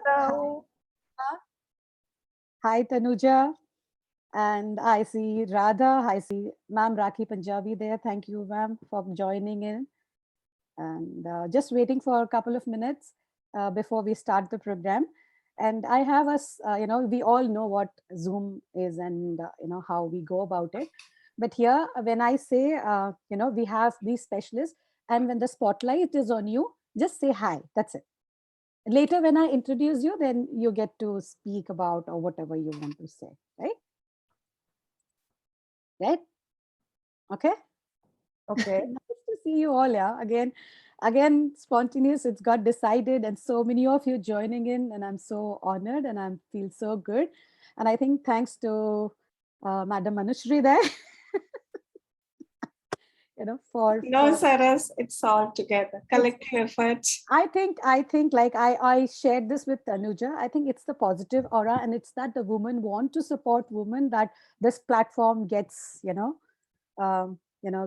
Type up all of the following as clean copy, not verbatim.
Hello. Hi, Tanuja. And I see Radha. I see Ma'am Raakhee Punjabi there. Thank you, ma'am, for joining in. And just waiting for a couple of minutes before we start the program. And I have us, we all know what Zoom is and, how we go about it. But here, when I say, we have these specialists, and when the spotlight is on you, just say hi. That's it. Later, when I introduce you, then you get to speak about or whatever you want to say, right? Right? Okay. Okay. Nice to see you all. Yeah. Again, spontaneous. It's got decided, and so many of you joining in, and I'm so honored, and I feel so good. And I think thanks to Madam Anushri there, for No, Saras, it's all together. Collective efforts. I think like I shared this with Tanuja. I think it's the positive aura, and it's that the women want to support women, that this platform gets,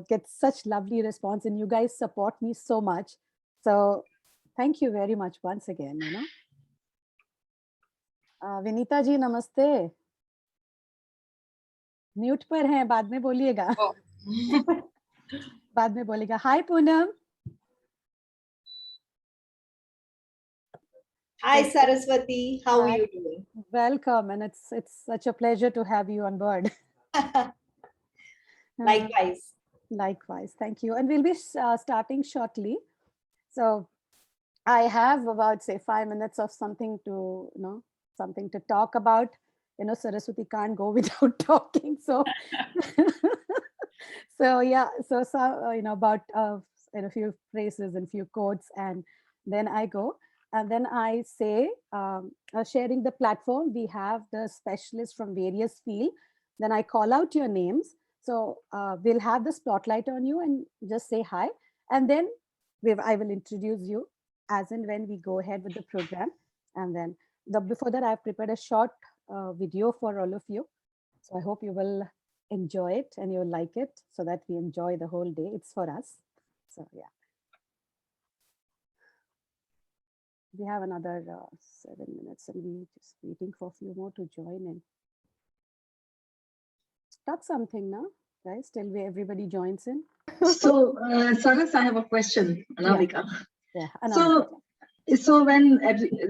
gets such lovely response, and you guys support me so much. So thank you very much once again, Vinita ji नमस्ते. Mute पर हैं, बाद में बोलिएगा. बाद में बोलिएगा. Hi Poonam. Hi Saraswathi, how are you doing? Welcome, and it's such a pleasure to have you on board. Likewise. Likewise, thank you. And we'll be starting shortly. So I have about, say, 5 minutes of something to, something to talk about. Saraswati can't go without talking. So, so yeah, so about a few phrases and few quotes, and then I go. And then I say, sharing the platform, we have the specialists from various fields. Then I call out your names. So we'll have the spotlight on you and just say hi. And then I will introduce you as and when we go ahead with the program. And then before that, I've prepared a short video for all of you. So I hope you will enjoy it and you'll like it, so that we enjoy the whole day. It's for us. So yeah. We have another 7 minutes, and we're just waiting for a few more to join in. Start something now, guys, till everybody joins in. So, Saras, I have a question, Anamika. Yeah. Anamika. So when,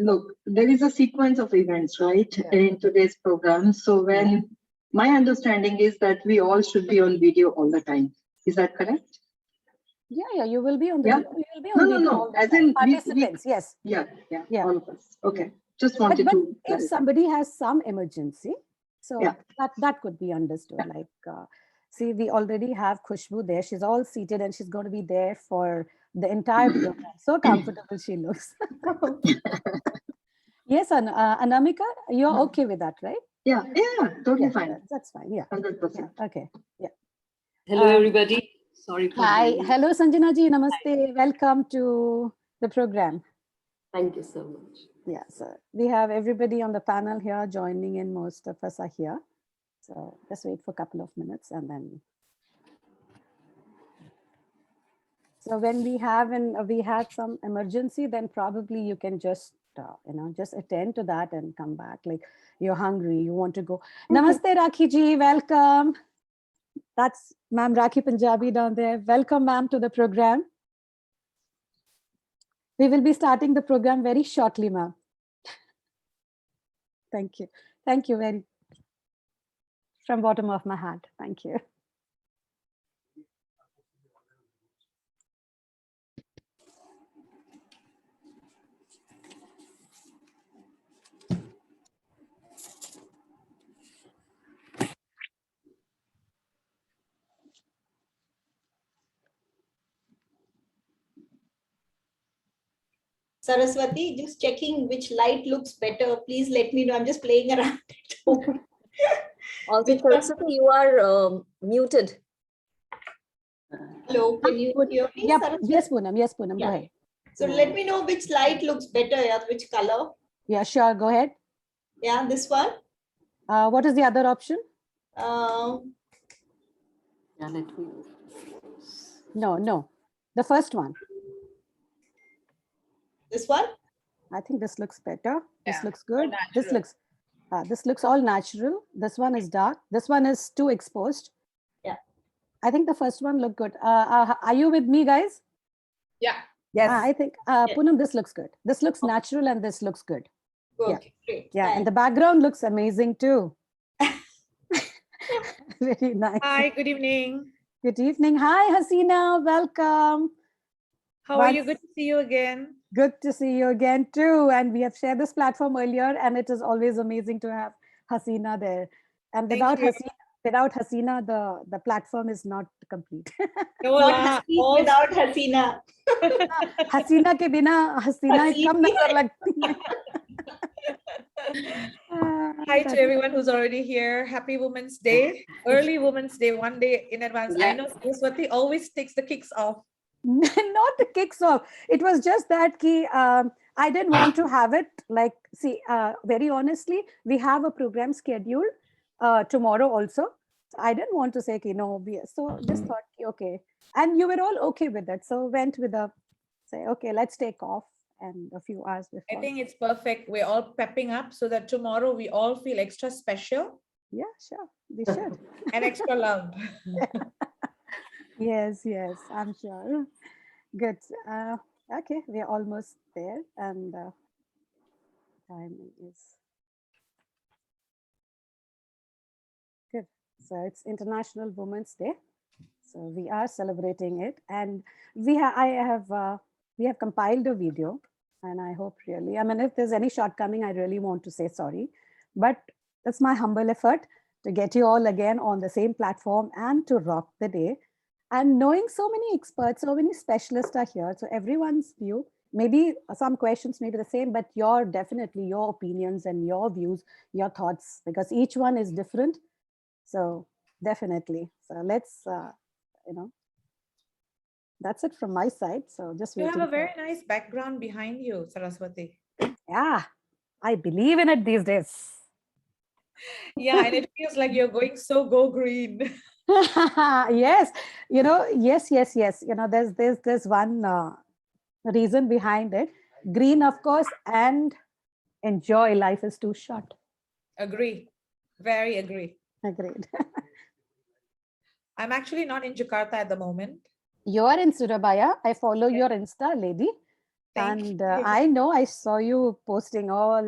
look, there is a sequence of events, right, in today's program. So when my understanding is that we all should be on video all the time. Is that correct? Yeah, you will be on the video. You will be on video all the time. As in participants, yes. Yeah, all of us. Okay. Just wanted but to if somebody has some emergency, so Yeah. that could be understood. Like, see, we already have Khushboo there. She's all seated and she's going to be there for the entire program. So comfortable she looks. Yes, Anamika, you're okay with that, right? Yeah, totally fine. That's fine. Yeah. 100%. Okay. Yeah. Hello, everybody. Sorry for Hi. joining. Hello, Sanjana ji. Namaste. Welcome to the program. Thank you so much. Yeah, so we have everybody on the panel here joining in. Most of us are here. So just wait for a couple of minutes, and then. So when we had some emergency, then probably you can just, just attend to that and come back. Like you're hungry, you want to go. Namaste, Raakhee ji, welcome. That's Ma'am Raakhee Punjabi down there. Welcome, ma'am, to the program. We will be starting the program very shortly, ma'am. Thank you. Thank you very from bottom of my heart. Thank you. Saraswati, just checking which light looks better. Please let me know. I'm just playing around at home. Also, Saraswati, you are muted. Hello, can you hear me? Yep. Saraswati? Yes, Poonam. Yes, Poonam. Yeah. Go ahead. So let me know which light looks better, which color. Yeah, sure. Go ahead. Yeah, this one. What is the other option? Yeah, let me. No. The first one. This one? I think this looks better. This Yeah, looks more good. This natural. looks all natural. This one is dark. This one is too exposed. Yeah. I think the first one looked good. Are you with me, guys? Yeah. Yes. I think Poonam, this looks good. This looks natural and this looks good. Yeah. Okay, great. Yeah, and the background looks amazing too. Very nice. Hi, good evening. Good evening. Hi, Hassena. Welcome. How are you? Once- Good to see you again. Good to see you again too. And we have shared this platform earlier, and it is always amazing to have Hassena there. And Thank without you. Hassena, the platform is not complete. No, Not la, Haseen all- without Hassena. हसीना के बिना हसीना ही कम नजर लगती है. Hi to everyone who's already here. Happy Women's Day. Early Women's Day, one day in advance. I Yeah. know Saraswathi always takes the kicks off. Not the kicks off. It was just that I didn't want to have it like, see, very honestly, we have a program scheduled tomorrow also. So I didn't want to say, so just thought, okay. And you were all okay with that. So went with say, okay, let's take off and a few hours before. I think it's perfect. We're all pepping up so that tomorrow we all feel extra special Yeah, sure. We should. and extra loved. Yes, I'm sure. Good. Okay, we're almost there, and time is good. So it's International Women's Day, so we are celebrating it, and we have compiled a video, and I hope really, I mean, if there's any shortcoming, I really want to say sorry, but it's my humble effort to get you all again on the same platform and to rock the day. And knowing so many experts, so many specialists are here. So everyone's view, maybe some questions may be the same, but your opinions and your views, your thoughts, because each one is different. So definitely. So let's, that's it from my side. So just You waiting. have a very nice background behind you, Saraswati. Yeah, I believe in it these days. Yeah, and it feels like you're going so go green. Yes, yes. There's one reason behind it. Green, of course, and enjoy. Life is too short. Agree. Very agree. Agreed. I'm actually not in Jakarta at the moment. You are in Surabaya. I follow your Insta, lady. Thank And you. I know I saw you posting all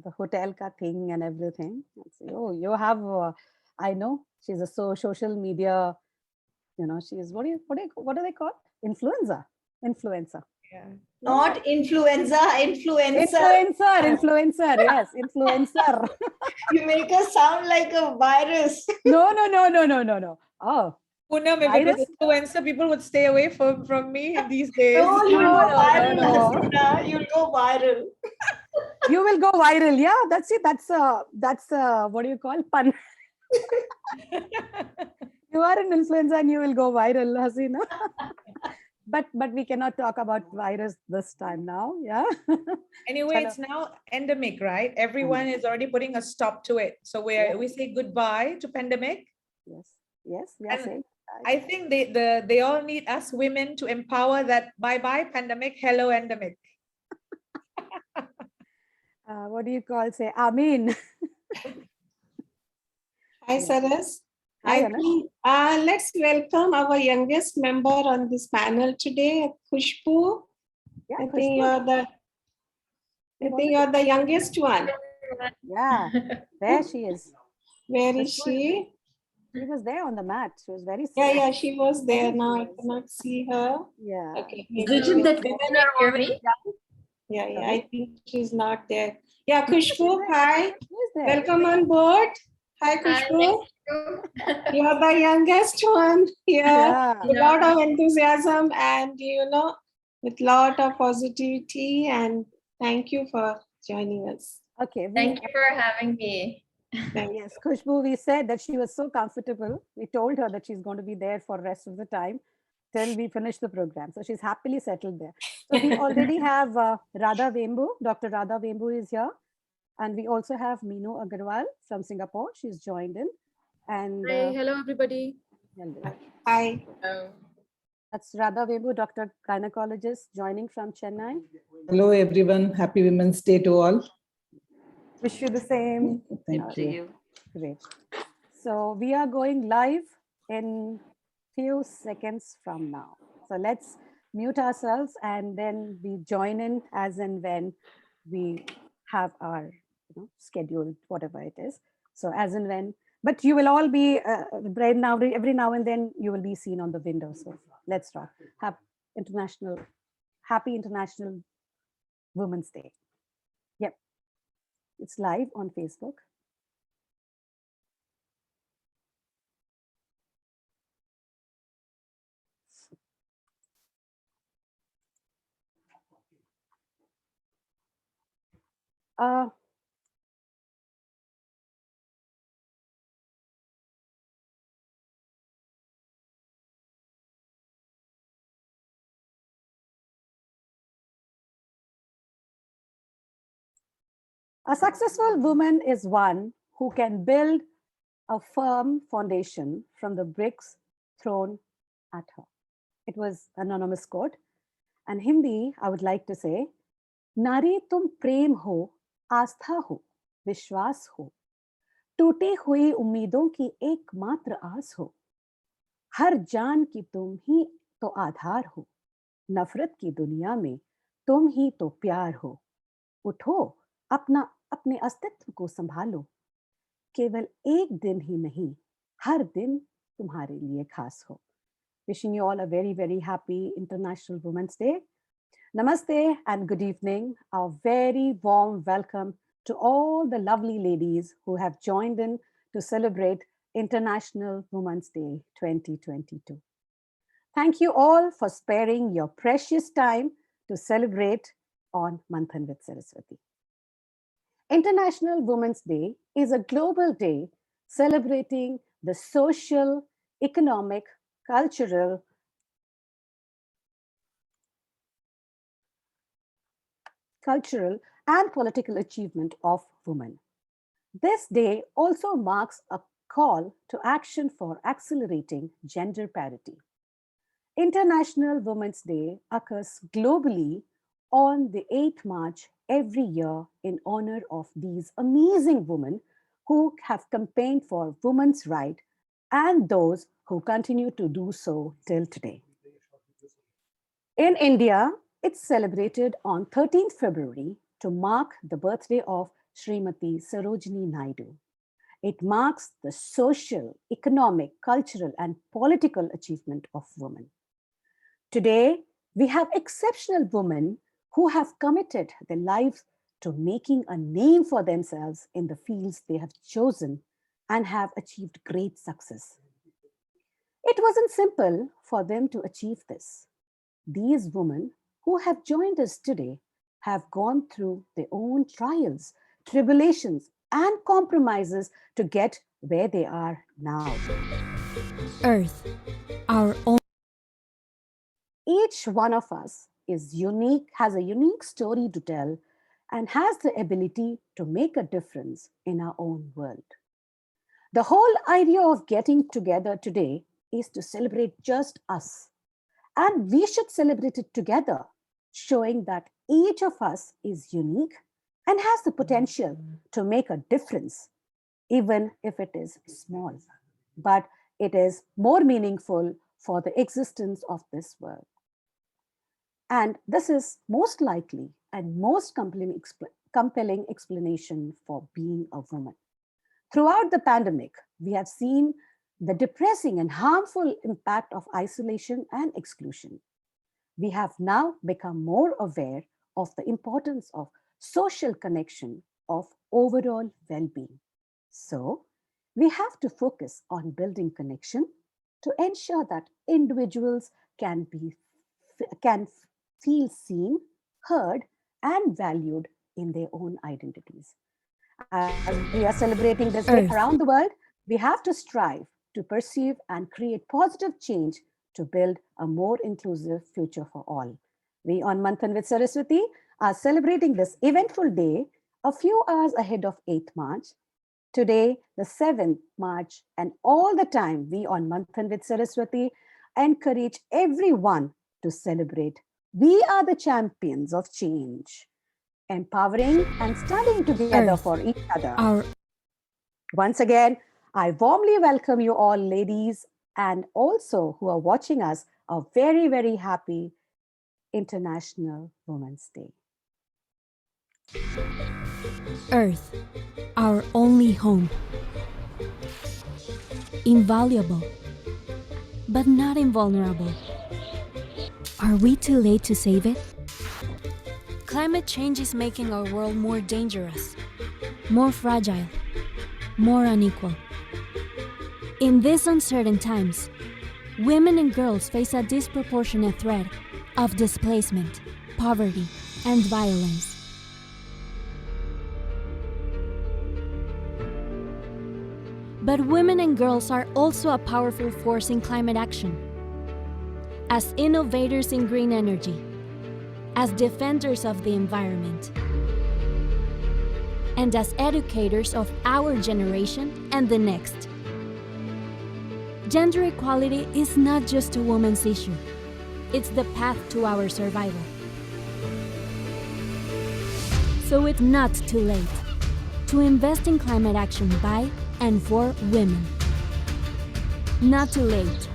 the hotel ka thing and everything. Oh, you have, I know she's a social media, she's, what do they call? Influencer. Yeah. Not influenza, influencer. Influencer, yes, influencer. You make us sound like a virus. No. Oh, Poonam, if it was Virus? influencer, people would stay away from me these days. No, you'll No, go viral, no. Hassena. You'll go viral. you will go viral. Yeah, that's it. That's what do you call pun? You are an influencer and you will go viral, Hassena. But we cannot talk about virus this time now. Yeah. Anyway, it's now endemic, right? Everyone is already putting a stop to it. So we say goodbye to pandemic. Yes, we are And saying. I think they all need us women to empower that bye-bye pandemic, hello endemic. What do you call? Say, Amin. Hi, Saras. Hi, I think let's welcome our youngest member on this panel today, Khushboo. Yeah, I think you're the youngest one. Yeah, there she is. Where is Khushboo. she? She was there on the mat. She was very Yeah, she was there. Now I cannot see her. Yeah. Okay. Is it that you cannot hear me? Yeah, I think she's not there. Yeah, Khushboo, hi. Who is there? Welcome on board. Hi, Khushboo. You're the youngest one here. Yeah. With a lot of enthusiasm and, with lot of positivity. And thank you for joining us. Okay. Thank you for having me. Yes, Khushboo, we said that she was so comfortable. We told her that she's going to be there for the rest of the time till we finish the program. So she's happily settled there. So we already have Radha Vembu. Dr. Radha Vembu is here. And we also have Meenu Agarwal from Singapore. She's joined in. And Hi, hello everybody. hello. Hi. That's Radha Vebu, Dr. Gynecologist, joining from Chennai. Hello, everyone. Happy Women's Day to all. Wish you the same. Thank you. Great. So we are going live in few seconds from now. So let's mute ourselves and then we join in as and when we have our scheduled, whatever it is. So as and when, but you will all be right now, every now and then you will be seen on the window. So let's start. Happy International Women's Day. Yep. It's live on Facebook. A successful woman is one who can build a firm foundation from the bricks thrown at her. It was an anonymous quote. And Hindi, I would like to say, Nari tum prem ho, आस्था हो, विश्वास हो, टूटी हुई उम्मीदों की एकमात्र आस हो, हर जान की तुम ही तो आधार हो, नफरत की दुनिया में तुम ही तो प्यार हो, उठो अपने अस्तित्व को संभालो, केवल एक दिन ही नहीं, हर दिन तुम्हारे लिए खास हो. Wishing you all a very, very happy International Women's Day. Namaste and good evening. A very warm welcome to all the lovely ladies who have joined in to celebrate International Women's Day 2022. Thank you all for sparing your precious time to celebrate on Manthan with Saraswati. International Women's Day is a global day celebrating the social, economic, cultural, and political achievement of women. This day also marks a call to action for accelerating gender parity. International Women's Day occurs globally on the 8th March every year in honor of these amazing women who have campaigned for women's rights and those who continue to do so till today. In India, it's celebrated on 13th February to mark the birthday of Srimati Sarojini Naidu. It marks the social, economic, cultural, and political achievement of women. Today, we have exceptional women who have committed their lives to making a name for themselves in the fields they have chosen and have achieved great success. It wasn't simple for them to achieve this. These women who have joined us today have gone through their own trials, tribulations, and compromises to get where they are now. Earth, our own. Each one of us is unique, has a unique story to tell, and has the ability to make a difference in our own world. The whole idea of getting together today is to celebrate just us. And we should celebrate it together, showing that each of us is unique and has the potential to make a difference, even if it is small. But it is more meaningful for the existence of this world. And this is most likely and most compelling explanation for being a woman. Throughout the pandemic, we have seen the depressing and harmful impact of isolation and exclusion. We have now become more aware of the importance of social connection, of overall well-being. So, we have to focus on building connection to ensure that individuals can feel seen, heard, and valued in their own identities. As we are celebrating this day around the world, we have to strive to perceive and create positive change to build a more inclusive future for all. We on Manthan with Saraswati are celebrating this eventful day a few hours ahead of 8th March. Today, the 7th March, and all the time, we on Manthan with Saraswati encourage everyone to celebrate. We are the champions of change, empowering and standing together Earth, for each other. our Once again, I warmly welcome you all, ladies, and also who are watching us, a very, very happy International Women's Day. Earth, our only home. Invaluable, but not invulnerable. Are we too late to save it? Climate change is making our world more dangerous, more fragile, more unequal. In these uncertain times, women and girls face a disproportionate threat of displacement, poverty, and violence. But women and girls are also a powerful force in climate action. As innovators in green energy, as defenders of the environment, and as educators of our generation and the next. Gender equality is not just a woman's issue. It's the path to our survival. So it's not too late to invest in climate action by and for women. Not too late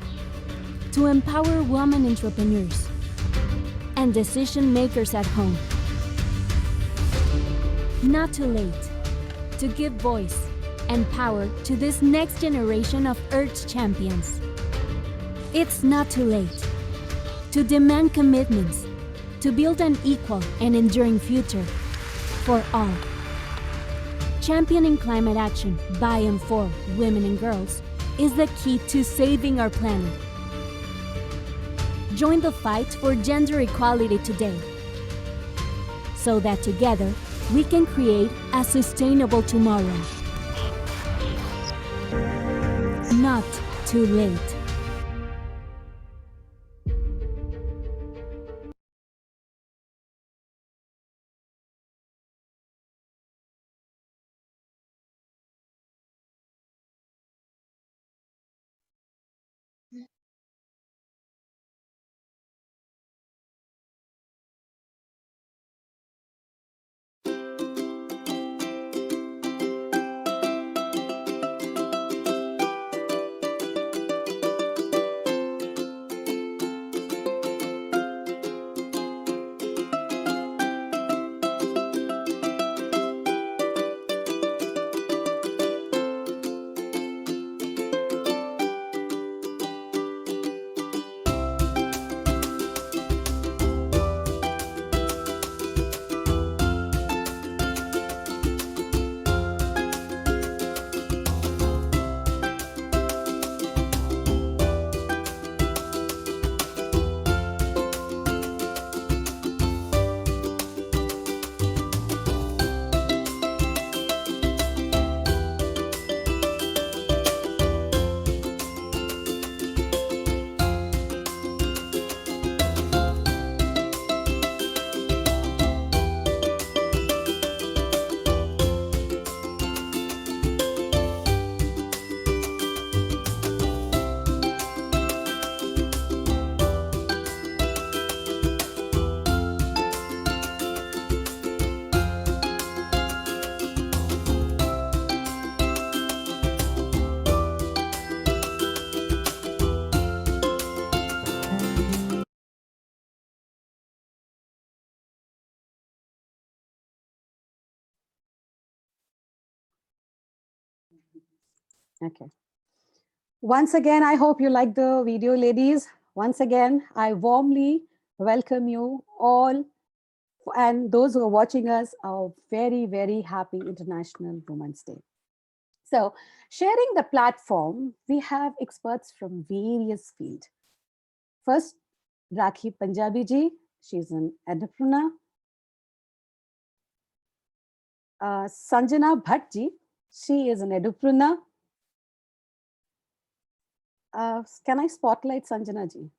to empower women entrepreneurs and decision makers at home. Not too late to give voice and power to this next generation of Earth's champions. It's not too late to demand commitments to build an equal and enduring future for all. Championing climate action by and for women and girls is the key to saving our planet. Join the fight for gender equality today, so that together we can create a sustainable tomorrow. Not too late. Okay. Once again, I hope you like the video, ladies. Once again, I warmly welcome you all, and those who are watching us, a very, very happy International Women's Day. So, sharing the platform, we have experts from various fields. First, Raakhee Punjabi ji, she's an entrepreneur. Sanjana Bhatt ji, she is an entrepreneur. Can I spotlight Sanjana ji?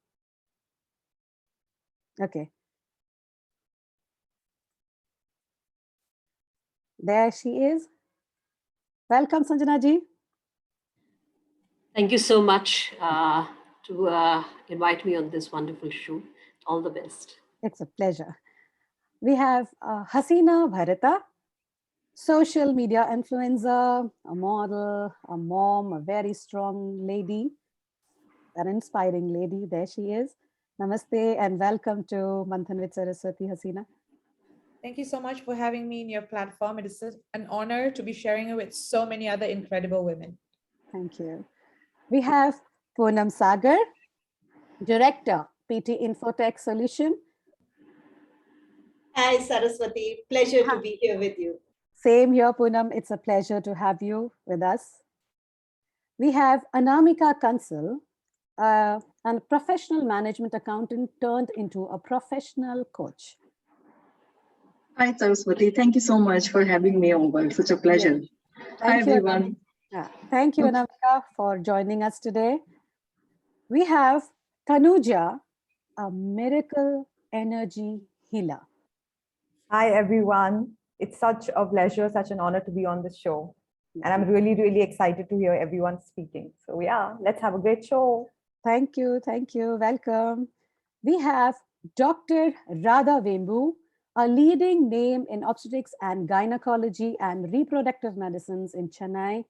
Okay. There she is. Welcome, Sanjana ji. Thank you so much. to invite me on this wonderful show. All the best. It's a pleasure. We have Hassena Bharatha, social media influencer, a model, a mom, a very strong lady, an inspiring lady. There she is. Namaste and welcome to Manthan with Saraswati, Hassena. Thank you so much for having me in your platform. It is an honor to be sharing it with so many other incredible women. Thank you. We have Poonam Sagar, Director, PT Infotech Solution. Hi, Saraswati. Pleasure to be here with you. Same here, Poonam. It's a pleasure to have you with us. We have Anamika Kansal, a professional management accountant turned into a professional coach. Hi, Saraswati. Thank you so much for having me over. Such a pleasure. Hi, everyone. Thank you, Anamika, for joining us today. We have Tanuja, a miracle energy healer. Hi, everyone. It's such a pleasure, such an honor to be on this show. And I'm really, really excited to hear everyone speaking. So yeah, let's have a great show. Thank you. Thank you. Welcome. We have Dr. Radha Vembu, a leading name in obstetrics and gynecology and reproductive medicines in Chennai.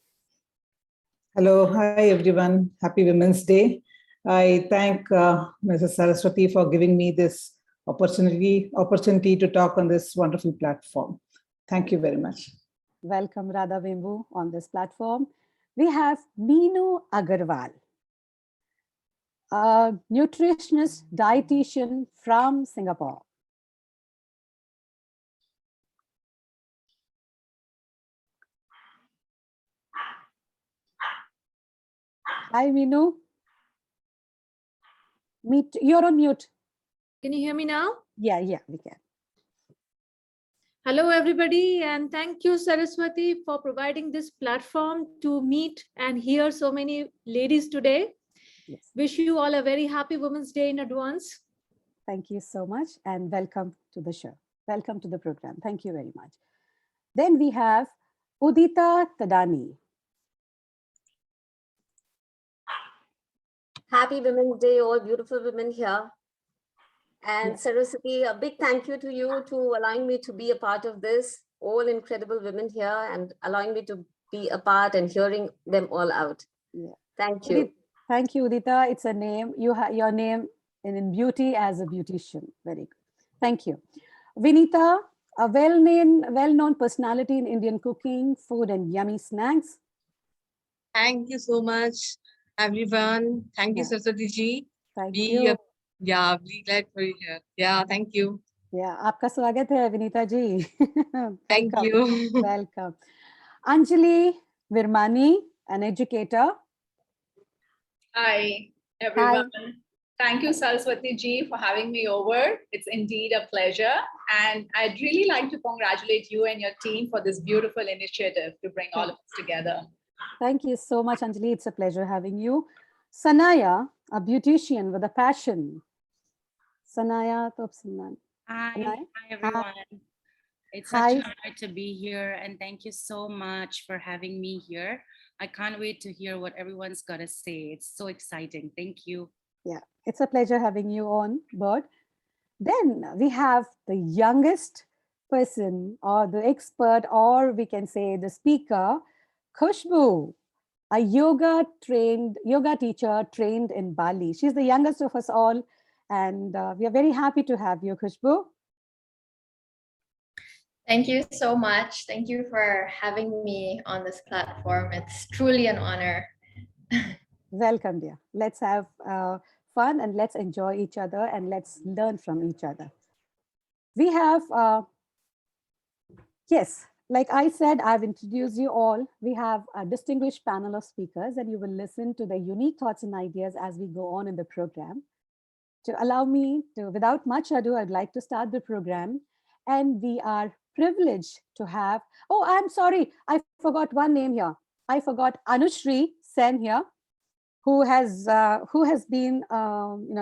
Hello. Hi, everyone. Happy Women's Day. I thank Mrs. Saraswati for giving me this opportunity to talk on this wonderful platform. Thank you very much. Welcome, Radha Vembu, on this platform. We have Meenu Agarwal, a nutritionist dietitian from Singapore. Hi, Meenu. You're on mute. Can you hear me now? Yeah, we can. Hello, everybody, and thank you, Saraswati, for providing this platform to meet and hear so many ladies today. Yes. Wish you all a very happy Women's Day in advance. Thank you so much and welcome to the show. Welcome to the program. Thank you very much. Then we have UdithaThadani. Happy Women's Day, all beautiful women here. And Saraswati, a big thank you to you to allowing me to be a part of this, all incredible women here, and allowing me to be a part and hearing them all out. Yeah. Thank you. Thank you, Udita. It's a name. You have your name in beauty as a beautician. Very good. Thank you. Vineetha, a well-known personality in Indian cooking, food, and yummy snacks. Thank you so much, everyone. Thank you, Saraswati ji. Thank you. Yeah, really glad for you here. Yeah, thank you. Yeah, आपका स्वागत है Vinita ji. Thank you. Welcome. Anjali Virmani, an educator. Hi, everyone. Hi. Thank you, Saraswati ji, for having me over. It's indeed a pleasure. And I'd really like to congratulate you and your team for this beautiful initiative to bring all of us together. Thank you so much, Anjali. It's a pleasure having you. Sanaya, a beautician with a passion. Sanaya Todasani. Hi everyone. It's such an honor to be here, and thank you so much for having me here. I can't wait to hear what everyone's got to say. It's so exciting. Thank you. Yeah, it's a pleasure having you on board. Then we have the youngest person, or the expert, or we can say the speaker, Khushboo, a yoga teacher trained in Bali. She's the youngest of us all. And we are very happy to have you, Khushboo. Thank you so much. Thank you for having me on this platform. It's truly an honor. Welcome, dear. Let's have fun and let's enjoy each other and let's learn from each other. We have, yes, like I said, I've introduced you all. We have a distinguished panel of speakers and you will listen to their unique thoughts and ideas as we go on in the program. To allow me to, without much ado, I'd like to start the program. And we are privileged to have, oh, I'm sorry, I forgot one name here. I forgot Anushri Sen here, who has been,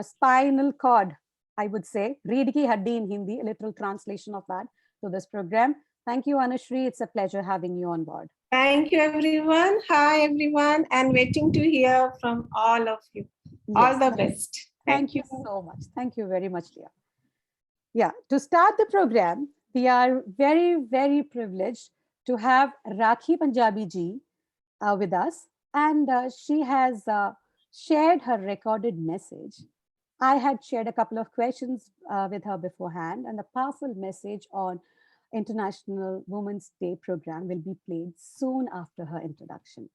spinal cord, I would say, Reed ki haddi in Hindi, a literal translation of that to this program. Thank you, Anushri. It's a pleasure having you on board. Thank you, everyone. Hi, everyone, and waiting to hear from all of you. All the best. Thank you so much. Thank you very much, Leah. Yeah, to start the program, we are very, very privileged to have Raakhee Punjabi ji with us. And she has shared her recorded message. I had shared a couple of questions with her beforehand, and the powerful message on International Women's Day program will be played soon after her introduction.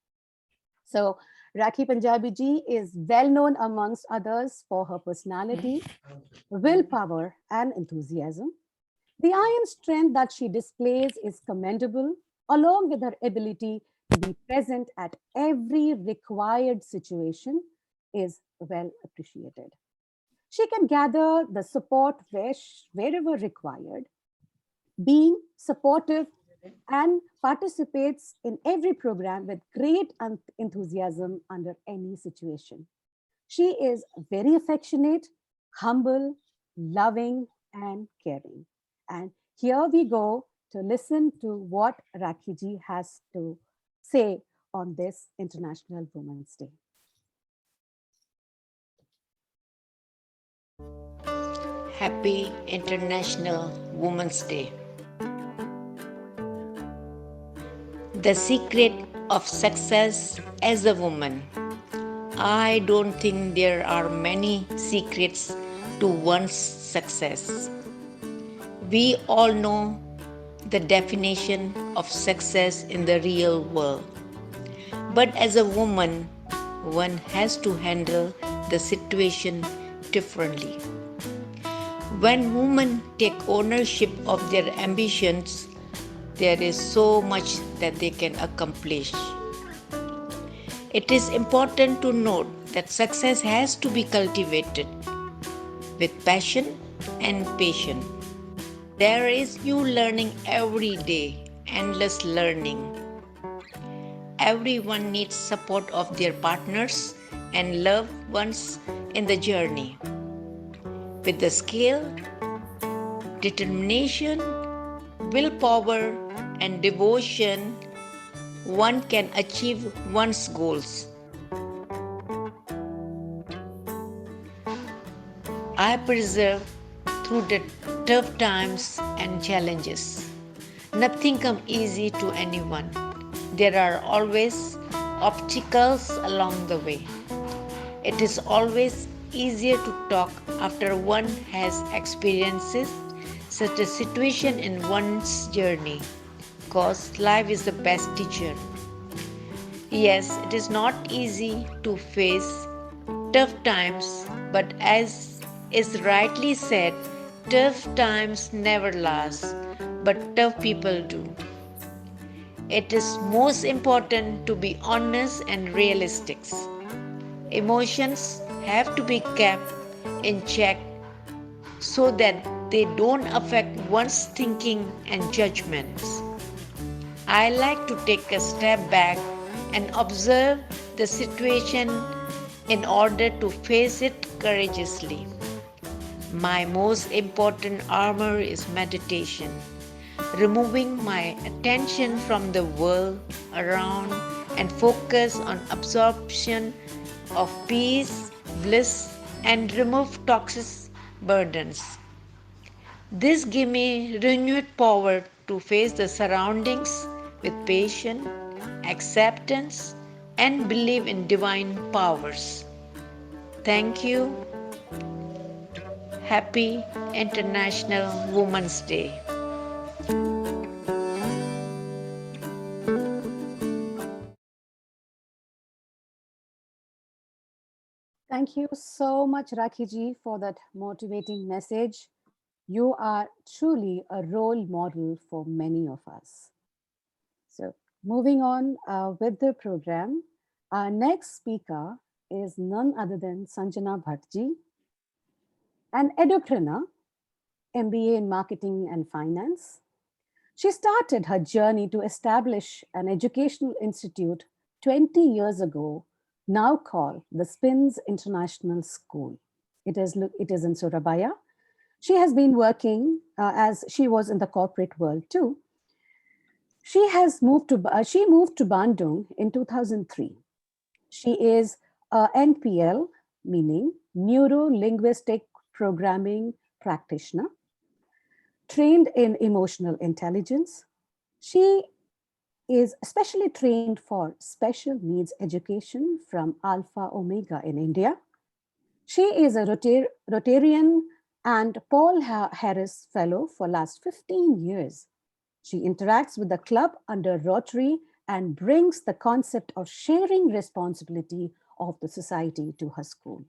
So Raakhee Punjabi ji is well known amongst others for her personality, willpower, and enthusiasm. The iron strength that she displays is commendable, along with her ability to be present at every required situation is well appreciated. She can gather the support wherever required, being supportive and participates in every program with great enthusiasm under any situation. She is very affectionate, humble, loving, and caring. And here we go to listen to what Raakhee ji has to say on this International Women's Day. Happy International Women's Day. The secret of success as a woman. I don't think there are many secrets to one's success. We all know the definition of success in the real world. But as a woman, one has to handle the situation differently. When women take ownership of their ambitions, there is so much that they can accomplish. It is important to note that success has to be cultivated with passion and patience. There is new learning every day, endless learning. Everyone needs support of their partners and loved ones in the journey. With the skill, determination, willpower, and devotion, one can achieve one's goals. I persevere through the tough times and challenges. Nothing comes easy to anyone. There are always obstacles along the way. It is always easier to talk after one has experienced such a situation in one's journey, because life is the best teacher. Yes, it is not easy to face tough times, but as is rightly said, tough times never last, but tough people do. It is most important to be honest and realistic. Emotions have to be kept in check so that they don't affect one's thinking and judgments. I like to take a step back and observe the situation in order to face it courageously. My most important armor is meditation, removing my attention from the world around and focus on absorption of peace, bliss, and remove toxic burdens. This gives me renewed power to face the surroundings with patience, acceptance, and believe in divine powers. Thank you. Happy International Women's Day. Thank you so much, Raakhee ji, for that motivating message. You are truly a role model for many of us. So moving on with the program, our next speaker is none other than Sanjana Bhatt ji, an edupreneur, MBA in Marketing and Finance. She started her journey to establish an educational institute 20 years ago, now called the Spins International School. It is in Surabaya. She has been working as she was in the corporate world too. She moved to Bandung in 2003. She is a NPL, meaning neuro-linguistic programming practitioner, trained in emotional intelligence. She is especially trained for special needs education from Alpha Omega in India. She is a Rotarian and Paul Harris Fellow for last 15 years. She interacts with the club under Rotary and brings the concept of sharing responsibility of the society to her school.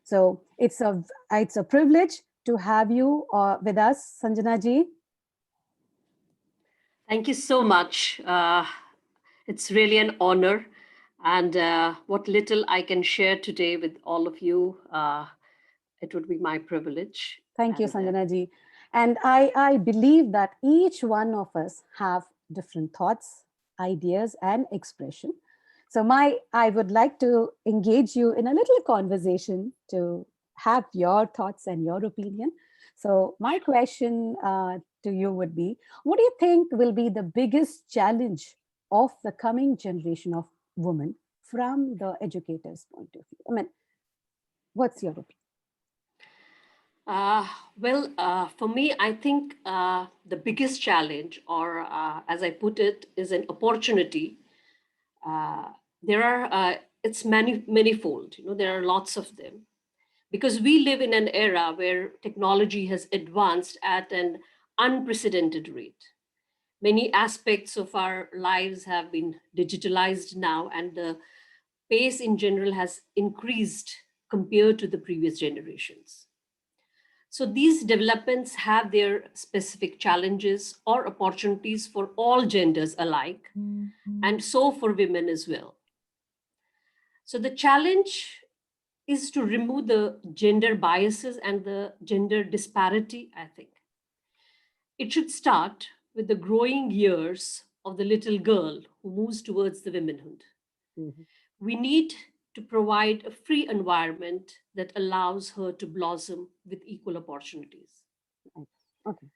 So it's a privilege to have you with us, Sanjana ji. Thank you so much. It's really an honor. And what little I can share today with all of you, it would be my privilege. Thank you, Sanjana ji. And I believe that each one of us have different thoughts, ideas, and expression. So I would like to engage you in a little conversation to have your thoughts and your opinion. So my question to you would be, what do you think will be the biggest challenge of the coming generation of women from the educator's point of view? I mean, what's your opinion? For me, I think the biggest challenge, or as I put it, is an opportunity. It's manifold. There are lots of them, because we live in an era where technology has advanced at an unprecedented rate. Many aspects of our lives have been digitalized now, and the pace in general has increased compared to the previous generations. So these developments have their specific challenges or opportunities for all genders alike, and so for women as well. So the challenge is to remove the gender biases and the gender disparity, I think. It should start with the growing years of the little girl who moves towards the womanhood. We need to provide a free environment that allows her to blossom with equal opportunities. Okay.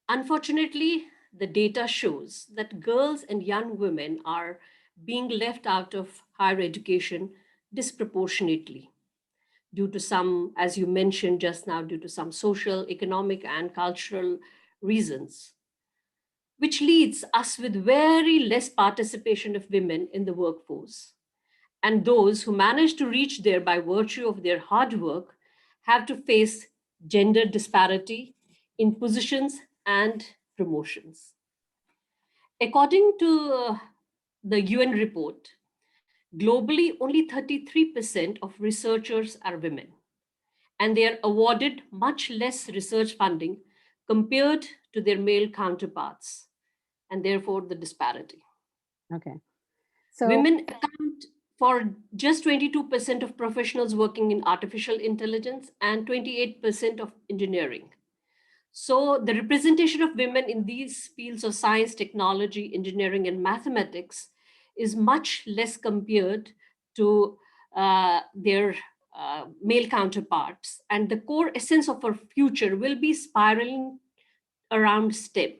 Unfortunately, the data shows that girls and young women are being left out of higher education disproportionately due to some, as you mentioned just now, due to some social, economic, and cultural reasons, which leads us with very less participation of women in the workforce. And those who manage to reach there by virtue of their hard work have to face gender disparity in positions and promotions. According to the UN report, globally only 33% of researchers are women, and they are awarded much less research funding compared to their male counterparts, and therefore the disparity. Okay. So women account for just 22% of professionals working in artificial intelligence and 28% of engineering. So the representation of women in these fields of science, technology, engineering, and mathematics is much less compared to their male counterparts. And the core essence of our future will be spiraling around STEM.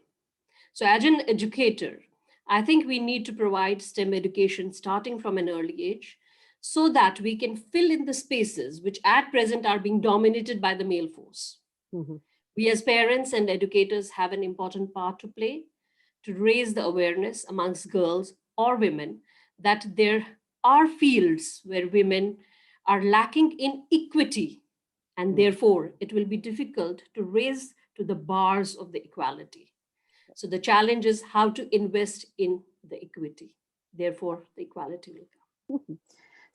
So as an educator, I think we need to provide STEM education starting from an early age so that we can fill in the spaces which at present are being dominated by the male force. We as parents and educators have an important part to play to raise the awareness amongst girls or women that there are fields where women are lacking in equity, and therefore it will be difficult to raise to the bars of the equality. So the challenge is how to invest in the equity. Therefore, the equality will come.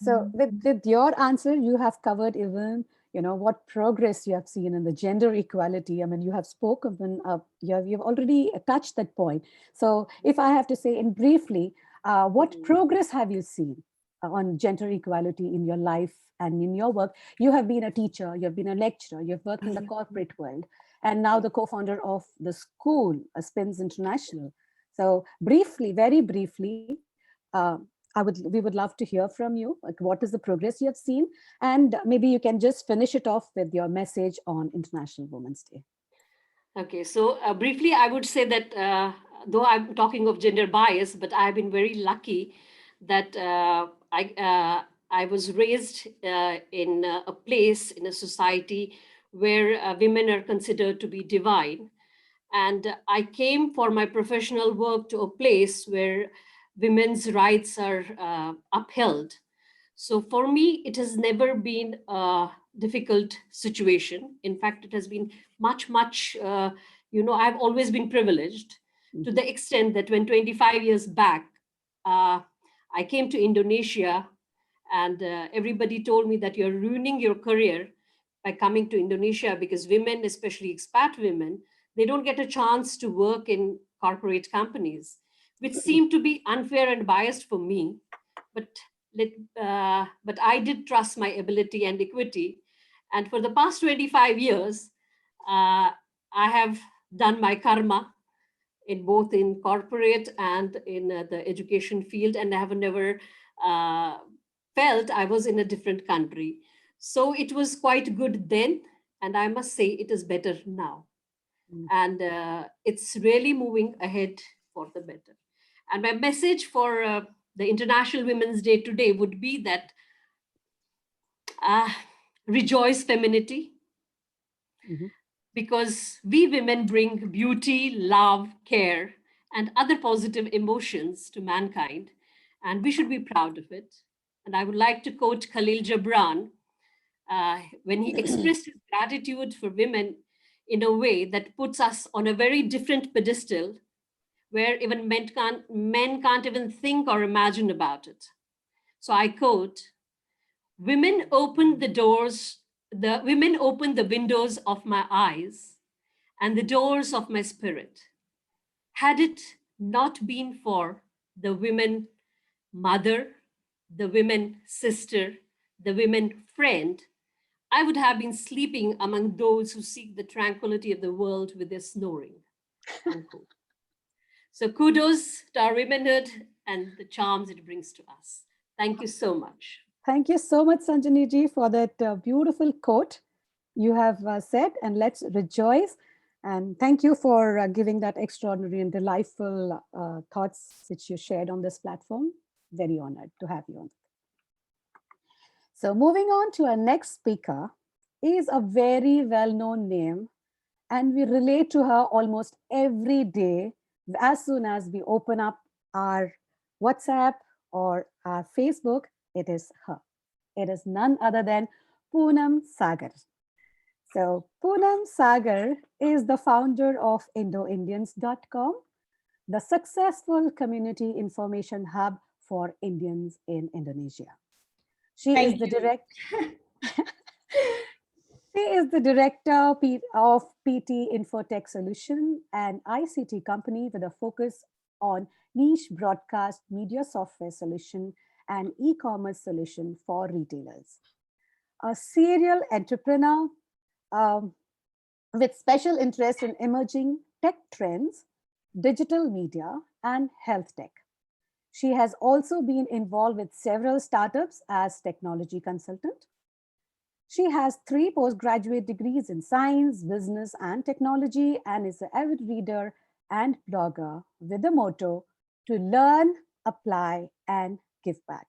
So with your answer, you have covered even, what progress you have seen in the gender equality. I mean, you have spoken, you've already touched that point. So if I have to say in briefly, what progress have you seen on gender equality in your life and in your work? You have been a teacher, you've been a lecturer, you've worked in the corporate world, and now the co-founder of the school, Spins International. So briefly, very briefly, we would love to hear from you. Like, what is the progress you have seen? And maybe you can just finish it off with your message on International Women's Day. Okay, so briefly, I would say that though I'm talking of gender bias, but I've been very lucky that I was raised in a place, in a society where women are considered to be divine. And I came for my professional work to a place where women's rights are upheld. So for me, it has never been a difficult situation. In fact, it has been much, much, I've always been privileged to the extent that when 25 years back, I came to Indonesia and everybody told me that you're ruining your career by coming to Indonesia because women, especially expat women, they don't get a chance to work in corporate companies, which seemed to be unfair and biased for me. But I did trust my ability and equity. And for the past 25 years, I have done my karma in both in corporate and in the education field, and I have never felt I was in a different country. So it was quite good then, and I must say it is better now. And it's really moving ahead for the better. And my message for the International Women's Day today would be that rejoice femininity, because we women bring beauty, love, care, and other positive emotions to mankind, and we should be proud of it. And I would like to quote Khalil Gibran when he expressed his gratitude for women in a way that puts us on a very different pedestal where even men can't even think or imagine about it. So I quote, women opened the windows of my eyes and the doors of my spirit. Had it not been for the women mother, the women sister, the women friend, I would have been sleeping among those who seek the tranquility of the world with their snoring. Unquote. So kudos to our womanhood and the charms it brings to us. Thank you so much. Thank you so much, Sanjani ji, for that beautiful quote you have said, and let's rejoice. And thank you for giving that extraordinary and delightful thoughts which you shared on this platform. Very honored to have you on. So moving on to our next speaker is a very well-known name, and we relate to her almost every day as soon as we open up our WhatsApp or our Facebook. It is her. It is none other than Poonam Sagar. So Poonam Sagar is the founder of IndoIndians.com, the successful community information hub for Indians in Indonesia. She is the director of PT Infotech Solution, an ICT company with a focus on niche broadcast media software solution and e-commerce solution for retailers. A serial entrepreneur with special interest in emerging tech trends, digital media, and health tech. She has also been involved with several startups as technology consultant. She has 3 postgraduate degrees in science, business, and technology, and is an avid reader and blogger with the motto to learn, apply, and give back.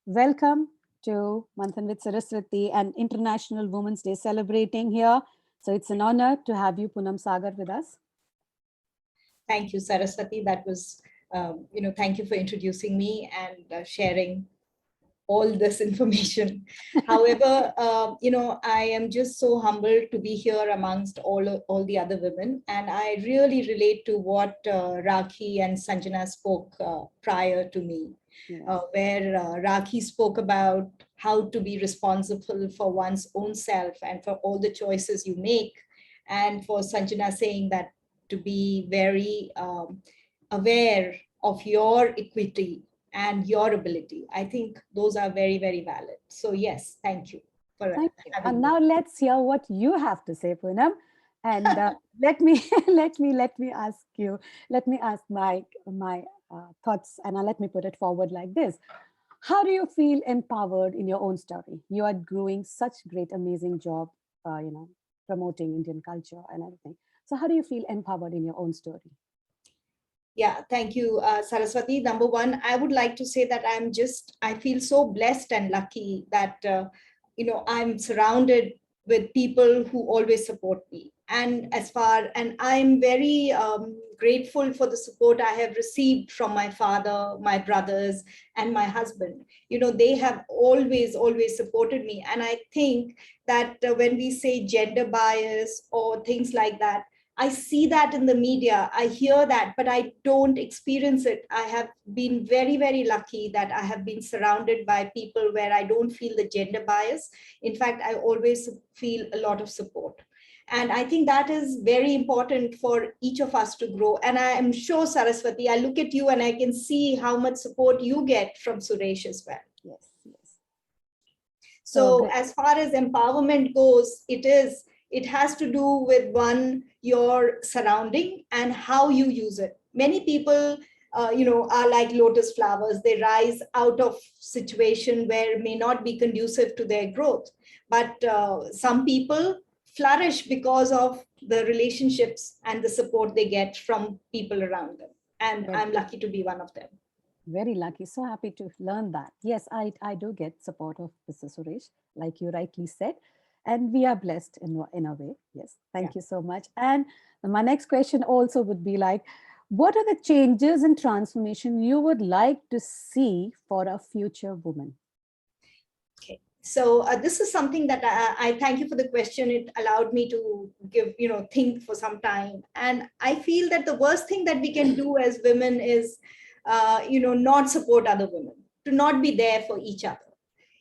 Welcome to Manthan with Saraswati and International Women's Day celebrating here. So it's an honor to have you, Poonam Sagar, with us. Thank you, Saraswati. That was, thank you for introducing me and sharing all this information. However, I am just so humbled to be here amongst all the other women. And I really relate to what Raakhee and Sanjana spoke prior to me, where Raakhee spoke about how to be responsible for one's own self and for all the choices you make. And for Sanjana saying that to be very aware of your equity and your ability. I think those are very, very valid. So yes, thank you for having And me. now let's hear what you have to say, Poonam. And let me ask my thoughts, and let me put it forward like this. How do you feel empowered in your own story? You are doing such great, amazing job, promoting Indian culture and everything. So how do you feel empowered in your own story? Yeah, thank you, Saraswati. Number one, I would like to say that I feel so blessed and lucky that, I'm surrounded with people who always support me. And I'm very grateful for the support I have received from my father, my brothers, and my husband. They have always, always supported me. And I think that when we say gender bias or things like that, I see that in the media, I hear that, but I don't experience it. I have been very, very lucky that I have been surrounded by people where I don't feel the gender bias. In fact, I always feel a lot of support. And I think that is very important for each of us to grow. And I am sure, Saraswati, I look at you and I can see how much support you get from Suresh as well. Yes, yes. So as far as empowerment goes, it has to do with your surrounding and how you use it. Many people, are like lotus flowers. They rise out of situation where it may not be conducive to their growth. But some people flourish because of the relationships and the support they get from people around them. And I'm lucky to be one of them. Very lucky. So happy to learn that. Yes, I do get support of Mr. Suresh, like you rightly said. And we are blessed in a way. Yes, thank you so much. And my next question also would be like, what are the changes and transformation you would like to see for a future woman? Okay, so this is something that I thank you for the question. It allowed me to think for some time. And I feel that the worst thing that we can do as women is, not support other women, to not be there for each other.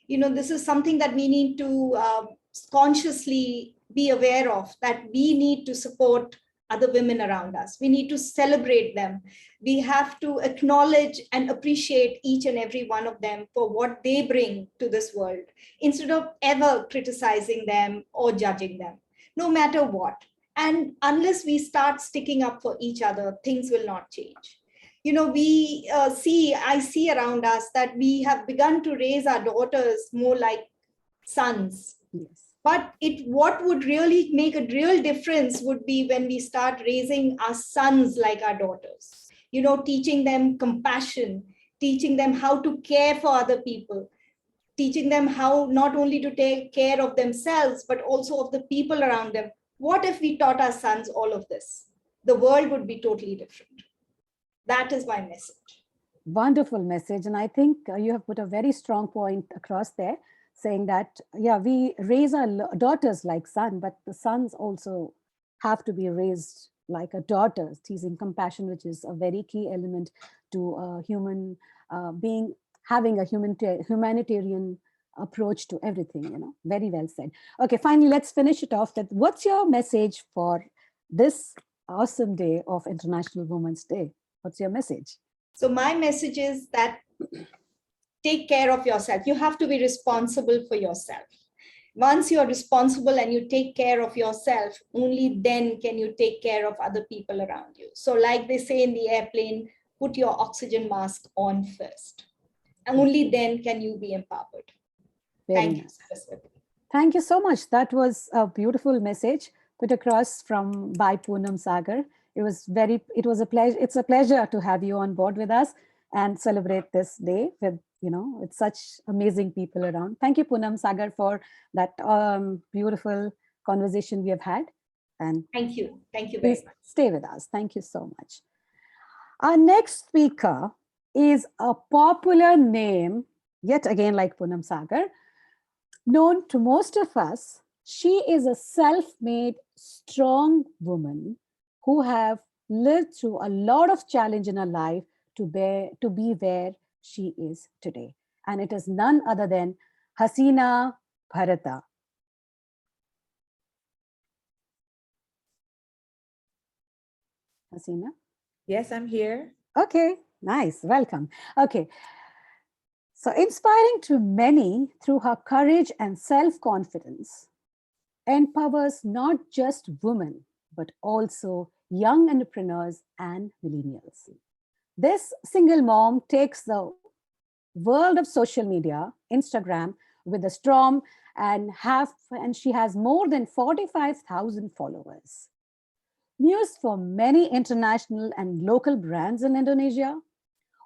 This is something that we need to consciously be aware of, that we need to support other women around us. We need to celebrate them. We have to acknowledge and appreciate each and every one of them for what they bring to this world, instead of ever criticizing them or judging them, no matter what. And unless we start sticking up for each other, things will not change. I see around us that we have begun to raise our daughters more like sons. Yes. But what would really make a real difference would be when we start raising our sons like our daughters, teaching them compassion, teaching them how to care for other people, teaching them how not only to take care of themselves, but also of the people around them. What if we taught our sons all of this? The world would be totally different. That is my message. Wonderful message. And I think you have put a very strong point across there, saying that, yeah, we raise our daughters like sons, but the sons also have to be raised like a daughter, teaching compassion, which is a very key element to a human being, having a humanitarian approach to everything, very well said. Okay, finally, let's finish it off. That what's your message for this awesome day of International Women's Day? What's your message? So my message is that take care of yourself. You have to be responsible for yourself. Once you're responsible and you take care of yourself, only then can you take care of other people around you. So like they say in the airplane, put your oxygen mask on first. And only then can you be empowered. Thank you, Saraswati. Thank you so much. That was a beautiful message put across by Poonam Sagar. It's a pleasure to have you on board with us and celebrate this day with, with such amazing people around. Thank you, Poonam Sagar, for that beautiful conversation we have had. And thank you very much. Stay with us. Thank you so much. Our next speaker is a popular name, yet again like Poonam Sagar, known to most of us. She is a self-made, strong woman who have lived through a lot of challenge in her life to be where she is today. And it is none other than Hassena Bharatha. Hassena? Yes, I'm here. Okay, nice, welcome. Okay, so inspiring to many through her courage and self-confidence, empowers not just women, but also young entrepreneurs and millennials. This single mom takes the world of social media, Instagram, with a storm, and she has more than 45,000 followers. muse for many international and local brands in Indonesia,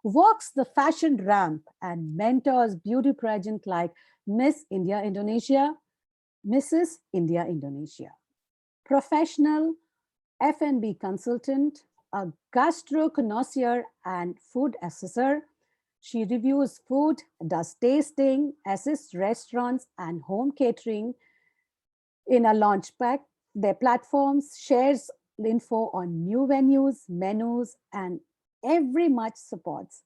walks the fashion ramp and mentors beauty pageant like Miss India Indonesia, Mrs. India Indonesia. Professional F&B consultant, a gastro connoisseur and food assessor. She reviews food, does tasting, assists restaurants and home catering in a launch pack. Their platforms, shares info on new venues, menus, and very much supports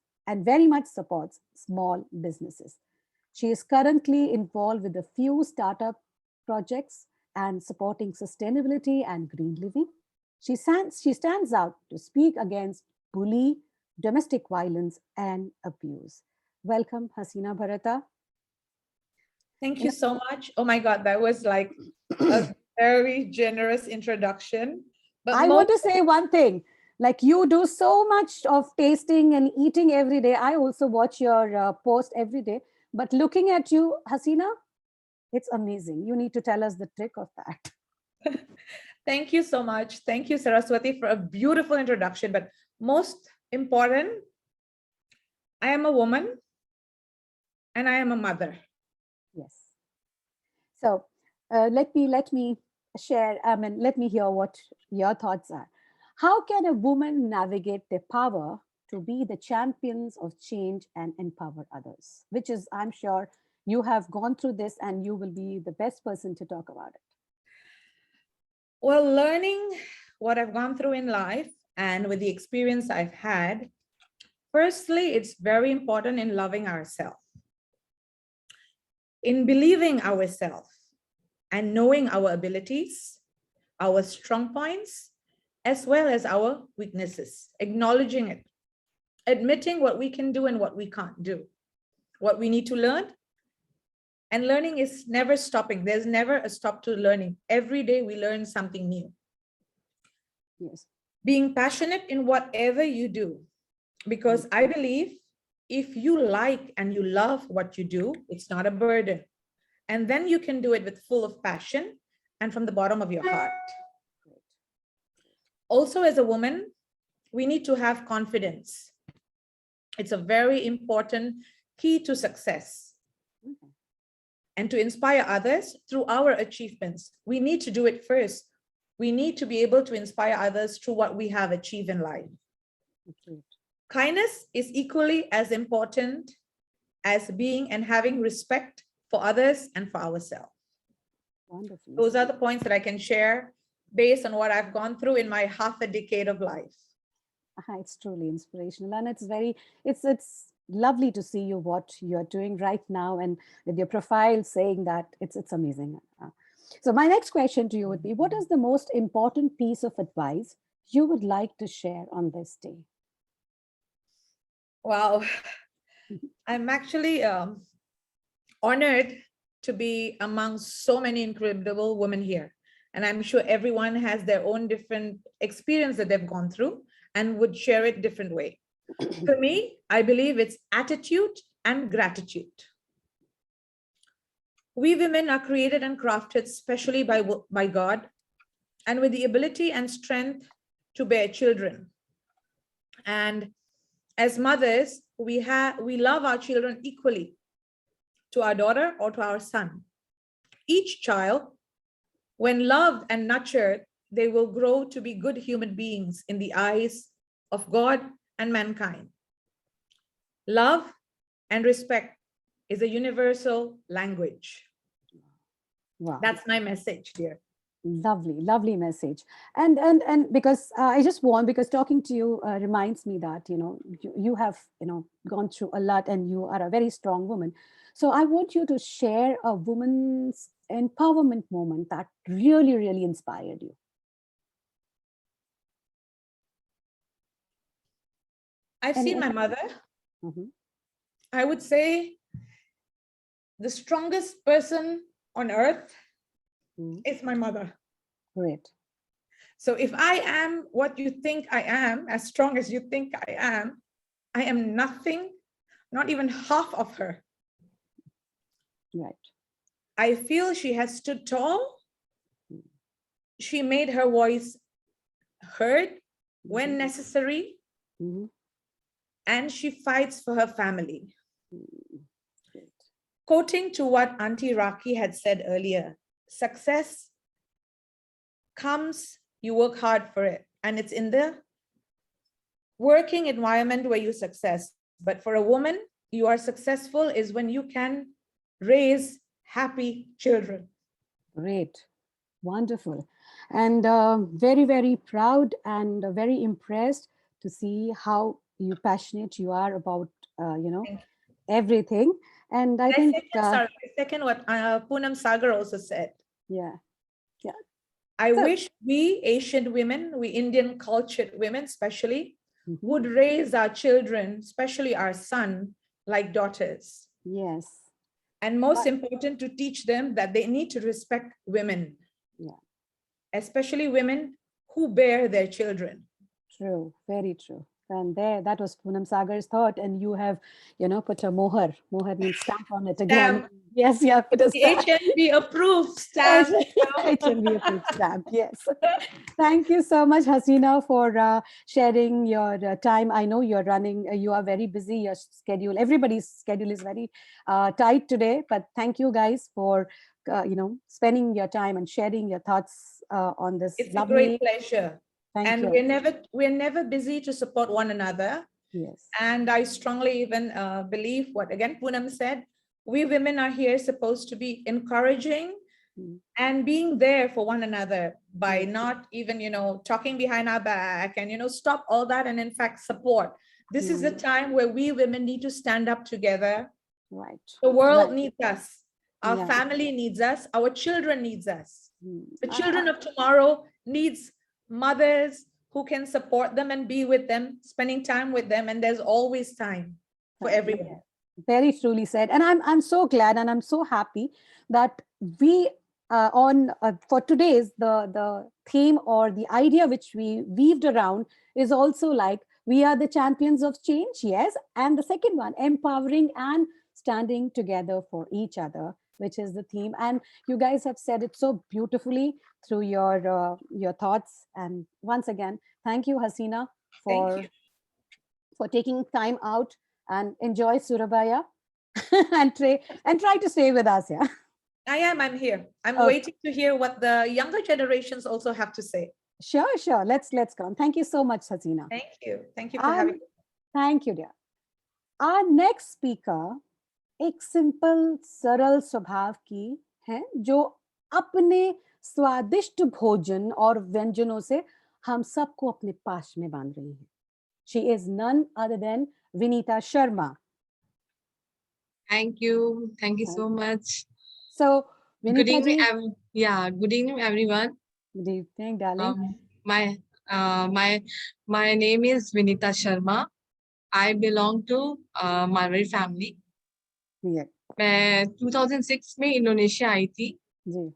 small businesses. She is currently involved with a few startup projects and supporting sustainability and green living. She stands out to speak against bullying, domestic violence, and abuse. Welcome, Hassena Bharatha. Thank you so much. Oh my God, that was like a very generous introduction. But I want to say one thing. Like, you do so much of tasting and eating every day. I also watch your post every day. But looking at you, Hassena, it's amazing. You need to tell us the trick of that. Thank you so much. Thank you, Saraswati, for a beautiful introduction. But most important, I am a woman and I am a mother. Yes. So let me share, let me hear what your thoughts are. How can a woman navigate their power to be the champions of change and empower others? Which is, I'm sure you have gone through this and you will be the best person to talk about it. Well, learning what I've gone through in life and with the experience I've had, firstly, it's very important in loving ourselves, in believing ourselves and knowing our abilities, our strong points, as well as our weaknesses, acknowledging it, admitting what we can do and what we can't do, what we need to learn. And learning is never stopping. There's never a stop to learning. Every day we learn something new. Yes. Being passionate in whatever you do, because I believe if you like and you love what you do, it's not a burden. And then you can do it with full of passion and from the bottom of your heart. Also, as a woman, we need to have confidence. It's a very important key to success. And to inspire others through our achievements, we need to do it first. We need to be able to inspire others through what we have achieved in life. Kindness is equally as important as being and having respect for others and for ourselves. Wonderful. Those are the points that I can share based on what I've gone through in my half a decade of life. It's truly inspirational, and it's lovely to see you what you're doing right now, and with your profile saying that it's amazing. So my next question to you would be, what is the most important piece of advice you would like to share on this day? Wow, I'm actually honored to be among so many incredible women here. And I'm sure everyone has their own different experience that they've gone through and would share it different way. For me, I believe it's attitude and gratitude. We women are created and crafted specially by God, and with the ability and strength to bear children. And as mothers, we love our children equally, to our daughter or to our son. Each child, when loved and nurtured, they will grow to be good human beings in the eyes of God and mankind. Love and respect is a universal language. Wow. That's my message, dear. Lovely message. And because I just want, because talking to you reminds me that, you have, gone through a lot and you are a very strong woman. So I want you to share a woman's empowerment moment that really, really inspired you. I've seen my mother. I would say the strongest person on earth is my mother. Great. So if I am what you think I am, as strong as you think I am nothing, not even half of her. Right. I feel she has stood tall. She made her voice heard when necessary, and she fights for her family. Quoting to what Auntie Raakhee had said earlier, success comes, you work hard for it, and it's in the working environment where you success. But for a woman, you are successful is when you can raise happy children. Great, wonderful, and very, very proud and very impressed to see how passionate you are about, everything. And I think second what Poonam Sagar also said. Yeah. I wish we Asian women, we Indian cultured women especially, would raise our children, especially our son, like daughters. Yes. And most important, to teach them that they need to respect women. Yeah. Especially women who bear their children. True, very true. And that was Poonam Sagar's thought, and you have, put a mohar. Mohar means stamp on it again. Stamp. Yes, yeah, put a stamp. HNB approved stamp. HNB approved stamp. Yes. Thank you so much, Hassena, for sharing your time. I know you're running. You are very busy. Your schedule, everybody's schedule is very tight today. But thank you guys for spending your time and sharing your thoughts on this. It's lovely. A great pleasure. Thank you. We're never busy to support one another. Yes. And I strongly even believe what again Poonam said. We women are here supposed to be encouraging and being there for one another by not even talking behind our back and stop all that and in fact support. This is the time where we women need to stand up together. Right. The world needs us. Our family needs us. Our children needs us. The children of tomorrow needs mothers who can support them and be with them, spending time with them, and there's always time for everyone. Very truly said, and I'm so glad and I'm so happy that we for today's the theme or the idea which we weaved around is also like we are the champions of change, yes, and the second one, empowering and standing together for each other, which is the theme. And you guys have said it so beautifully through your thoughts. And once again, thank you, Hassena, for taking time out and enjoy Surabaya and try to stay with us. Yeah, I'm here. I'm waiting to hear what the younger generations also have to say. Sure. Let's come. Thank you so much, Hassena. Thank you for having me. Thank you, dear. Our next speaker एक simple सरल स्वभाव की है जो अपने स्वादिष्ट भोजन और व्यंजनों से हम सबको अपने पास में बांध रही है. She is none other than Vineetha Sharma. Thank you so much. So, good evening, good evening, everyone. Good evening, darling. My name is Vineetha Sharma. I belong to Marwari family. Yeah. मैं 2006 में Indonesia आई थी. जी.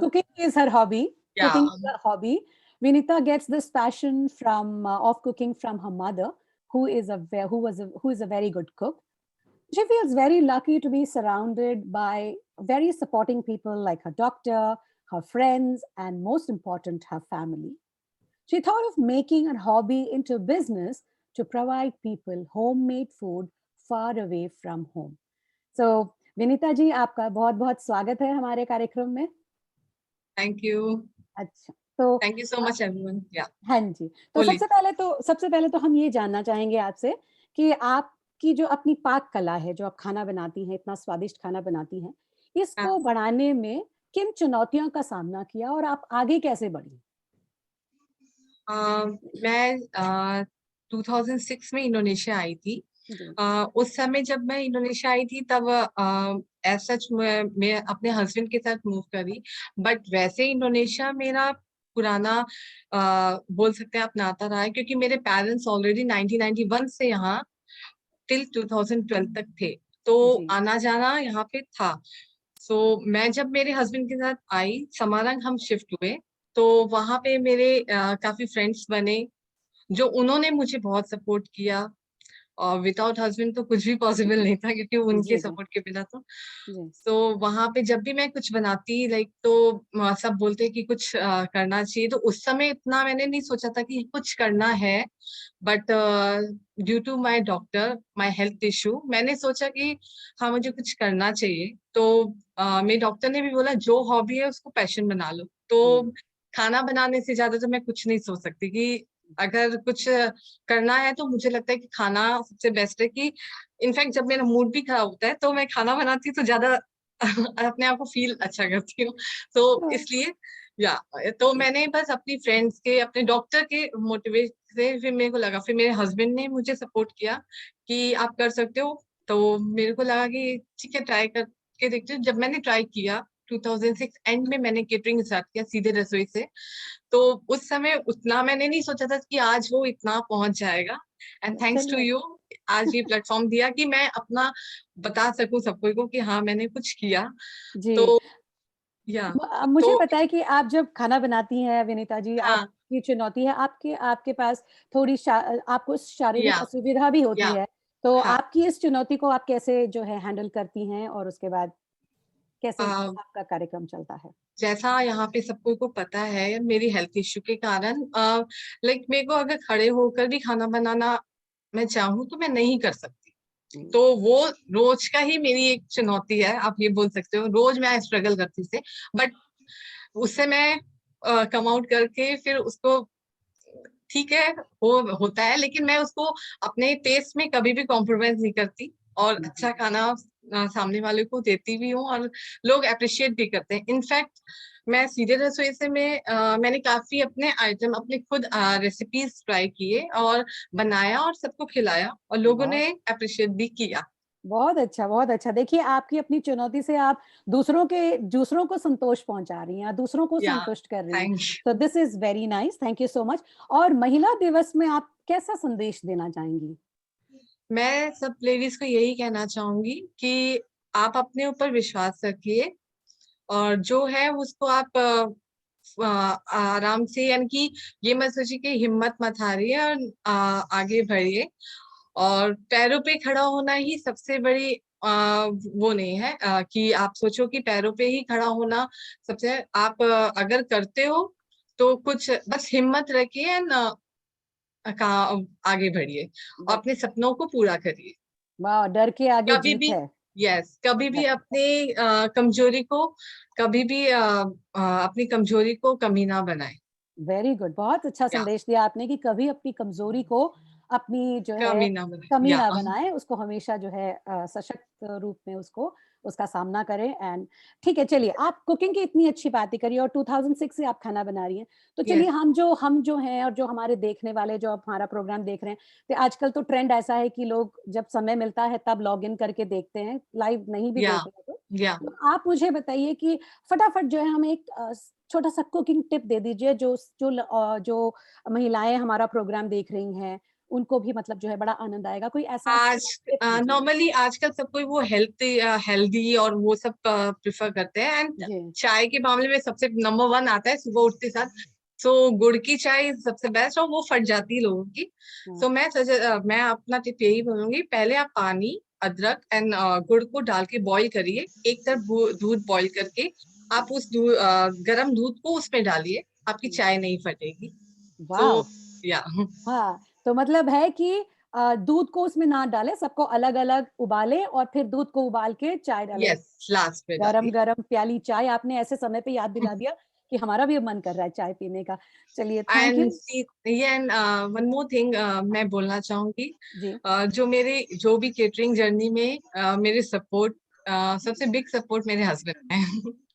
Cooking is her hobby. Yeah. Cooking is her hobby. Vineetha gets this passion from of cooking from her mother, who is a very good cook. She feels very lucky to be surrounded by very supporting people like her doctor, her friends, and most important, her family. She thought of making her hobby into a business to provide people homemade food far away from home. So, Vineetha ji, आपका बहुत-बहुत स्वागत है हमारे कार्यक्रम में. Thank you. अच्छा, तो thank you so much everyone. Yeah. हाँ जी. तो सबसे पहले तो हम ये जानना चाहेंगे आपसे कि आपकी जो अपनी पाक कला है, जो आप खाना बनाती हैं, इतना स्वादिष्ट खाना बनाती हैं, इसको बढ़ाने में किन चुनौतियों का सामना किया और आप आगे कैसे बढ़ी? मैं 2006 में इंडोनेशिया आई थी. उस समय जब मैं इंडोनेशिया आई थी तब सच मैं अपने हस्बैंड के साथ मूव करी. बट वैसे इंडोनेशिया मेरा पुराना बोल सकते हैं अपनाता रहा है, क्योंकि मेरे पेरेंट्स ऑलरेडी 1991 से यहाँ टिल 2012 तक थे, तो आना जाना यहाँ पे था. सो मैं जब मेरे हस्बैंड के साथ आई, समारंग हम शिफ्ट हुए, तो वहां पे मेरे काफी फ्रेंड्स बने जो उन्होंने मुझे बहुत सपोर्ट किया. और विदाउट हस्बैंड तो कुछ भी पॉसिबल नहीं था, क्योंकि उनके जी जी सपोर्ट के बिना तो जी तो वहां पे जब भी मैं कुछ बनाती लाइक तो सब बोलते हैं कि कुछ करना चाहिए, तो उस समय इतना मैंने नहीं सोचा था कि कुछ करना है। But due to my doctor, my health issue, मैंने सोचा कि हाँ मुझे कुछ करना चाहिए। तो मेरे डॉक्टर ने भी बोला जो हॉबी है उसको पैशन बना लो। तो खाना बनाने से ज्यादा तो मैं कुछ नहीं सोच सकती कि अगर कुछ करना है तो मुझे लगता है कि खाना सबसे बेस्ट है। कि इनफैक्ट जब मेरा मूड भी खराब होता है तो मैं खाना बनाती हूँ तो ज्यादा अपने आप को फील अच्छा करती हूँ। तो इसलिए या तो मैंने बस अपनी फ्रेंड्स के, अपने डॉक्टर के मोटिवेट से फिर मेरे को लगा, फिर मेरे हस्बैंड ने मुझे सपोर्ट किया कि आप कर सकते हो। तो मेरे को लगा कि ठीक है ट्राई करके देखते हो। जब मैंने ट्राई किया 2006 एंड में मैंने केटरिंग स्टार्ट किया सीधे रसोई से। तो उस समय उतना मैंने नहीं सोचा था कि आज वो इतना पहुंच जाएगा। एंड थैंक्स टू चलिए यू आज ये प्लेटफॉर्म दिया कि मैं अपना बता सकूं सबको को कि हाँ मैंने कुछ किया। जी। तो या अब मुझे तो पता है कि आप जब खाना बनाती हैं विनीता जी, हाँ आपकी चुनौती है, आपके आपके पास थोड़ी आपको शारीरिक या असुविधा भी होती या है, तो हाँ आपकी इस चुनौती को आप कैसे जो है हैंडल करती हैं और उसके बाद कैसे अ, आपका कार्यक्रम चलता है? जैसा यहाँ पे सबको को पता है मेरी हेल्थ इश्यू के कारण लाइक मेरे को अगर खड़े होकर भी खाना बनाना मैं चाहूँ तो मैं नहीं कर सकती। तो वो रोज का ही मेरी एक चुनौती है, आप ये बोल सकते हो। रोज मैं स्ट्रगल करती से, बट उससे मैं कम आउट करके फिर उसको ठीक है होता है, लेकिन मैं उसको अपने टेस्ट में कभी भी कॉम्प्रोमाइज नहीं करती और अच्छा खाना सामने वाले को देती भी हूँ और लोग अप्रिशिएट भी करते हैं। इनफैक्ट मैं सीधे रसोई से मैंने काफी अपने आइटम अपने खुद रेसिपीज ट्राई किए और बनाया और सबको खिलाया और लोगों ने अप्रिशिएट भी किया। बहुत अच्छा, बहुत अच्छा। देखिए आपकी अपनी चुनौती से आप दूसरों को संतोष पहुंचा रही हैं, दूसरों को या संतुष्ट कर रही हैं। थैंक्स। तो this is very nice, thank you so much. और महिला दिवस में आप कैसा संदेश देना चाहेंगी? मैं सब लेडीज को यही कहना चाहूंगी कि आप अपने ऊपर विश्वास रखिए और जो है उसको आप आराम से, यानी कि ये मत सोचिए कि हिम्मत मत हारिए और आगे बढ़िए। और पैरों पे खड़ा होना ही सबसे बड़ी वो नहीं है कि आप सोचो कि पैरों पे ही खड़ा होना सबसे, आप अगर करते हो तो कुछ बस हिम्मत रखिए एंड आगे बढ़िए और अपने सपनों को पूरा करिए। वाह, डर के आगे कभी जीत भी है। यस, कभी भी अपने कमजोरी को कभी भी अपनी कमजोरी को कमी ना बनाए। वेरी गुड, बहुत अच्छा या संदेश दिया आपने कि कभी अपनी कमजोरी को अपनी जो है कमी ना बनाए कमी या ना बनाए, उसको हमेशा जो है सशक्त रूप में उसका सामना करें। एंड ठीक है, चलिए आप कुकिंग की इतनी अच्छी बातें करिए और 2006 से आप खाना बना रही हैं, तो चलिए यस हम जो हैं और जो हमारे देखने वाले जो हमारा प्रोग्राम देख रहे हैं, तो आजकल तो ट्रेंड ऐसा है कि लोग जब समय मिलता है तब लॉग इन करके देखते हैं, लाइव नहीं भी या देख रहे या तो आप मुझे बताइए कि फटाफट जो है हमें एक छोटा सा कुकिंग टिप दे दीजिए जो महिलाएं हमारा प्रोग्राम देख रही हैं, उनको भी मतलब जो है बड़ा आनंद आएगा। कोई ऐसा आज टिप दीजिए। नॉर्मली आजकल सब कोई वो हेल्दी और वो सब प्रिफर करते हैं। एंड जी चाय के मामले में सबसे नंबर वन आता है सुबह उठते साथ। सो गुड़ की चाय सबसे बेस्ट और वो फट जाती है लोगों की। सो मैं अपना टिप यही बोलूंगी, पहले आप पानी, अदरक एंड गुड़ को डाल के बॉईल करिए। एक तरफ दूध बॉईल करके आप उस गर्म दूध को उसमें डालिए, आपकी चाय नहीं फटेगी। तो वाह। या हाँ, तो मतलब है कि दूध को उसमें ना डालें, सबको अलग अलग उबालें और फिर दूध को उबाल के चाय डालें। यस लास्ट में गरम डालिए। गरम प्याली चाय, आपने ऐसे समय पे याद दिला दिया कि हमारा भी मन कर रहा है चाय पीने का। चलिए, thank and you. And one more thing मैं बोलना चाहूंगी, जी जो भी केटरिंग जर्नी में मेरे सपोर्ट, सबसे बिग सपोर्ट मेरे हस्बैंड है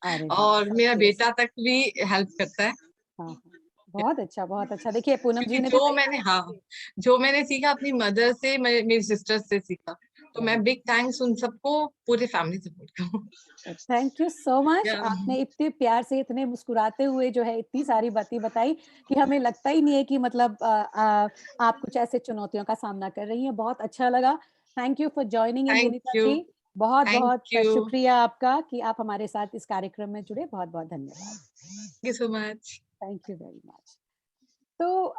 अरे और मेरा वाह, बेटा तक भी हेल्प करता है। हाँ हाँ, बहुत अच्छा, बहुत अच्छा। देखिए पूनम जी क्योंकि ने भी सही बात की। जो मैंने सीखा अपनी मदर से, मेरी सिस्टर से सीखा। तो मैं बिग थैंक्स उन सबको, पूरे फैमिली सपोर्ट को। Thank you so much. या आपने इतने प्यार से, इतने मुस्कुराते हुए जो है इतनी सारी बातें बताई कि हमें लगता ही नहीं है कि मतलब आप कुछ ऐसे चुनौतियों का सामना कर रही हैं। बहुत अच्छा लगा। Thank you for joining in thank Vinita you. जी। बहुत थैंक बहुत यू। शुक्रिया आपका कि आप हमारे साथ इस कार्यक्रम में जुड़े। बहुत बहुत धन्यवाद। Thank you so much. Thank you very much. तो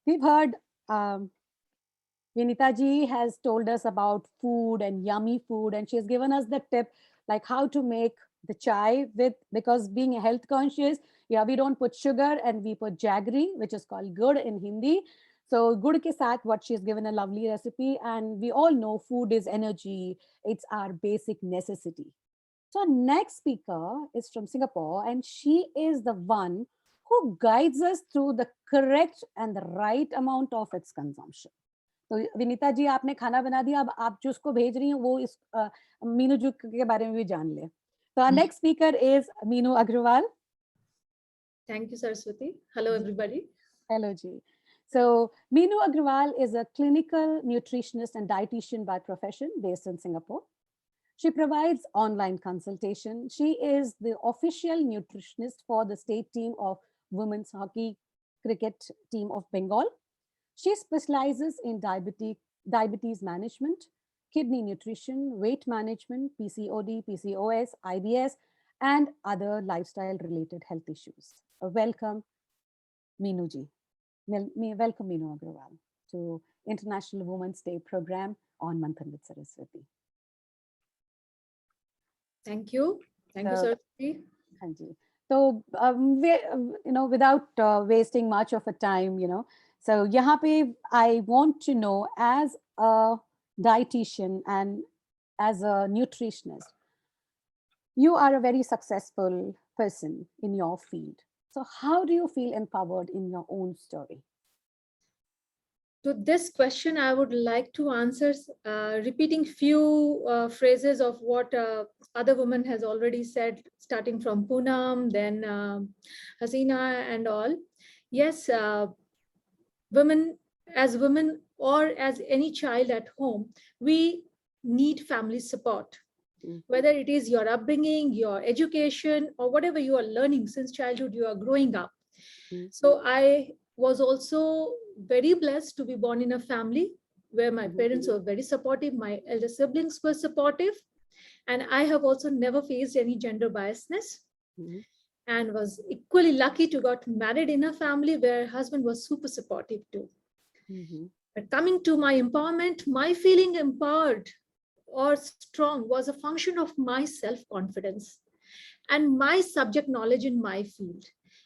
we've heard Vineetha ji has told us about food and yummy food, and she has given us the tip like how to make the chai with, because being health conscious, yeah, we don't put sugar and we put jaggery, which is called gur in Hindi. So gur ke saath, what she's given a lovely recipe, and we all know food is energy. It's our basic necessity. So our next speaker is from Singapore, and she is the one who guides us through the correct and the right amount of its consumption. तो विनीता जी आपने खाना बना दिया, अब आप जो उसको भेज रही हैं वो इस मीनू जी के बारे में भी जान ले. So our next speaker is Meenu Agarwal. Thank you, Saraswati. Hello, everybody. Hello, Ji. So Meenu Agarwal is a clinical nutritionist and dietitian by profession based in Singapore. She provides online consultation. She is the official nutritionist for the state team of women's hockey cricket team of Bengal. She specializes in diabetes management, kidney nutrition, weight management, PCOD, PCOS, IBS, and other lifestyle-related health issues. Welcome, Meenu ji. Welcome, Meenu Agarwal, to International Women's Day program on Manthan with Saraswati. Thank you. Thank you, Saraswati. Hanji. So, without wasting much of a time, so yahan pe I want to know, as a dietitian and as a nutritionist, you are a very successful person in your field. So how do you feel empowered in your own story? To this question, I would like to answer repeating few phrases of what other woman has already said, starting from Poonam, then Hassena and all. Yes, women or as any child at home, we need family support. Whether it is your upbringing, your education, or whatever you are learning since childhood, you are growing up. So I was also very blessed to be born in a family where my parents were very supportive, my elder siblings were supportive, and I have also never faced any gender biasness, and was equally lucky to got married in a family where husband was super supportive too. But coming to my empowerment, my feeling empowered or strong was a function of my self-confidence and my subject knowledge in my field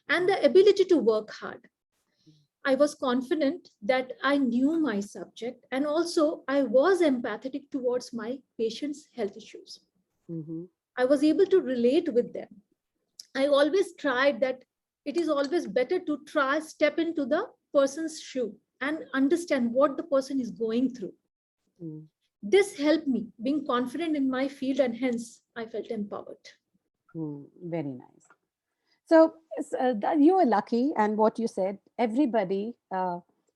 and the ability to work hard. I was confident that I knew my subject, and also I was empathetic towards my patients' health issues. I was able to relate with them. I always tried that it is always better to step into the person's shoe and understand what the person is going through. This helped me being confident in my field, and hence I felt empowered. Very nice. So you are lucky, and what you said, everybody,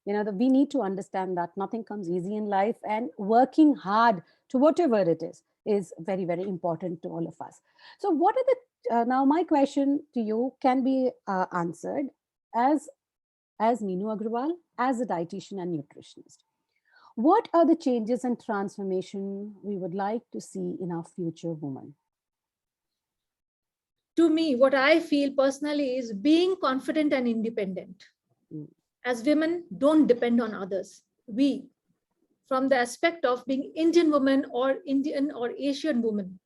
we need to understand that nothing comes easy in life, and working hard to whatever it is very, very important to all of us. So what are the, now my question to you can be answered as Meenu Agarwal, as a dietitian and nutritionist. What are the changes and transformation we would like to see in our future women? To me, what I feel personally is being confident and independent. As women, don't depend on others. We, from the aspect of being Indian woman or Indian or Asian woman,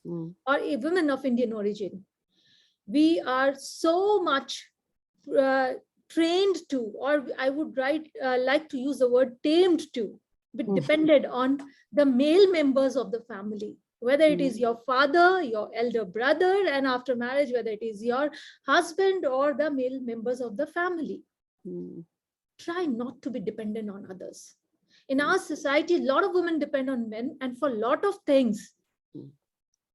or a woman of Indian origin, we are so much trained to, or I would like to use the word tamed to, be dependent on the male members of the family. Whether it is your father, your elder brother, and after marriage, whether it is your husband or the male members of the family. Try not to be dependent on others. In our society, a lot of women depend on men and for a lot of things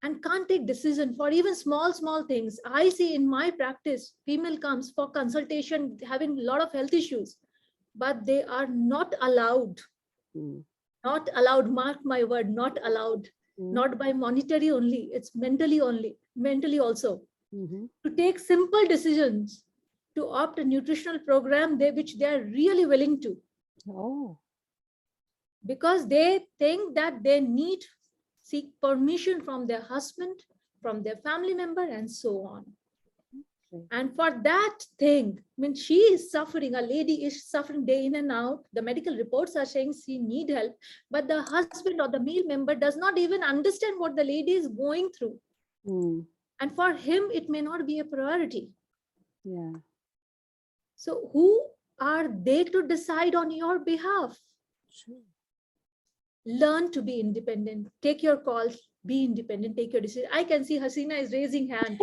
and can't take decision for even small things. I see in my practice, female comes for consultation, having a lot of health issues, but they are not allowed, mark my word, not allowed. Not by monetary only, it's mentally also. To take simple decisions, to opt a nutritional program which they are really willing to. Because they think that they need seek permission from their husband, from their family member, and so on. And for that thing, I mean, she is suffering, a lady is suffering day in and out. The medical reports are saying she need help, but the husband or the male member does not even understand what the lady is going through. And for him, it may not be a priority. Yeah. So who are they to decide on your behalf? True. Learn to be independent. Take your calls. Be independent. Take your decision. I can see Hassena is raising hand.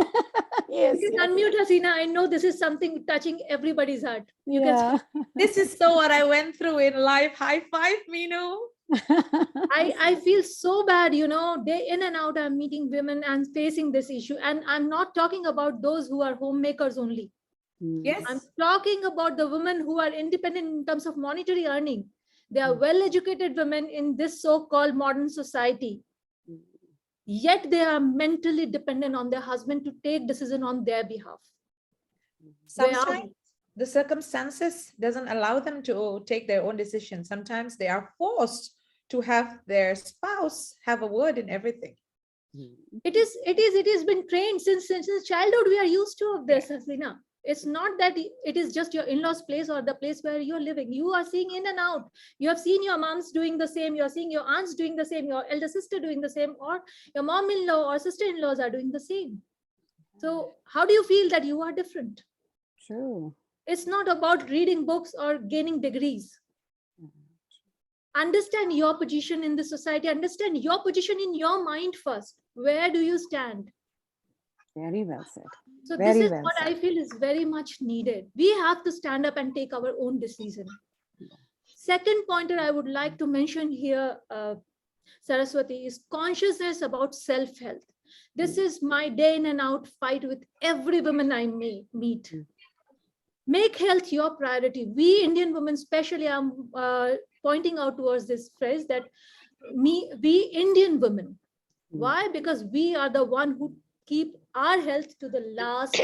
Yes. You can unmute, Hassena. I know this is something touching everybody's heart. You Yeah. can. This is so what I went through in life. High five, Meenu. I feel so bad, you know, day in and out, I'm meeting women and facing this issue. And I'm not talking about those who are homemakers only. Yes. I'm talking about the women who are independent in terms of monetary earning. They are well-educated women in this so-called modern society. Yet they are mentally dependent on their husband to take decision on their behalf. Sometimes the circumstances doesn't allow them to take their own decisions. Sometimes they are forced to have their spouse have a word in everything. It has been trained since childhood. We are used to this, Hassena. It's not that it is just your in-laws place or the place where you're living. You are seeing in and out. You have seen your moms doing the same. You're seeing your aunts doing the same, your elder sister doing the same, or your mom-in-law or sister-in-laws are doing the same. So how do you feel that you are different? True. It's not about reading books or gaining degrees. Understand your position in the society. Understand your position in your mind first. Where do you stand? Very well said. So Very this is well what said. I feel is very much needed. We have to stand up and take our own decision. Second pointer I would like to mention here, Saraswati, is consciousness about self-health. This is my day in and out fight with every woman I meet. Make health your priority. We Indian women, especially, I'm pointing out towards this phrase that we Indian women. Why? Because we are the one who keep our health to the last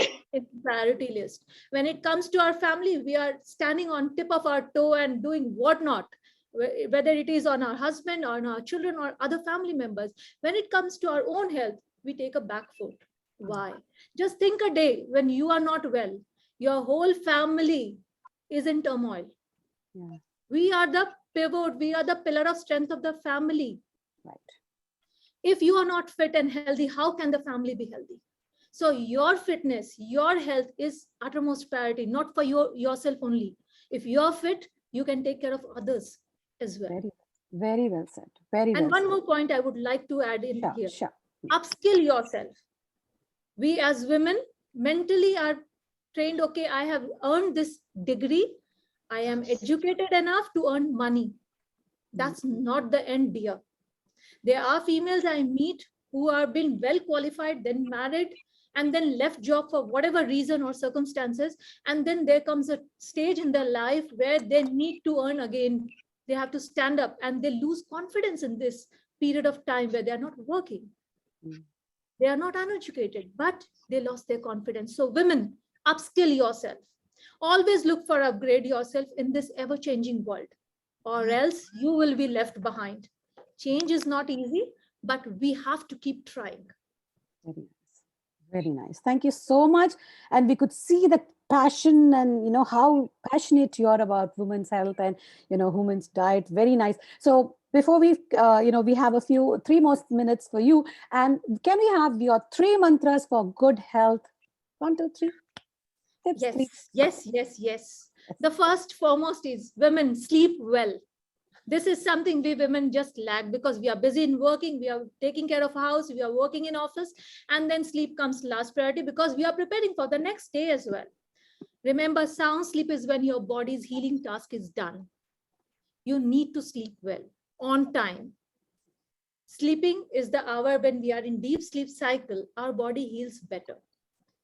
priority list. When it comes to our family, we are standing on tip of our toe and doing whatnot, whether it is on our husband or on our children or other family members. When it comes to our own health, we take a back foot. Why? Just think a day when you are not well, your whole family is in turmoil. Yeah. We are the pivot, we are the pillar of strength of the family. Right. If you are not fit and healthy, how can the family be healthy? So your fitness, your health is uttermost priority, not for yourself only. If you're fit, you can take care of others as well. Very well said. Very well And one said. more point I would like to add in here. Sure. Upskill yourself. We as women mentally are trained, okay, I have earned this degree. I am educated enough to earn money. That's not the end, dear. There are females I meet who are been well qualified, then married, and then left job for whatever reason or circumstances. And then there comes a stage in their life where they need to earn again. They have to stand up and they lose confidence in this period of time where they are not working. They are not uneducated, but they lost their confidence. So women, upskill yourself. Always look for upgrade yourself in this ever-changing world, or else you will be left behind. Change is not easy, but we have to keep trying. Very nice. Very nice. Thank you so much. And we could see the passion and how passionate you are about women's health and women's diet. Very nice. So before we we have 3 more minutes for you, and can we have your 3 mantras for good health? 1, 2, 3. Tips, yes, please. yes. The first foremost is women sleep well. This is something we women just lack because we are busy in working, we are taking care of house, we are working in office, and then sleep comes last priority because we are preparing for the next day as well. Remember, sound sleep is when your body's healing task is done. You need to sleep well, on time. Sleeping is the hour when we are in deep sleep cycle, our body heals better.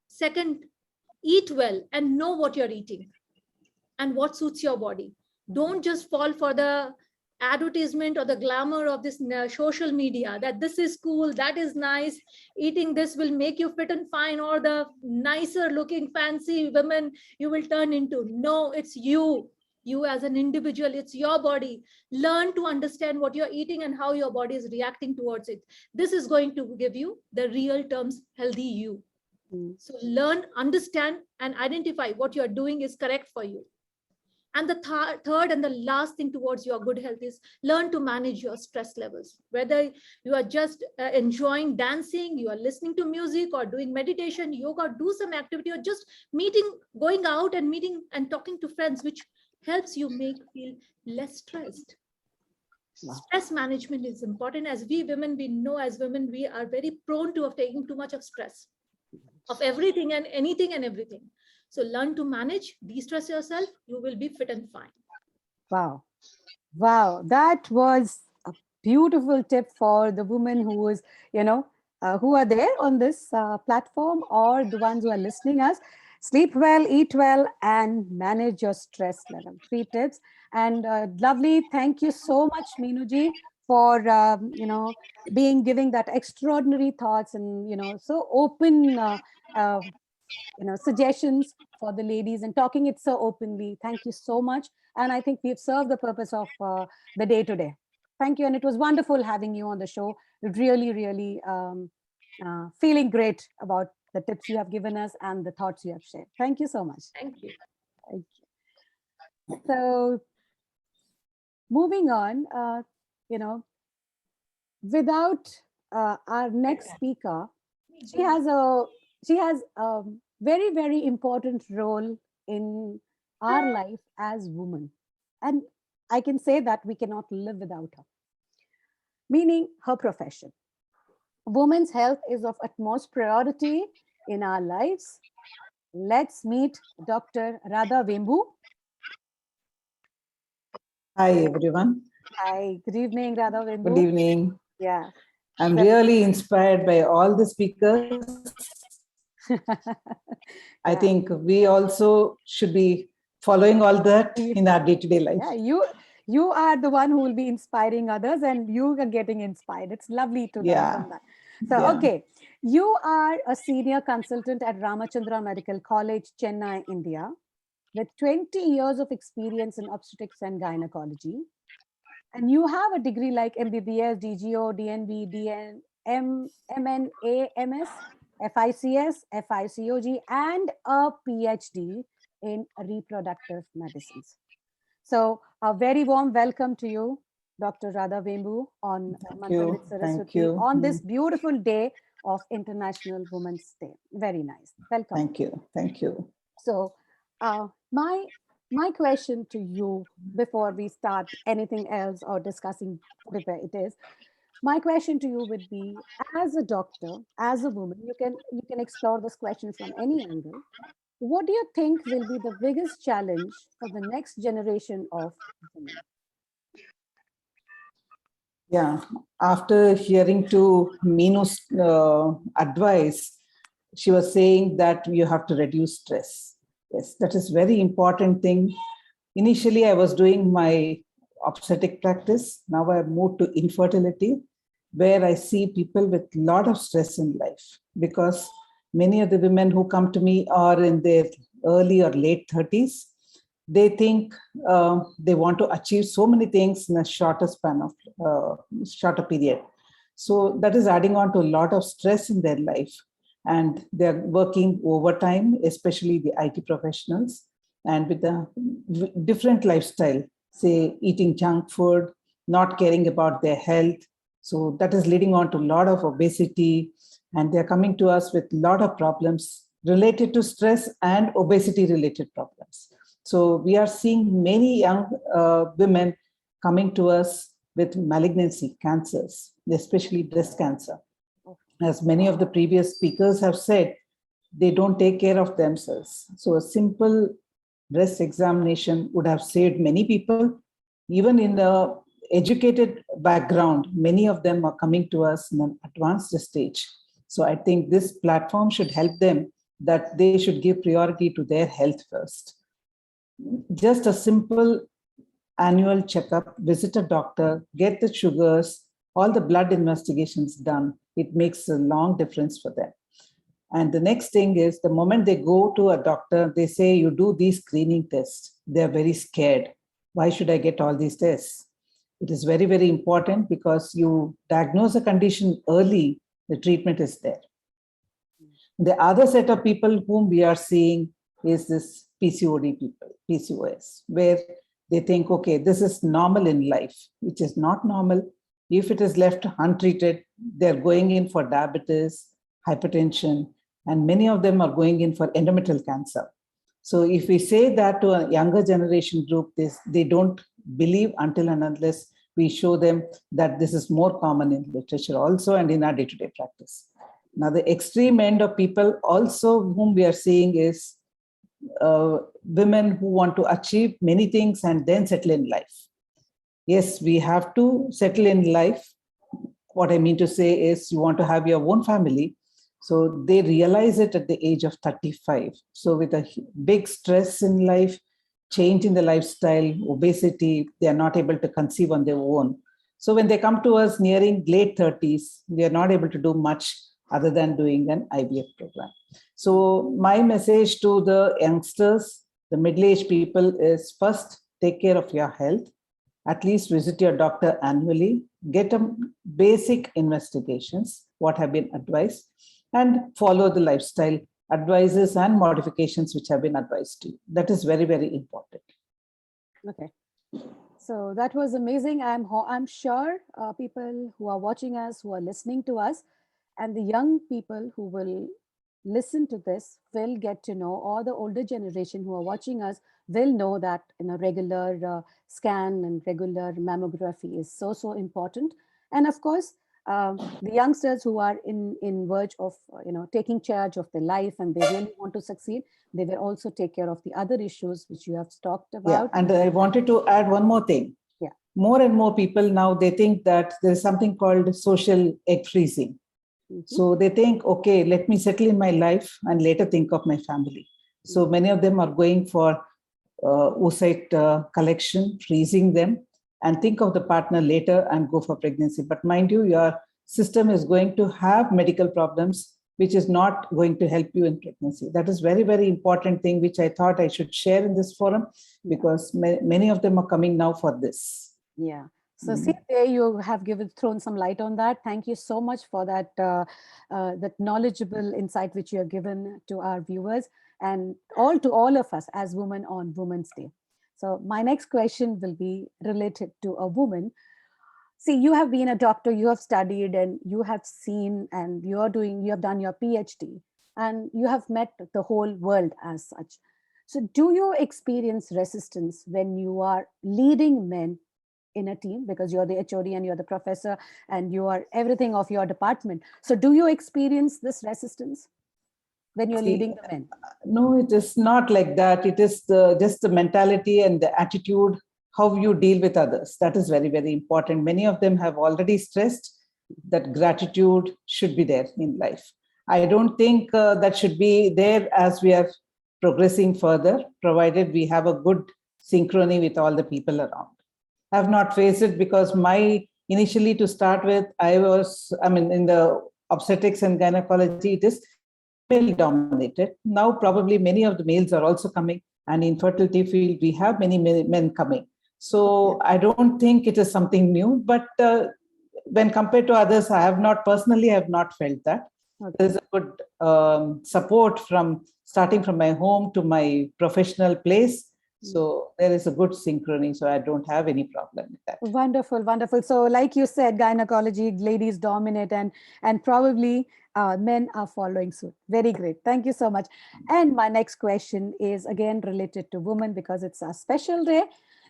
Second, eat well and know what you're eating and what suits your body. Don't just fall for the advertisement or the glamour of this social media that this is cool, that is nice, eating this will make you fit and fine, or the nicer looking fancy women you will turn into. No, it's you as an individual, it's your body. Learn to understand what you're eating and how your body is reacting towards it. This is going to give you the real terms healthy you. So learn, understand, and identify what you're doing is correct for you. And the third and the last thing towards your good health is learn to manage your stress levels. Whether you are just enjoying dancing, you are listening to music or doing meditation, yoga, do some activity, or just going out and meeting and talking to friends, which helps you feel less stressed. Wow. Stress management is important. As we women, we know as women, we are very prone to taking too much of stress of everything and anything and everything. So learn to manage, de-stress yourself, you will be fit and fine. Wow. Wow. That was a beautiful tip for the women who is, who are there on this platform, or the ones who are listening us. Sleep well, eat well, and manage your stress level. 3 tips. And lovely. Thank you so much, Meenuji, for, giving that extraordinary thoughts and, so open, suggestions for the ladies and talking it so openly. Thank you so much. And I think we've served the purpose of the day today. Thank you. And it was wonderful having you on the show. Really, really feeling great about the tips you have given us and the thoughts you have shared. Thank you so much. Thank you. Thank you. So moving on, without our next speaker, she has a very, very important role in our life as women. And I can say that we cannot live without her, meaning her profession. Women's health is of utmost priority in our lives. Let's meet Dr. Radha Vembu. Hi, everyone. Hi, good evening, Radha Vembu. Good evening. Yeah. I'm really inspired by all the speakers. I think we also should be following all that in our day-to-day life. Yeah, you are the one who will be inspiring others, and you are getting inspired. It's lovely to learn from that. So, okay, you are a senior consultant at Ramachandra Medical College, Chennai, India, with 20 years of experience in obstetrics and gynecology. And you have a degree like MBBS, DGO, DNB, DN, MNA, MS, FICS, FICOG, and a PhD in reproductive medicines. So a very warm welcome to you, Dr. Radha Vembu, on Manthan with Saraswati on this beautiful day of International Women's Day. Very nice. Welcome. Thank you. Thank you. So my question to you before we start anything else or discussing whatever it is, my question to you would be, as a doctor, as a woman, you can explore this question from any angle. What do you think will be the biggest challenge for the next generation of women? Yeah, after hearing to Meenu's advice, she was saying that you have to reduce stress. Yes, that is very important thing. Initially, I was doing my obstetric practice. Now I have moved to infertility, where I see people with a lot of stress in life, because many of the women who come to me are in their early or late 30s. They think they want to achieve so many things in a shorter span of shorter period. So that is adding on to a lot of stress in their life. And they're working overtime, especially the IT professionals, and with a different lifestyle, say eating junk food, not caring about their health. So that is leading on to a lot of obesity, and they're coming to us with a lot of problems related to stress and obesity related problems. So we are seeing many young women coming to us with malignancy, cancers, especially breast cancer. As many of the previous speakers have said, they don't take care of themselves. So a simple breast examination would have saved many people. Even in the educated background, many of them are coming to us in an advanced stage. So I think this platform should help them, that they should give priority to their health first. Just a simple annual checkup, visit a doctor, get the sugars, all the blood investigations done. It makes a long difference for them. And the next thing is, the moment they go to a doctor, they say, you do these screening tests. They're very scared. Why should I get all these tests? It is very, very important, because you diagnose a condition early, the treatment is there. The other set of people whom we are seeing is this PCOD people, PCOS, where they think, okay, this is normal in life, which is not normal. If it is left untreated, they're going in for diabetes, hypertension, and many of them are going in for endometrial cancer. So if we say that to a younger generation group, they don't believe until and unless we show them that this is more common in literature also and in our day-to-day practice. Now, the extreme end of people also whom we are seeing is women who want to achieve many things and then settle in life. Yes, we have to settle in life. What I mean to say is you want to have your own family. So they realize it at the age of 35. So with a big stress in life, change in the lifestyle, obesity, they are not able to conceive on their own. So when they come to us nearing late 30s, they are not able to do much other than doing an IVF program. So my message to the youngsters, the middle-aged people is first, take care of your health. At least visit your doctor annually, get a basic investigations, what have been advised, and follow the lifestyle advices and modifications which have been advised to you. That is very, very important. Okay. So that was amazing. I'm sure people who are watching us, who are listening to us, and the young people who will listen to this will get to know, or the older generation who are watching us will know that a regular scan and regular mammography is so important. And of course, the youngsters who are in verge of taking charge of their life and they really want to succeed, they will also take care of the other issues which you have talked about. Yeah, and I wanted to add one more thing. Yeah. More and more people now, they think that there's something called social egg freezing. So they think, okay, let me settle in my life and later think of my family. So many of them are going for oocyte collection, freezing them, and think of the partner later and go for pregnancy. But mind you, your system is going to have medical problems, which is not going to help you in pregnancy. That is very, very important thing, which I thought I should share in this forum, because many of them are coming now for this. Yeah. So see, there you have thrown some light on that. Thank you so much for that, that knowledgeable insight which you have given to our viewers and to all of us as women on Women's Day. So my next question will be related to a woman. See, you have been a doctor, you have studied and you have seen, and you have done your PhD and you have met the whole world as such. So do you experience resistance when you are leading men in a team, because you're the HOD and you're the professor and you are everything of your department? So do you experience this resistance when you're leading the men? No, it is not like that. It is just the mentality and the attitude, how you deal with others. That is very, very important. Many of them have already stressed that gratitude should be there in life. I don't think that should be there as we are progressing further, provided we have a good synchrony with all the people around. I have not faced it because initially to start with, in the obstetrics and gynecology, it is male dominated. Now probably many of the males are also coming, and in fertility field, we have many men coming. So I don't think it is something new, but when compared to others, I have not felt that. Okay. There's a good support from starting from my home to my professional place. So there is a good synchrony. So I don't have any problem with that. Wonderful, wonderful. So like you said, gynecology, ladies dominate and probably men are following suit. Very great. Thank you so much. And my next question is again related to women because it's a special day.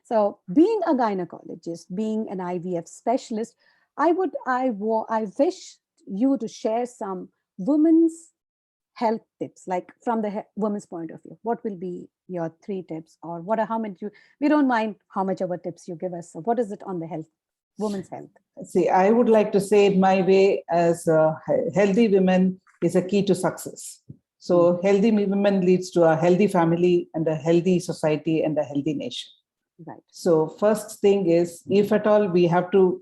So being a gynecologist, being an IVF specialist, I wish you to share some women's health tips, like from the woman's point of view. What will be your 3 tips, or we don't mind how much of a tips you give us. So what is it on the health, women's health? See, I would like to say it my way as healthy women is a key to success. So healthy women leads to a healthy family and a healthy society and a healthy nation. Right. So first thing is, if at all we have to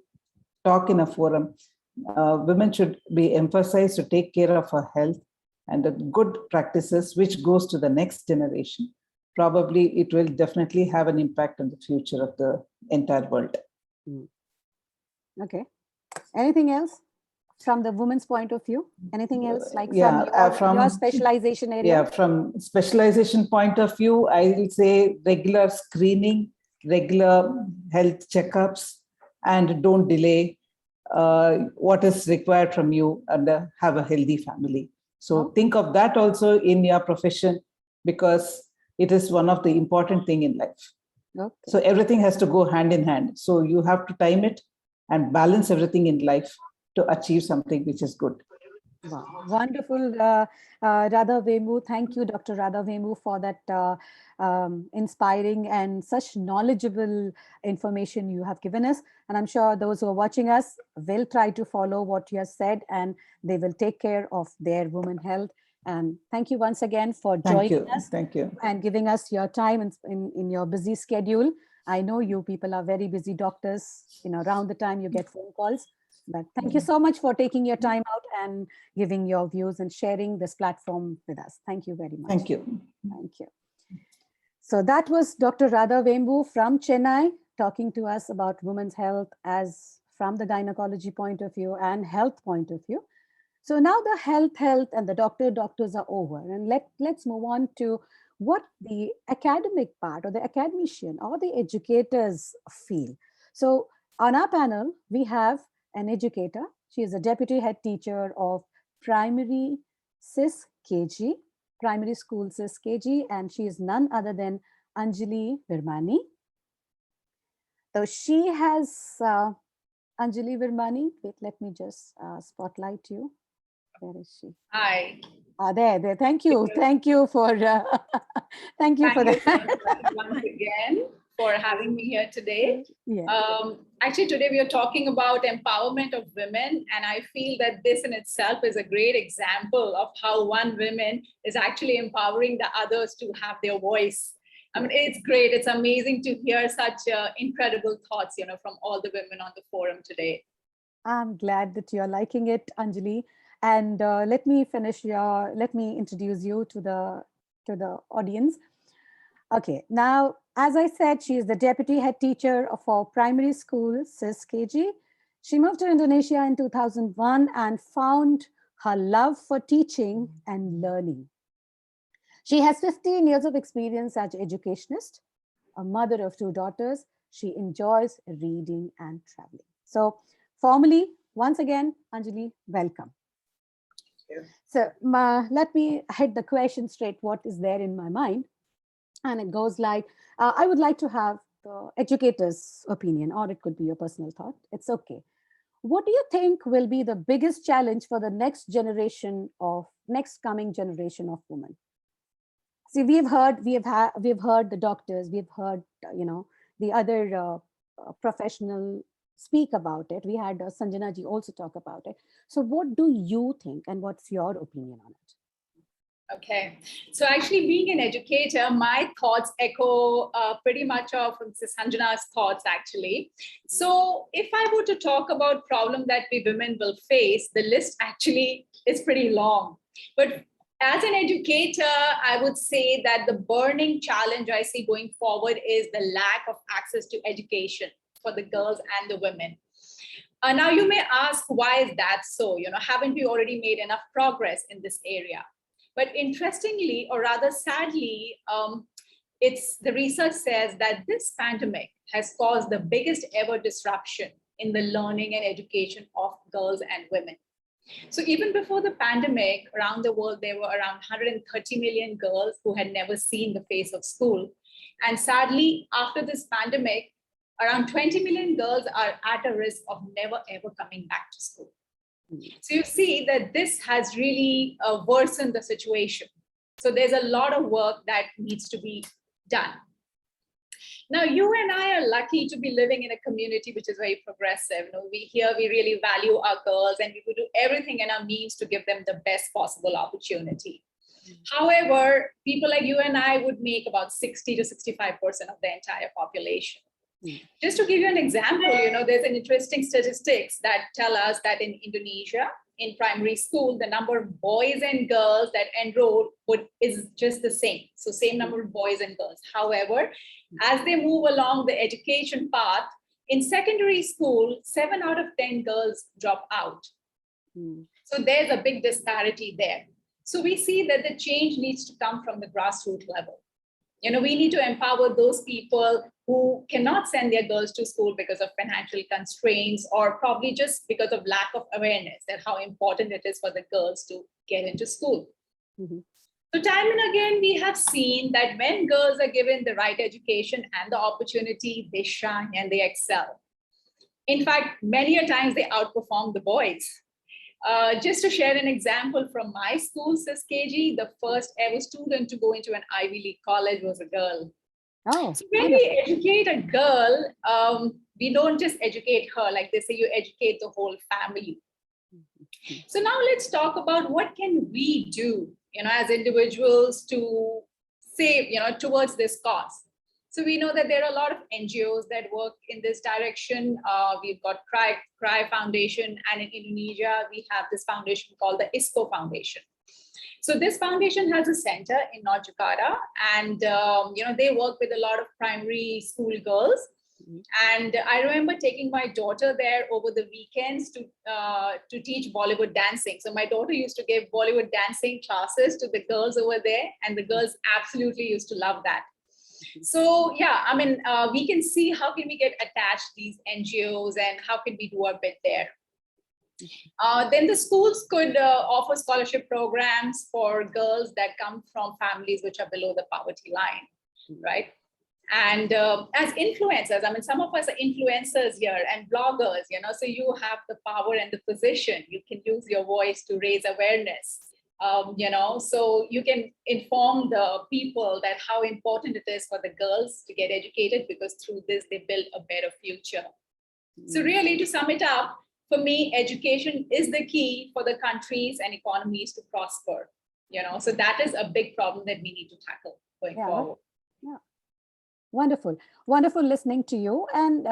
talk in a forum, women should be emphasized to take care of her health and the good practices which goes to the next generation. Probably it will definitely have an impact on the future of the entire world. Okay. Anything else from the woman's point of view? Anything else, like Yeah, from your specialization area? Yeah, from specialization point of view, I will say regular screening, regular health checkups, and don't delay what is required from you, and have a healthy family. So think of that also in your profession, because it is one of the important thing in life. Okay. So everything has to go hand in hand. So you have to time it and balance everything in life to achieve something which is good. Wow, wonderful, Radha Vemu. Thank you, Dr. Radha Vemu, for that inspiring and such knowledgeable information you have given us. And I'm sure those who are watching us will try to follow what you have said, and they will take care of their women health. And thank you once again for joining us. Thank you. And giving us your time in your busy schedule. I know you people are very busy doctors, around the time you get phone calls. But thank you so much for taking your time out and giving your views and sharing this platform with us. Thank you very much. Thank you. Thank you. So that was Dr. Radha Vembu from Chennai talking to us about women's health as from the gynecology point of view and health point of view. So now the health and the doctors are over, and let's move on to what the academic part or the academician or the educators feel. So on our panel, we have an educator. She is a deputy head teacher of primary CIS KG, primary school CIS KG, and she is none other than Anjali Virmani. So she has, Anjali Virmani, wait, let me just spotlight you. Where is she? Hi. There. Thank you. Thank you for thank you for that. Once again for having me here today. Yeah. Actually, today we are talking about empowerment of women, and I feel that this in itself is a great example of how one woman is actually empowering the others to have their voice. I mean, it's great. It's amazing to hear such incredible thoughts, from all the women on the forum today. I'm glad that you're liking it, Anjali. And let me introduce you to the audience. Okay, now, as I said, she is the deputy head teacher for primary school CIS KG. She moved to Indonesia in 2001 and found her love for teaching and learning. She has 15 years of experience as an educationist, a mother of 2 daughters. She enjoys reading and traveling. So formally, once again, Anjali, welcome. So let me hit the question straight, what is there in my mind? And it goes like, I would like to have the educator's opinion, or it could be your personal thought. It's okay. What do you think will be the biggest challenge for the next coming generation of women? See, we've heard the doctors, we've heard, the other professional speak about it. We had Sanjana ji also talk about it. So what do you think, and what's your opinion on it? Okay, so actually being an educator, my thoughts echo pretty much of Sanjana's thoughts actually. So if I were to talk about problem that we women will face, the list actually is pretty long. But as an educator, I would say that the burning challenge I see going forward is the lack of access to education for the girls and the women. Now you may ask, why is that so? Haven't we already made enough progress in this area? But interestingly, or rather sadly, the research says that this pandemic has caused the biggest ever disruption in the learning and education of girls and women. So even before the pandemic, around the world, there were around 130 million girls who had never seen the face of school. And sadly, after this pandemic, around 20 million girls are at a risk of never ever coming back to school. So you see that this has really worsened the situation. So there's a lot of work that needs to be done. Now, you and I are lucky to be living in a community which is very progressive. We really value our girls, and we will do everything in our means to give them the best possible opportunity. However, people like you and I would make about 60 to 65% of the entire population. Just to give you an example, there's an interesting statistics that tell us that in Indonesia, in primary school, the number of boys and girls that enroll is just the same. So same number of boys and girls. However, as they move along the education path, in secondary school, 7 out of 10 girls drop out. So there's a big disparity there. So we see that the change needs to come from the grassroots level. We need to empower those people who cannot send their girls to school because of financial constraints, or probably just because of lack of awareness that how important it is for the girls to get into school. So time and again, we have seen that when girls are given the right education and the opportunity, they shine and they excel. In fact, many a times they outperform the boys. Just to share an example from my school, Sis KG, the first ever student to go into an Ivy League college was a girl. Oh, so when we educate a girl, we don't just educate her, like they say, you educate the whole family. So now let's talk about what can we do, as individuals to save, towards this cause. So we know that there are a lot of NGOs that work in this direction. We've got Cry Foundation, and in Indonesia, we have this foundation called the ISCO Foundation. So this foundation has a center in North Jakarta, and they work with a lot of primary school girls. And I remember taking my daughter there over the weekends to teach Bollywood dancing. So my daughter used to give Bollywood dancing classes to the girls over there, and the girls absolutely used to love that. So yeah, I mean, we can see how can we get attached to these NGOs and how can we do our bit there. Then the schools could offer scholarship programs for girls that come from families which are below the poverty line, right? And as influencers, I mean, some of us are influencers here and bloggers, so you have the power and the position. You can use your voice to raise awareness. So you can inform the people that how important it is for the girls to get educated, because through this, they build a better future. So really, to sum it up, for me, education is the key for the countries and economies to prosper, so that is a big problem that we need to tackle going forward. Yeah. Wonderful. Wonderful listening to you. And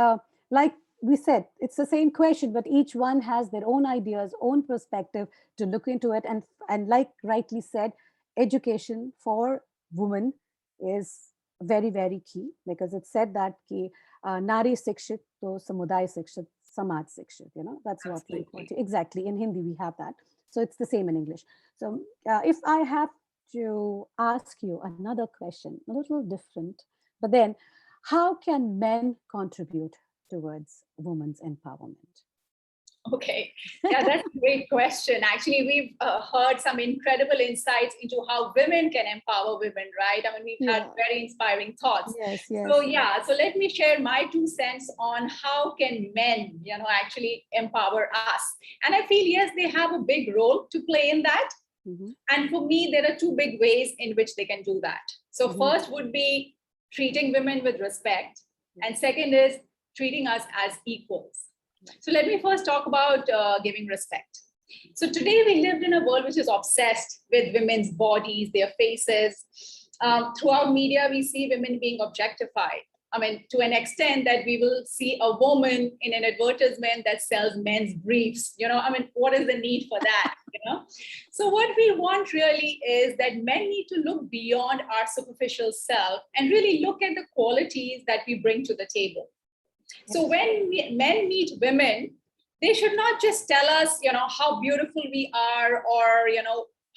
like we said, it's the same question, but each one has their own ideas, own perspective to look into it. And like rightly said, education for women is very, very key, because it said that ki, Nari Sikshit to Samuday Sikshit, Samaj Sikshit, that's what we call it. Exactly. In Hindi, we have that. So it's the same in English. So if I have to ask you another question, a little different, but then how can men contribute towards women's empowerment? Okay, yeah, that's a great question. Actually, we've heard some incredible insights into how women can empower women, right? I mean, we've had very inspiring thoughts. Yes. So yeah, so let me share my 2 cents on how can men, actually empower us. And I feel, yes, they have a big role to play in that. And for me, there are 2 big ways in which they can do that. So first would be treating women with respect. And second is treating us as equals. So let me first talk about giving respect. So today we lived in a world which is obsessed with women's bodies, their faces. Throughout media, we see women being objectified. I mean, to an extent that we will see a woman in an advertisement that sells men's briefs. I mean, what is the need for that? So what we want really is that men need to look beyond our superficial self and really look at the qualities that we bring to the table. So when men meet women, they should not just tell us, how beautiful we are, or,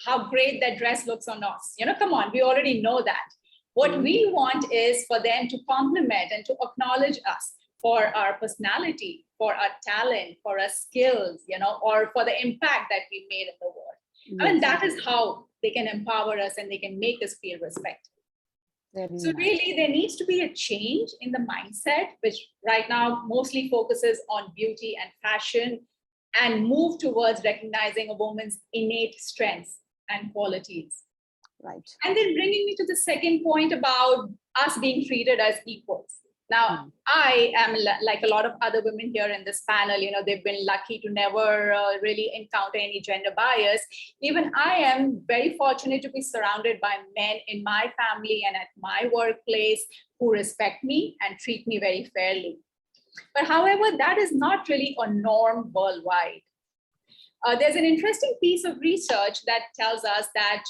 how great that dress looks on us. Come on, we already know that. What we want is for them to compliment and to acknowledge us for our personality, for our talent, for our skills, or for the impact that we made in the world. I mean, that is how they can empower us and they can make us feel respect. So really, there needs to be a change in the mindset, which right now mostly focuses on beauty and fashion, and move towards recognizing a woman's innate strengths and qualities. Right. And then bringing me to the second point about us being treated as equals. Now, I am like a lot of other women here in this panel, they've been lucky to never really encounter any gender bias. Even I am very fortunate to be surrounded by men in my family and at my workplace who respect me and treat me very fairly. But however, that is not really a norm worldwide. There's an interesting piece of research that tells us that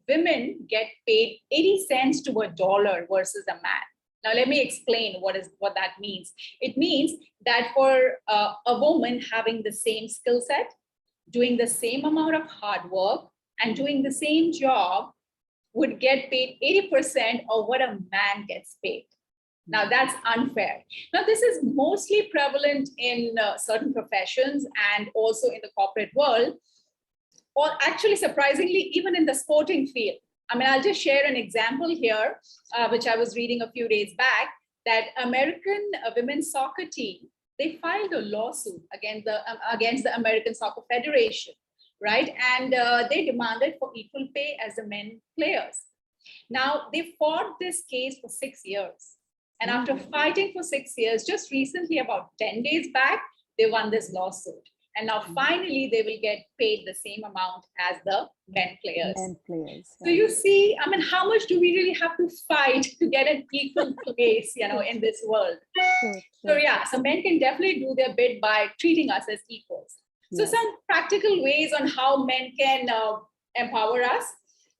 women get paid 80 cents to $1 versus a man. Now, let me explain what that means. It means that for a woman having the same skill set, doing the same amount of hard work and doing the same job would get paid 80% of what a man gets paid. Now that's unfair. Now this is mostly prevalent in certain professions and also in the corporate world, or actually surprisingly, even in the sporting field. I mean, I'll just share an example here, which I was reading a few days back, that American women's soccer team, they filed a lawsuit against the American Soccer Federation, right? And they demanded for equal pay as the men players. Now, they fought this case for 6 years. And after fighting for 6 years, just recently, about 10 days back, they won this lawsuit. And now finally, they will get paid the same amount as the men players. So you see, I mean, how much do we really have to fight to get an equal place, you know, in this world? So yeah, so men can definitely do their bit by treating us as equals. So some practical ways on how men can empower us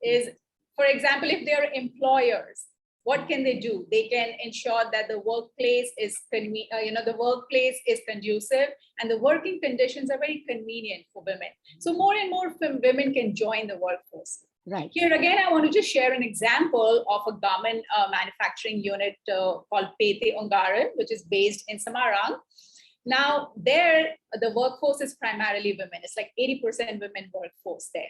is, for example, if they're employers, what can they do? They can ensure that the workplace is, the workplace is conducive and the working conditions are very convenient for women. So more and more women can join the workforce. Right. Here again, I want to just share an example of a garment manufacturing unit called Pete Ungaran, which is based in Samarang. Now there, the workforce is primarily women. It's like 80% women workforce there.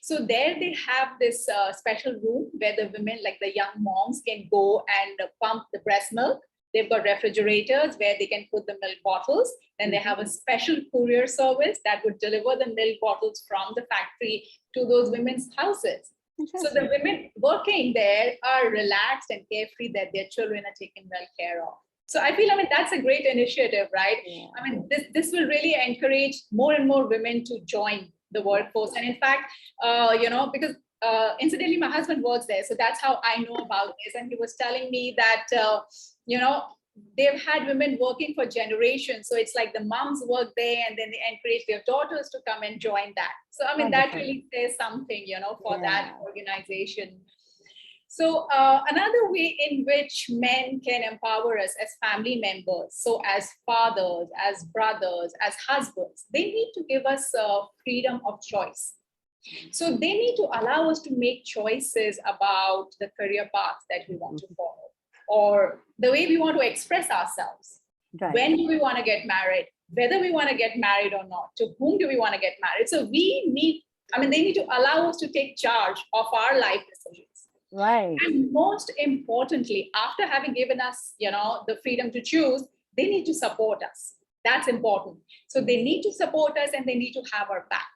So there they have this special room where the women, like the young moms, can go and pump the breast milk. They've got refrigerators where they can put the milk bottles. Then they have a special courier service that would deliver the milk bottles from the factory to those women's houses. So the women working there are relaxed and carefree that their children are taken well care of. So I feel, I mean, that's a great initiative, right? Yeah. I mean, this will really encourage more and more women to join the workforce. And in fact, because incidentally, my husband works there. So that's how I know about this. And he was telling me that, they've had women working for generations. So it's like the moms work there and then they encourage their daughters to come and join that. So, I mean, that really says something, for that organization. So another way in which men can empower us as family members, so as fathers, as brothers, as husbands, they need to give us freedom of choice. So they need to allow us to make choices about the career path that we want to follow, or the way we want to express ourselves. Right. When do we want to get married? Whether we want to get married or not? To whom do we want to get married? So they need to allow us to take charge of our life decisions. Right. And most importantly, after having given us, the freedom to choose, they need to support us. That's important. So they need to support us and they need to have our back.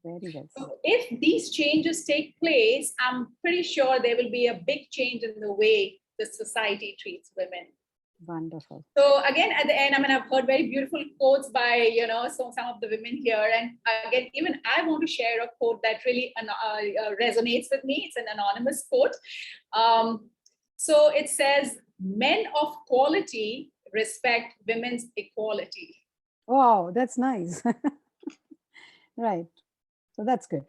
Very good. So if these changes take place, I'm pretty sure there will be a big change in the way the society treats women. Wonderful. So again, at the end, I've heard very beautiful quotes by, some of the women here. And again, even I want to share a quote that really resonates with me. It's an anonymous quote. So it says, "Men of quality respect women's equality." Wow, that's nice. Right. So that's good.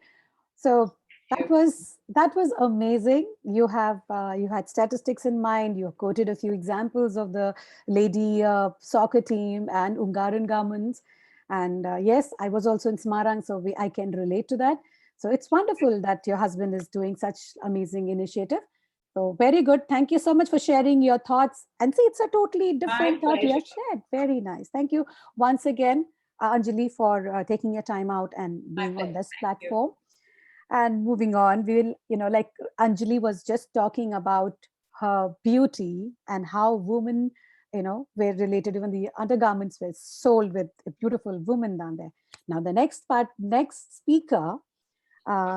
So that was amazing. You had statistics in mind. You quoted a few examples of the lady soccer team and Ungaran garments. And yes, I was also in Samarang, so I can relate to that. So it's wonderful that your husband is doing such amazing initiative. So very good. Thank you so much for sharing your thoughts. And see, it's a totally different thought you have shared. Very nice. Thank you once again, Anjali, for taking your time out and being on this platform. And moving on, we will, like Anjali was just talking about her beauty and how women, were related, even the undergarments were sold with a beautiful woman down there. Now, the next speaker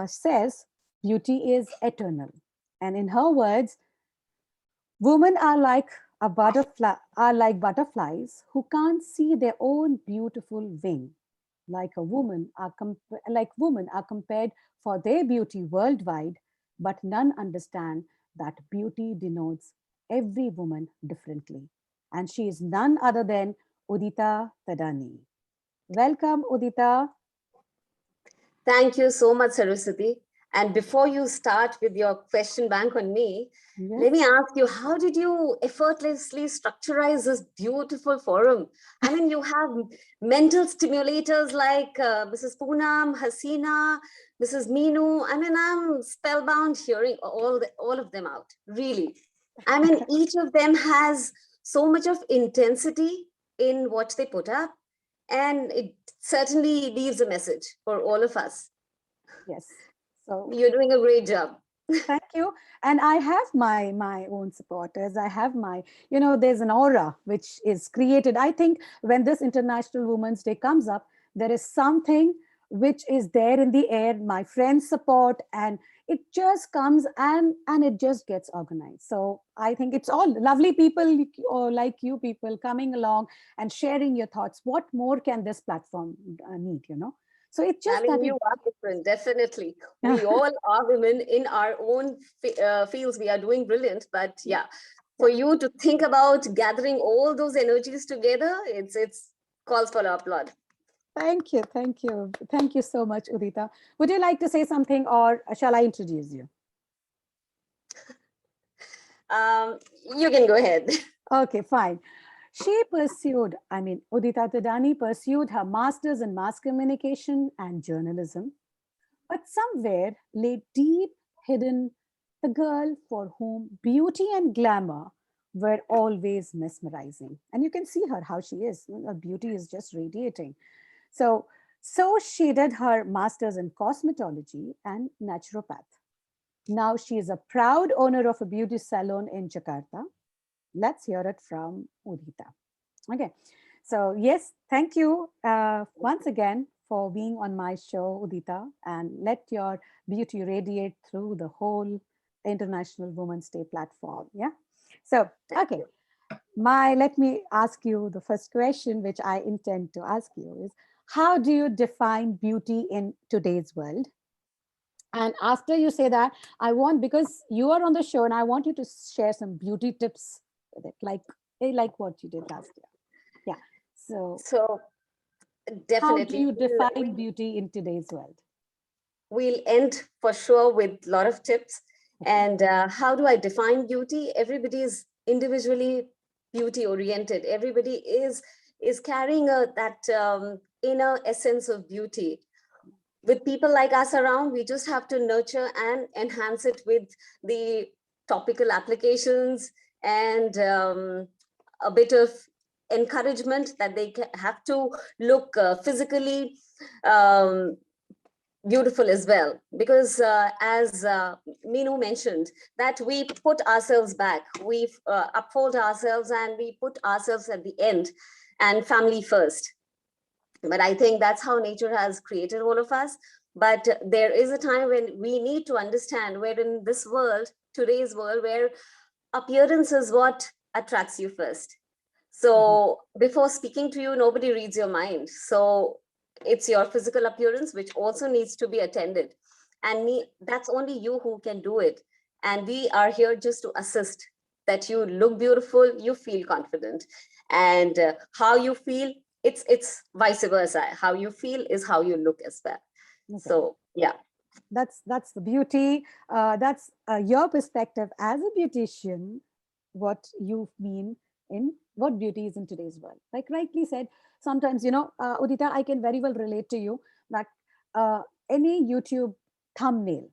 says beauty is eternal. And in her words, women are like butterflies who can't see their own beautiful wing. Like women are compared for their beauty worldwide, but none understand that beauty denotes every woman differently. And she is none other than UdithaThadani. Welcome, Udita. Thank you so much, Saraswati. And before you start with your question bank on me, Yes. let me ask you, how did you effortlessly structurize this beautiful forum? I mean, you have mental stimulators like Mrs. Poonam, Hassena, Mrs. Meenu. I mean, I'm spellbound hearing all of them out, really. I mean, each of them has so much of intensity in what they put up, and it certainly leaves a message for all of us. Yes. So you're doing a great job. Thank you. And I have my own supporters. I have my, there's an aura which is created. I think when this International Women's Day comes up, there is something which is there in the air, my friends support, and it just comes and it just gets organized. So I think it's all lovely people like you people coming along and sharing your thoughts. What more can this platform need, So it's just I mean, you are different, definitely. We all are women in our own fields. We are doing brilliant, but yeah, for you to think about gathering all those energies together, it's calls for applaud. Thank you, thank you, thank you so much, Udita. Would you like to say something, or shall I introduce you? You can go ahead. Okay, fine. She pursued, UdithaThadani pursued her master's in mass communication and journalism, but somewhere lay deep hidden the girl for whom beauty and glamour were always mesmerizing. And you can see her, how she is. Her beauty is just radiating. So she did her master's in cosmetology and naturopath. Now she is a proud owner of a beauty salon in Jakarta. Let's hear it from Udita. Okay, so yes, thank you once again for being on my show, Udita, and let your beauty radiate through the whole International Women's Day platform. Yeah. So, okay, let me ask you the first question, which I intend to ask you is, how do you define beauty in today's world? And after you say that, I want, because you are on the show and I want you to share some beauty tips with it, like what you did last year. Yeah. So definitely. How do you define beauty in today's world? We'll end for sure with a lot of tips. And how do I define beauty? Everybody is individually beauty oriented. Everybody is carrying that inner essence of beauty. With people like us around, we just have to nurture and enhance it with the topical applications and a bit of encouragement that they have to look physically beautiful as well. Because as Meenu mentioned, that we put ourselves back, we uphold ourselves and we put ourselves at the end and family first. But I think that's how nature has created all of us. But there is a time when we need to understand where in this world, today's world, where appearance is what attracts you first. So before speaking to you, nobody reads your mind. So it's your physical appearance, which also needs to be attended. And that's only you who can do it. And we are here just to assist that you look beautiful, you feel confident. And how you feel, it's vice versa. How you feel is how you look as well. Okay. So yeah, that's the beauty. That's your perspective as a beautician, what you mean in what beauty is in today's world. Like rightly said, sometimes, Udita, I can very well relate to you that any YouTube thumbnail,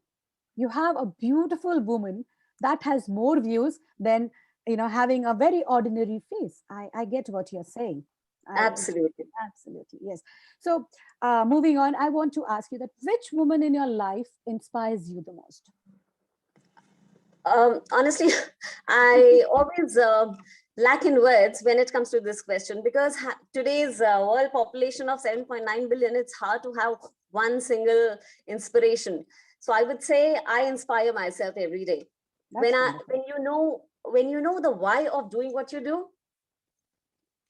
you have a beautiful woman that has more views than having a very ordinary face. I get what you're saying. Absolutely. Absolutely. Yes. So moving on, I want to ask you that which woman in your life inspires you the most? Honestly, I always lack in words when it comes to this question, because today's world population of 7.9 billion, it's hard to have one single inspiration. So I would say I inspire myself every day. When you know the why of doing what you do,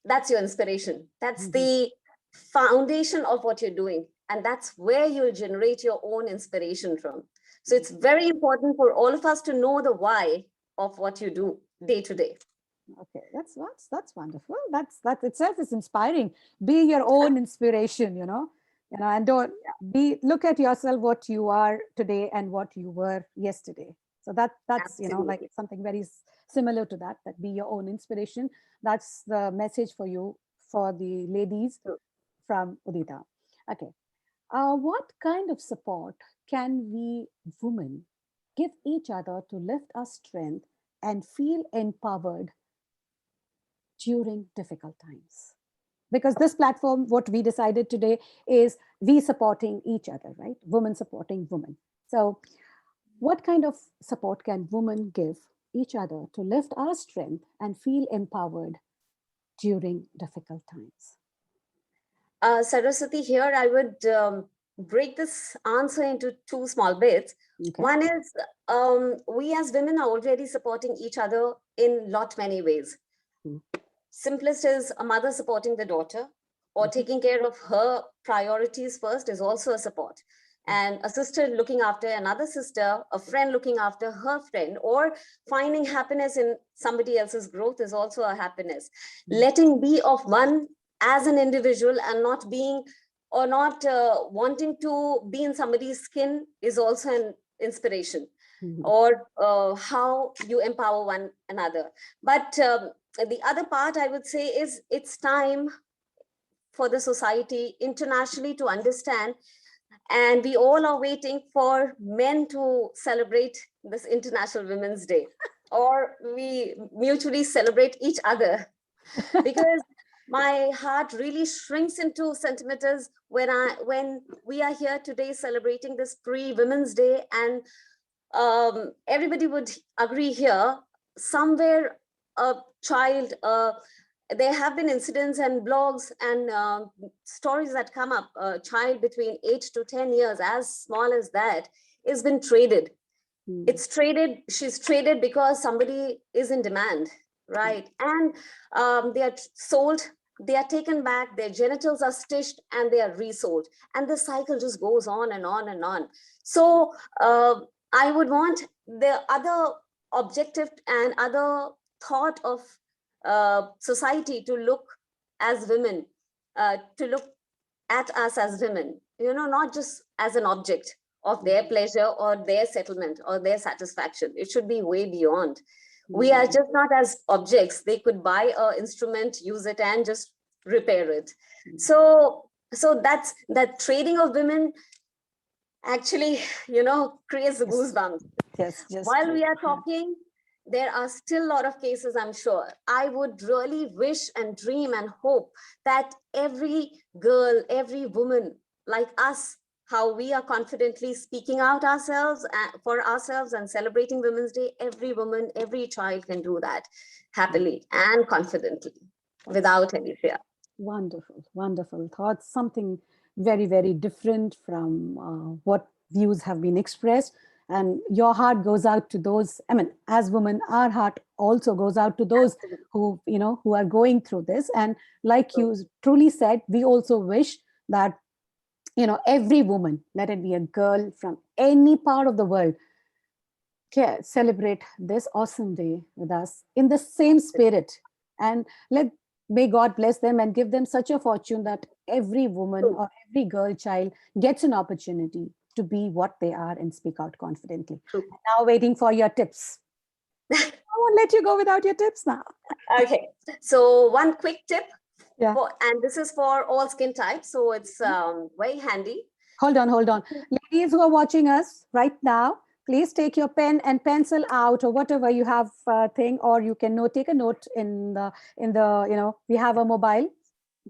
that's your inspiration. That's the foundation of what you're doing. And that's where you'll generate your own inspiration from. So it's very important for all of us to know the why of what you do day to day. Okay, that's wonderful. That itself is inspiring. Be your own inspiration, and don't look at yourself what you are today and what you were yesterday. So that's Absolutely. like something very similar to that. That be your own inspiration. That's the message for you, for the ladies from Udita. Okay. What kind of support can we women give each other to lift our strength and feel empowered during difficult times? Because this platform, what we decided today is we supporting each other, right? Women supporting women. So what kind of support can women give each other to lift our strength and feel empowered during difficult times? Saraswati, here I would break this answer into two small bits. Okay. One is we as women are already supporting each other in many ways. Simplest is a mother supporting the daughter, or taking care of her priorities first is also a support. And a sister looking after another sister, a friend looking after her friend, or finding happiness in somebody else's growth is also a happiness. Letting be of one as an individual and not being or not wanting to be in somebody's skin is also an inspiration. Or how you empower one another. But the other part I would say is it's time for the society internationally to understand, and we all are waiting for men to celebrate this International Women's Day, or we mutually celebrate each other. Because my heart really shrinks into centimeters when we are here today celebrating this pre-Women's Day, and everybody would agree here, somewhere a child, there have been incidents and blogs and stories that come up, a child between 8 to 10 years, as small as that, has been traded. It's traded, she's traded because somebody is in demand, right? And they are sold, they are taken back, their genitals are stitched and they are resold. And the cycle just goes on and on and on. So I would want the other objective and other thought of society to look as women, to look at us as women, not just as an object of their pleasure or their settlement or their satisfaction. It should be way beyond. We are just not as objects. They could buy an instrument, use it and just repair it. So that's that trading of women actually, creates the goosebumps. Yes. While we are talking, there are still a lot of cases, I'm sure. I would really wish and dream and hope that every girl, every woman like us, how we are confidently speaking out ourselves for ourselves and celebrating Women's Day, every woman, every child can do that happily and confidently without any fear. Wonderful, wonderful thoughts. Something very, very different from what views have been expressed. And your heart goes out to those, I mean, as women, our heart also goes out to those who, who are going through this. And like you truly said, we also wish that, every woman, let it be a girl from any part of the world, can celebrate this awesome day with us in the same spirit. And may God bless them and give them such a fortune that every woman or every girl child gets an opportunity to be what they are and speak out confidently. Now waiting for your tips. I won't let you go without your tips now. Okay, so one quick tip, and this is for all skin types, so it's very handy. Hold on. Ladies who are watching us right now, please take your pen and pencil out or whatever you have thing, or you can take a note in the we have a mobile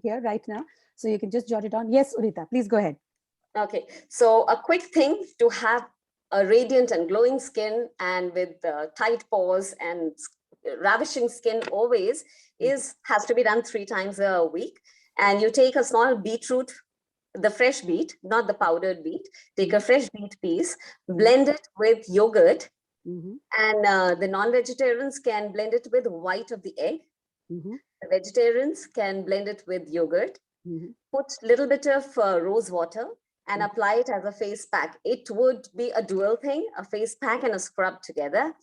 here right now, so you can just jot it down. Yes, Udita, please go ahead. Okay, so a quick thing to have a radiant and glowing skin and with tight pores and ravishing skin always has to be done 3 times a week. And you take a small beetroot, the fresh beet, not the powdered beet. Take a fresh beet piece, blend it with yogurt, and the non-vegetarians can blend it with white of the egg. The vegetarians can blend it with yogurt. Put a little bit of rose water and apply it as a face pack. It would be a dual thing, a face pack and a scrub together.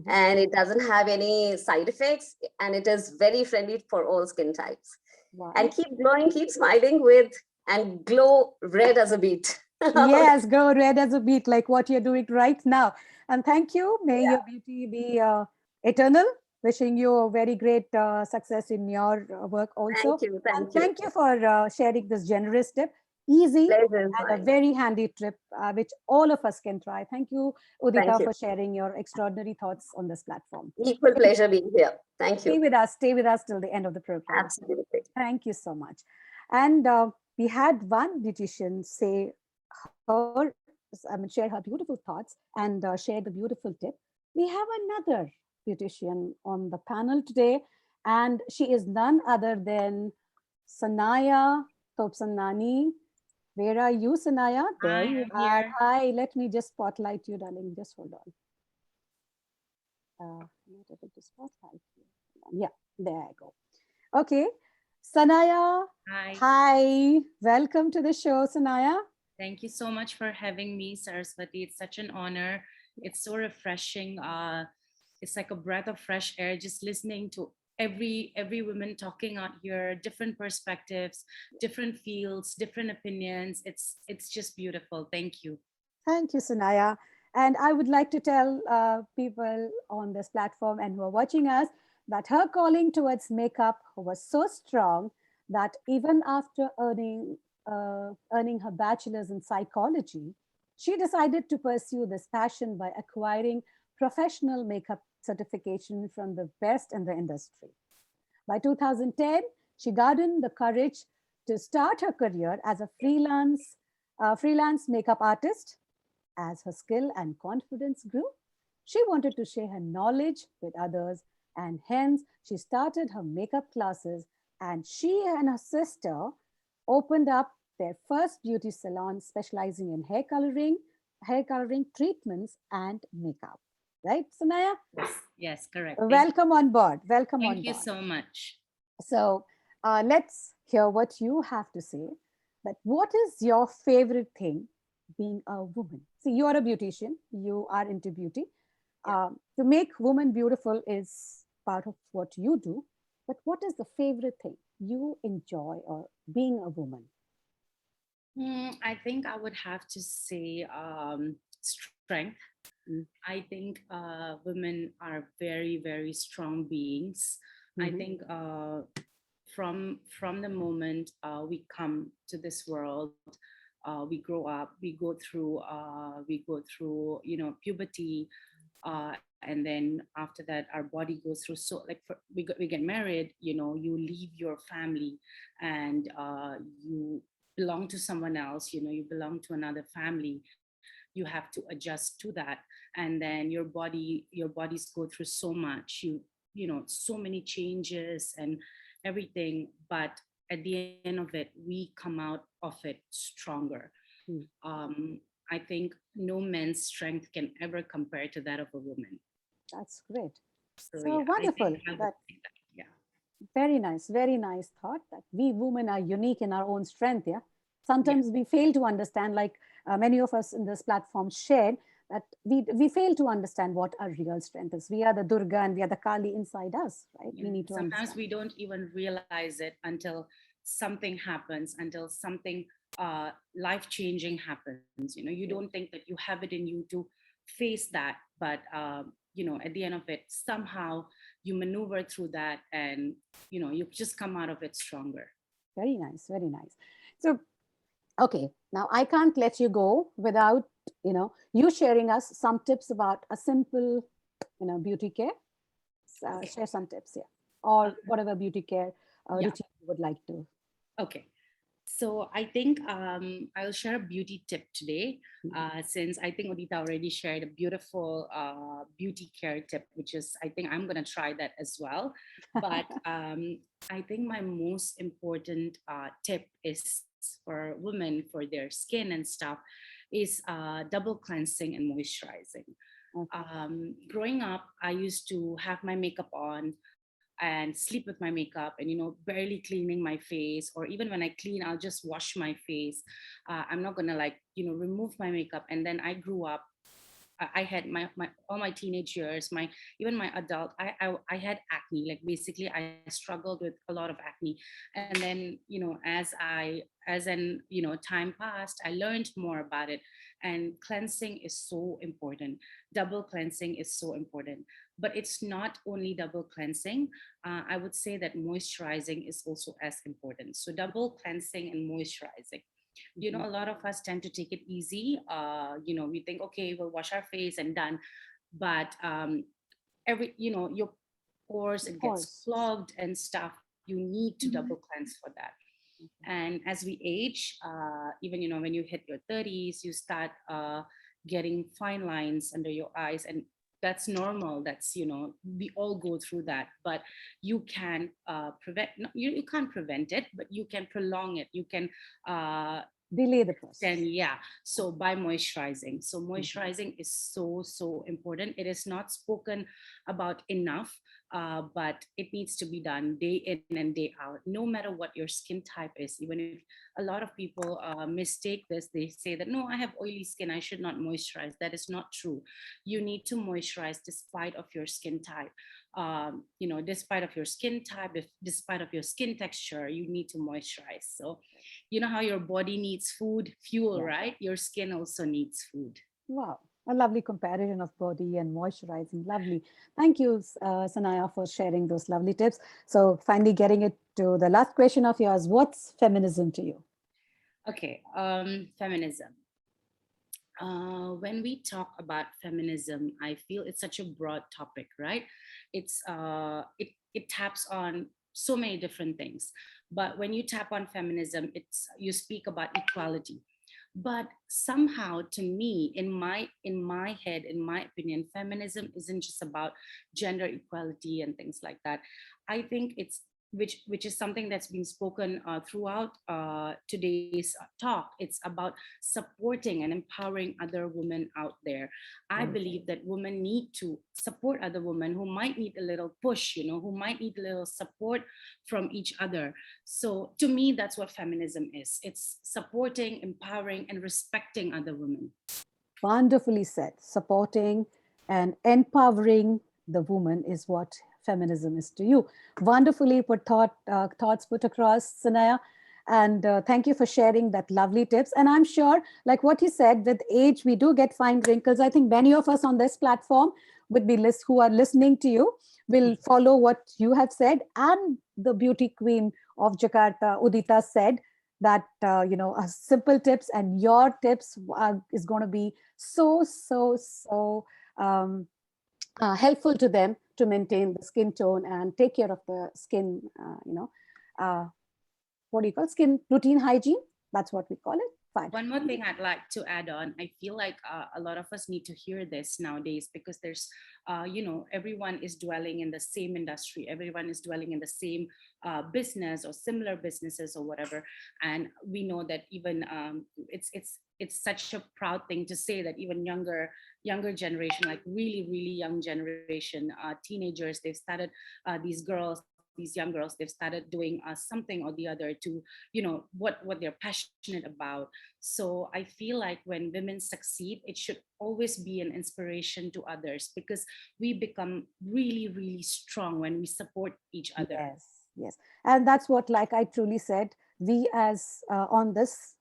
And it doesn't have any side effects, and it is very friendly for all skin types. Wow. And keep glowing, keep smiling with and glow red as a beet. Yes, go red as a beet, like what you're doing right now. And thank you. May your beauty be eternal. Wishing you a very great success in your work also. Thank you. And Thank you. thank you for sharing this generous tip. Easy and a very handy trip, which all of us can try. Thank you, Uditha, for sharing your extraordinary thoughts on this platform. Equal pleasure being here. Thank Stay you. Stay with us till the end of the program. Absolutely. Thank you so much. And we had one beautician say share her beautiful thoughts and share the beautiful tip. We have another beautician on the panel today, and she is none other than Sanaya Todasani. Where are you, Sanaya? There you are. Here. Hi, let me just spotlight you, darling. Just hold on. Not able to spotlight you. Yeah, there I go. Okay, Sanaya. Hi. Welcome to the show, Sanaya. Thank you so much for having me, Saraswati. It's such an honor. It's so refreshing. It's like a breath of fresh air, just listening to every woman talking out here, different perspectives, different fields, different opinions. It's just beautiful. Thank you. Thank you, Sanaya. And I would like to tell people on this platform and who are watching us that her calling towards makeup was so strong that even after earning her bachelor's in psychology, she decided to pursue this passion by acquiring professional makeup certification from the best in the industry. By 2010, she garnered the courage to start her career as a freelance makeup artist. As her skill and confidence grew, she wanted to share her knowledge with others, and hence she started her makeup classes, and she and her sister opened up their first beauty salon specializing in hair coloring treatments and makeup. Right, Sanaya? Yes, correct. Welcome on board. Welcome on board. Thank you so much. So let's hear what you have to say. That what is your favorite thing being a woman? See, you are a beautician. You are into beauty. To make women beautiful is part of what you do. But what is the favorite thing you enjoy or being a woman? I think I would have to say strength. I think women are very, very strong beings. I think from the moment we come to this world, we grow up, we go through puberty, and then after that our body goes through, so like we get married, you leave your family and you belong to someone else, you belong to another family. You have to adjust to that, and then your bodies go through so much, so many changes and everything, but at the end of it we come out of it stronger. I think no man's strength can ever compare to that of a woman. That's great. So yeah, wonderful. Very nice thought that we women are unique in our own strength. Yeah. Sometimes we fail to understand, like many of us in this platform shared, that we fail to understand what our real strength is. We are the Durga and we are the Kali inside us, right? We need to sometimes understand. We don't even realize it until something happens, until something life-changing happens. You don't think that you have it in you to face that, but at the end of it, somehow you maneuver through that, and you just come out of it stronger. Very nice. So okay, now I can't let you go without you sharing us some tips about a simple beauty care. Share some tips here, or whatever beauty care routine you would like to. Okay, so I think I'll share a beauty tip today, since I think Uditha already shared a beautiful beauty care tip, which is, I think I'm going to try that as well. But I think my most important tip is for women, for their skin and stuff, is double cleansing and moisturizing. Growing up, I used to have my makeup on and sleep with my makeup and barely cleaning my face, or even when I clean, I'll just wash my face. I'm not gonna remove my makeup. And then I grew up I had my all my teenage years, even my adult, I had acne. Like basically, I struggled with a lot of acne, and then as time passed, I learned more about it. And cleansing is so important. Double cleansing is so important. But it's not only double cleansing. I would say that moisturizing is also as important. So double cleansing and moisturizing. A lot of us tend to take it easy. We think, okay, we'll wash our face and done. But your pores, it gets clogged and stuff. You need to double cleanse for that. And as we age, even, when you hit your 30s, you start getting fine lines under your eyes. And that's normal. That's, we all go through that. But you can prevent, you can't prevent it, but you can prolong it. You can delay the process. Yeah. So by moisturizing. So moisturizing is so important. It is not spoken about enough, but it needs to be done day in and day out, no matter what your skin type is. Even if a lot of people mistake this, they say that, no, I have oily skin, I should not moisturize. That is not true. You need to moisturize despite of your skin type. Despite of your skin type, despite of your skin texture, you need to moisturize. So you know how your body needs food, fuel, right? Your skin also needs food. Wow, a lovely comparison of body and moisturizing. Lovely. Thank you, Sanaya, for sharing those lovely tips. So finally getting it to the last question of yours, what's feminism to you? Okay, feminism. When we talk about feminism, I feel it's such a broad topic, right? It taps on so many different things. But when you tap on feminism, you speak about equality. But somehow, to me, in my head, in my opinion, feminism isn't just about gender equality and things like that. I think it's which is something that's been spoken throughout today's talk. It's about supporting and empowering other women out there. I believe that women need to support other women who might need a little push, who might need a little support from each other. So to me, that's what feminism is. It's supporting, empowering, and respecting other women. Wonderfully said. Supporting and empowering the woman is what feminism is to you. Wonderfully put thoughts put across, Sanaya. And thank you for sharing that lovely tips. And I'm sure, like what you said, with age, we do get fine wrinkles. I think many of us on this platform would be who are listening to you will follow what you have said. And the beauty queen of Jakarta, Uditha, said that, simple tips, and your tips is going to be so helpful to them to maintain the skin tone and take care of the skin, what do you call skin routine hygiene? That's what we call it. Fine. One more thing I'd like to add on. I feel like a lot of us need to hear this nowadays, because there's, everyone is dwelling in the same industry. Everyone is dwelling in the same business or similar businesses or whatever. And we know that even it's such a proud thing to say that even younger generation, like really young generation, teenagers, they've started, these young girls, they've started doing something or the other to, what they're passionate about. So I feel like when women succeed, it should always be an inspiration to others, because we become really strong when we support each other. Yes. And that's what, like I truly said, we as on this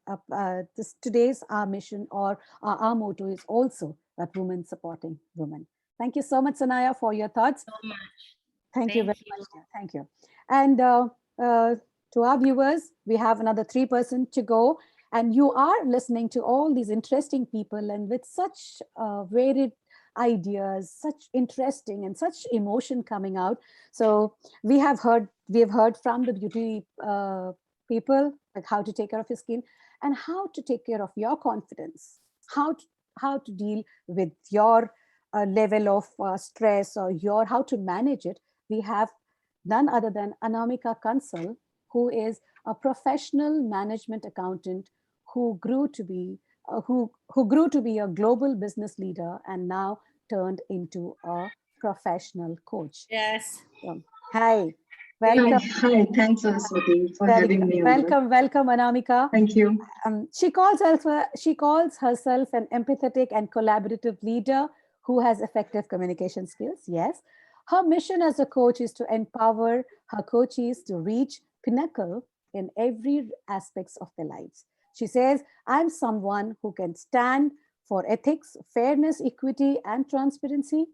today's our mission, or our motto is also that women supporting women. Thank you so much, Sanaya, for your thoughts. So much. Thank you very much. Thank you. And to our viewers, we have another 3% to go. And you are listening to all these interesting people, and with such varied ideas, such interesting and such emotion coming out. So we have heard from the beauty people, like how to take care of your skin and how to take care of your confidence, how to deal with your level of stress, or how to manage it. We have none other than Anamika Kansal, who is a professional management accountant who grew to be a global business leader and now turned into a professional coach. Yes. Hi, Welcome. Hi, thanks Saraswati for having me. Welcome, Anamika. Thank you. She calls herself an empathetic and collaborative leader who has effective communication skills. Yes. Her mission as a coach is to empower her coaches to reach pinnacle in every aspects of their lives. She says, I'm someone who can stand for ethics, fairness, equity, and transparency.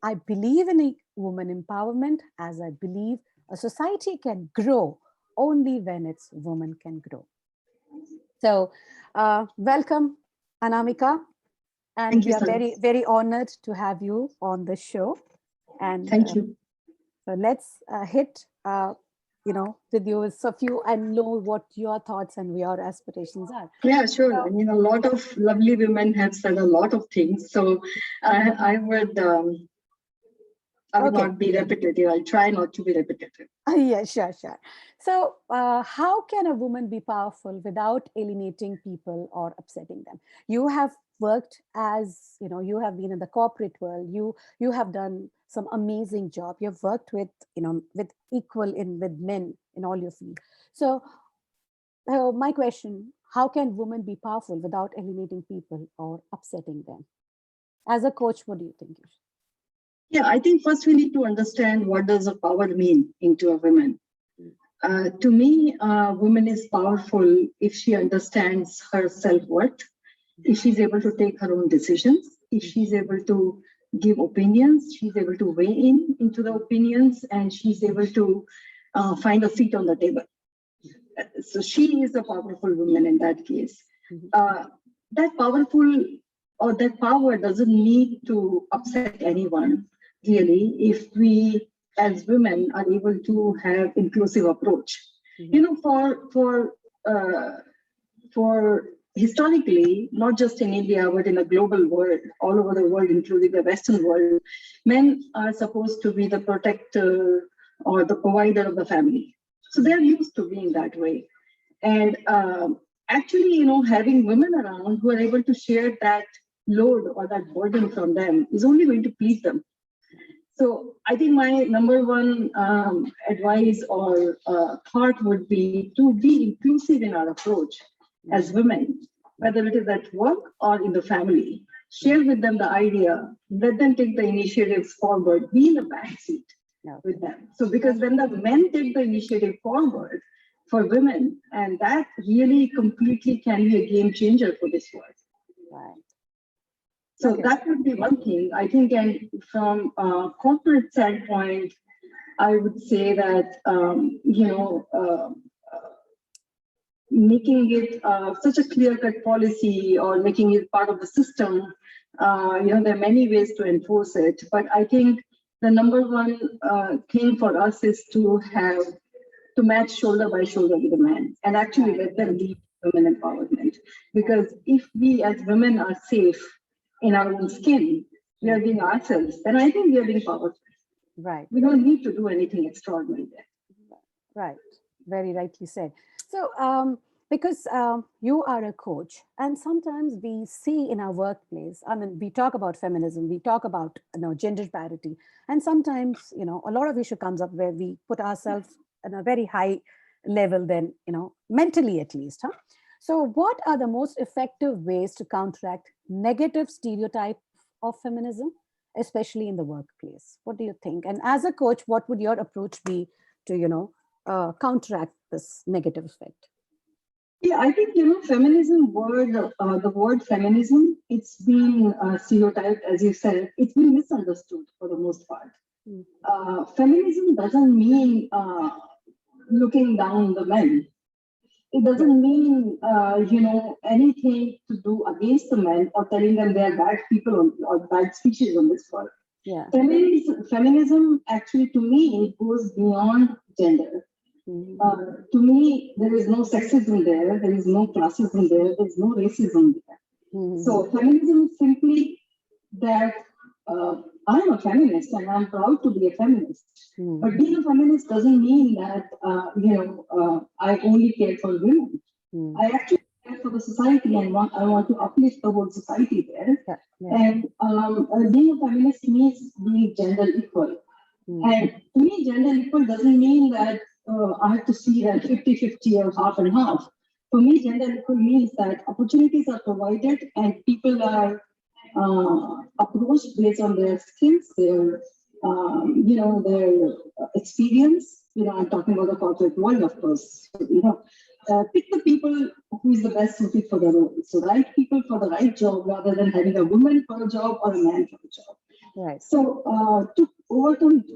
I believe in woman empowerment, as I believe a society can grow only when its woman can grow. So welcome, Anamika. And we are very, very honored to have you on the show. And thank you. So let's hit, with you a few and know what your thoughts and your aspirations are. Yeah, sure. I mean, a lot of lovely women have said a lot of things. So I would not be repetitive. I'll try not to be repetitive. Yeah, sure. So how can a woman be powerful without alienating people or upsetting them? You have worked as, you have been in the corporate world. You have done some amazing job. You've worked with, with men in all your field. So my question, how can women be powerful without alienating people or upsetting them? As a coach, what do you think? Yeah, I think first we need to understand what does a power mean into a woman. To me, a woman is powerful if she understands her self-worth, if she's able to take her own decisions, if she's able to give opinions, she's able to weigh into the opinions, and she's able to find a seat on the table. So she is a powerful woman in that case. That power doesn't need to upset anyone. Really, if we as women are able to have inclusive approach, for historically, not just in India but in a global world, all over the world, including the Western world, men are supposed to be the protector or the provider of the family. So they're used to being that way, and actually, having women around who are able to share that load or that burden from them is only going to please them. So I think my number one advice or thought would be to be inclusive in our approach as women, whether it is at work or in the family. Share with them the idea, let them take the initiatives forward, be in the backseat with them. So because when the men take the initiative forward for women, and that really completely can be a game changer for this world. Right. So that would be one thing, I think. And from a corporate standpoint, I would say that, making it such a clear-cut policy or making it part of the system, there are many ways to enforce it. But I think the number one thing for us is to match shoulder by shoulder with the men and actually let them lead women empowerment. Because if we as women are safe in our own skin, we are being ourselves, then I think we are being powerful. Right. We don't need to do anything extraordinary there. Right. Very rightly said. So, because you are a coach, and sometimes we see in our workplace, we talk about feminism, we talk about gender parity, and sometimes, a lot of issue comes up where we put ourselves on a very high level than, mentally at least. So what are the most effective ways to counteract negative stereotype of feminism, especially in the workplace? What do you think? And as a coach, what would your approach be to, counteract this negative effect? Yeah, I think, feminism word, the word feminism, it's been stereotyped, as you said, it's been misunderstood for the most part. Feminism doesn't mean looking down the men. It doesn't mean, anything to do against the men or telling them they're bad people or bad species on this world. Yeah. Feminism actually, to me, it goes beyond gender. To me, there is no sexism there, there is no classism there, there is no racism there. So feminism is simply that I'm a feminist and I'm proud to be a feminist. But being a feminist doesn't mean that, I only care for women. I actually care for the society and I want to uplift the whole society there. And being a feminist means being gender equal. And to me, gender equal doesn't mean that I have to see that 50-50 or half and half. For me, gender equal means that opportunities are provided and people are approached based on their skills, their their experience. I'm talking about the corporate world, of course. Pick the people who is the best suited for the role. So right people for the right job rather than having a woman for a job or a man for a job. Right. So to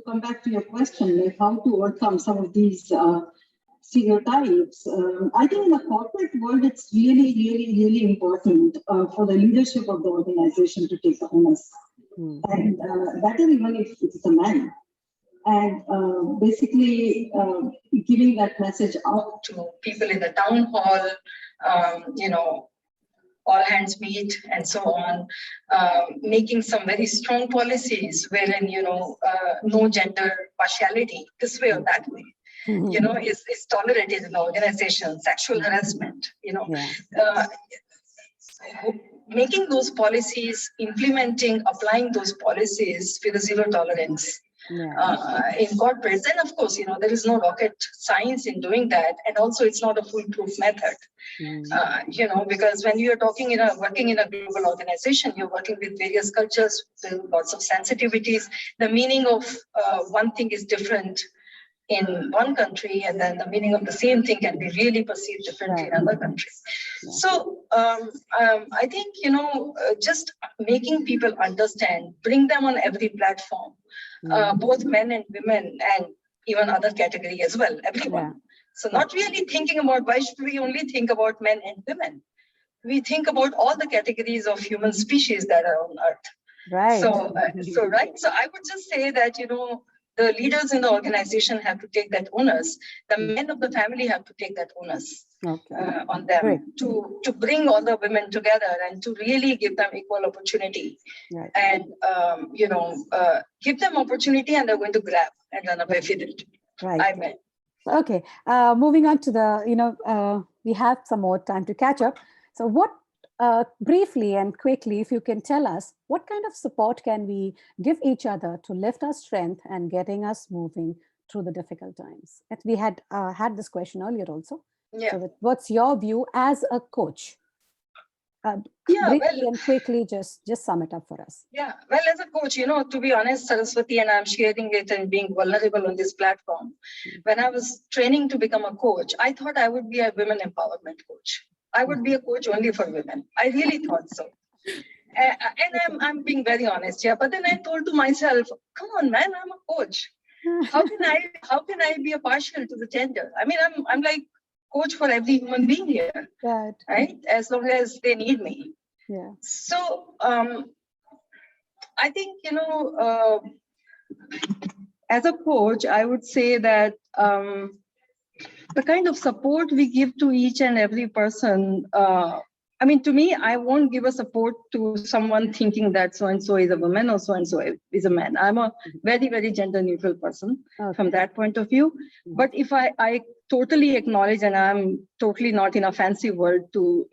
come back to your question, like how to overcome some of these stereotypes, I think in the corporate world, it's really, really, really important for the leadership of the organization to take the onus. And that is even if it's a man. And basically giving that message out to people in the town hall, all hands meet and so on, making some very strong policies wherein, no gender partiality, this way or that way, is tolerated in the organization, sexual harassment, making those policies, implementing, applying those policies with a zero tolerance. In corporates. And of course, there is no rocket science in doing that. And also it's not a foolproof method, because when you're working in a global organization, you're working with various cultures, with lots of sensitivities. The meaning of one thing is different in one country, and then the meaning of the same thing can be really perceived differently in other countries. So I think, just making people understand, bring them on every platform, both men and women, and even other category as well, everyone. So not really thinking about why should we only think about men and women. We think about all the categories of human species that are on Earth. Right. So I would just say that, the leaders in the organization have to take that onus. The men of the family have to take that onus on them to bring all the women together and to really give them equal opportunity. And, give them opportunity and they're going to grab and run away with it. Right. Okay. Moving on to the, we have some more time to catch up. So what, briefly and quickly, if you can tell us, what kind of support can we give each other to lift our strength and getting us moving through the difficult times? We had had this question earlier also. So what's your view as a coach? Briefly and quickly, just sum it up for us. Yeah, well, as a coach, to be honest, Saraswati, and I'm sharing it and being vulnerable on this platform. When I was training to become a coach, I thought I would be a women empowerment coach. I would be a coach only for women. I really thought so. And I'm being very honest here. But then I told to myself, come on, man, I'm a coach. How can I be a partial to the gender? I mean, I'm like coach for every human being here, right? As long as they need me. Yeah. So I think, as a coach, I would say that the kind of support we give to each and every person, to me, I won't give a support to someone thinking that so-and-so is a woman or so-and-so is a man. I'm a very, very gender neutral person from that point of view. But if I totally acknowledge, and I'm totally not in a fancy world to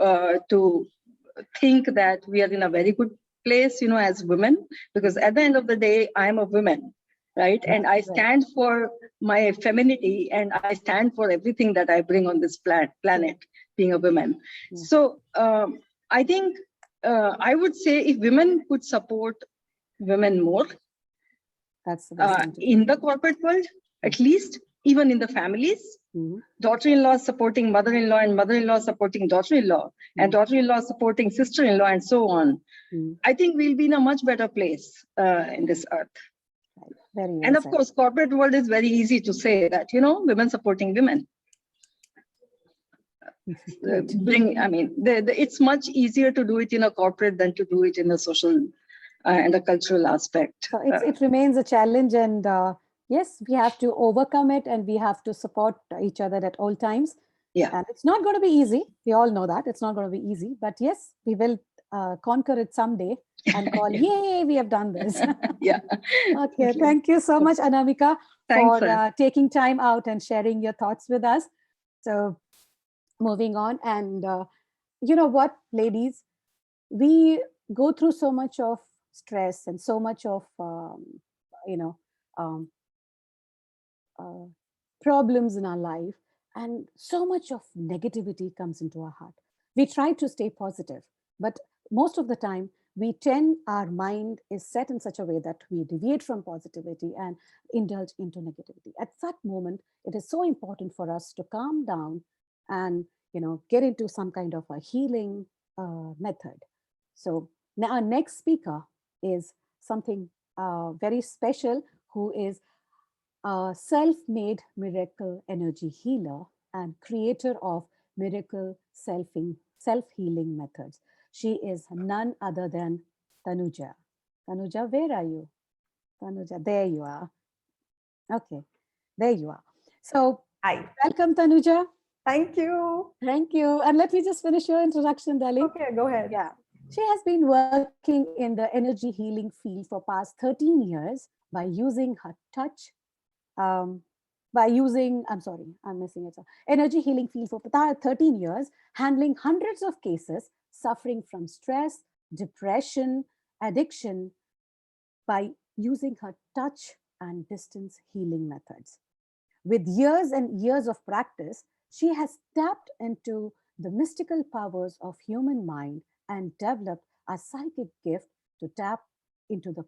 think that we are in a very good place, as women, because at the end of the day, I'm a woman. Right. And I stand for my femininity and I stand for everything that I bring on this planet, being a woman. So I think I would say if women could support women more, that's the best in the corporate world, at least, even in the families, daughter-in-law supporting mother-in-law and mother-in-law supporting daughter-in-law and daughter-in-law supporting sister-in-law and so on. I think we'll be in a much better place in this earth. And of course, corporate world is very easy to say that, women supporting women. It's much easier to do it in a corporate than to do it in a social and a cultural aspect. So it remains a challenge, and yes, we have to overcome it and we have to support each other at all times. Yeah. And it's not going to be easy. We all know that it's not going to be easy, but yes, we will conquer it someday and call, yay, we have done this. Yeah. Okay. Thank you so much, Anamika, for taking time out and sharing your thoughts with us. So moving on. And you know what, ladies, we go through so much of stress and so much of, problems in our life, and so much of negativity comes into our heart. We try to stay positive, but most of the time our mind is set in such a way that we deviate from positivity and indulge into negativity. At that moment, it is so important for us to calm down and get into some kind of a healing method. So now our next speaker is something very special, who is a self-made miracle energy healer and creator of miracle self-healing methods. She is none other than Tanuja. Tanuja, where are you? Tanuja, there you are. Okay, there you are. So, hi. Welcome, Tanuja. Thank you. Thank you. And let me just finish your introduction, darling. Okay, go ahead. Yeah. She has been working in the energy healing field for past 13 years by using her touch, I'm missing it. Energy healing field for 13 years, handling hundreds of cases suffering from stress, depression, addiction by using her touch and distance healing methods. With years and years of practice, she has tapped into the mystical powers of human mind and developed a psychic gift to tap into the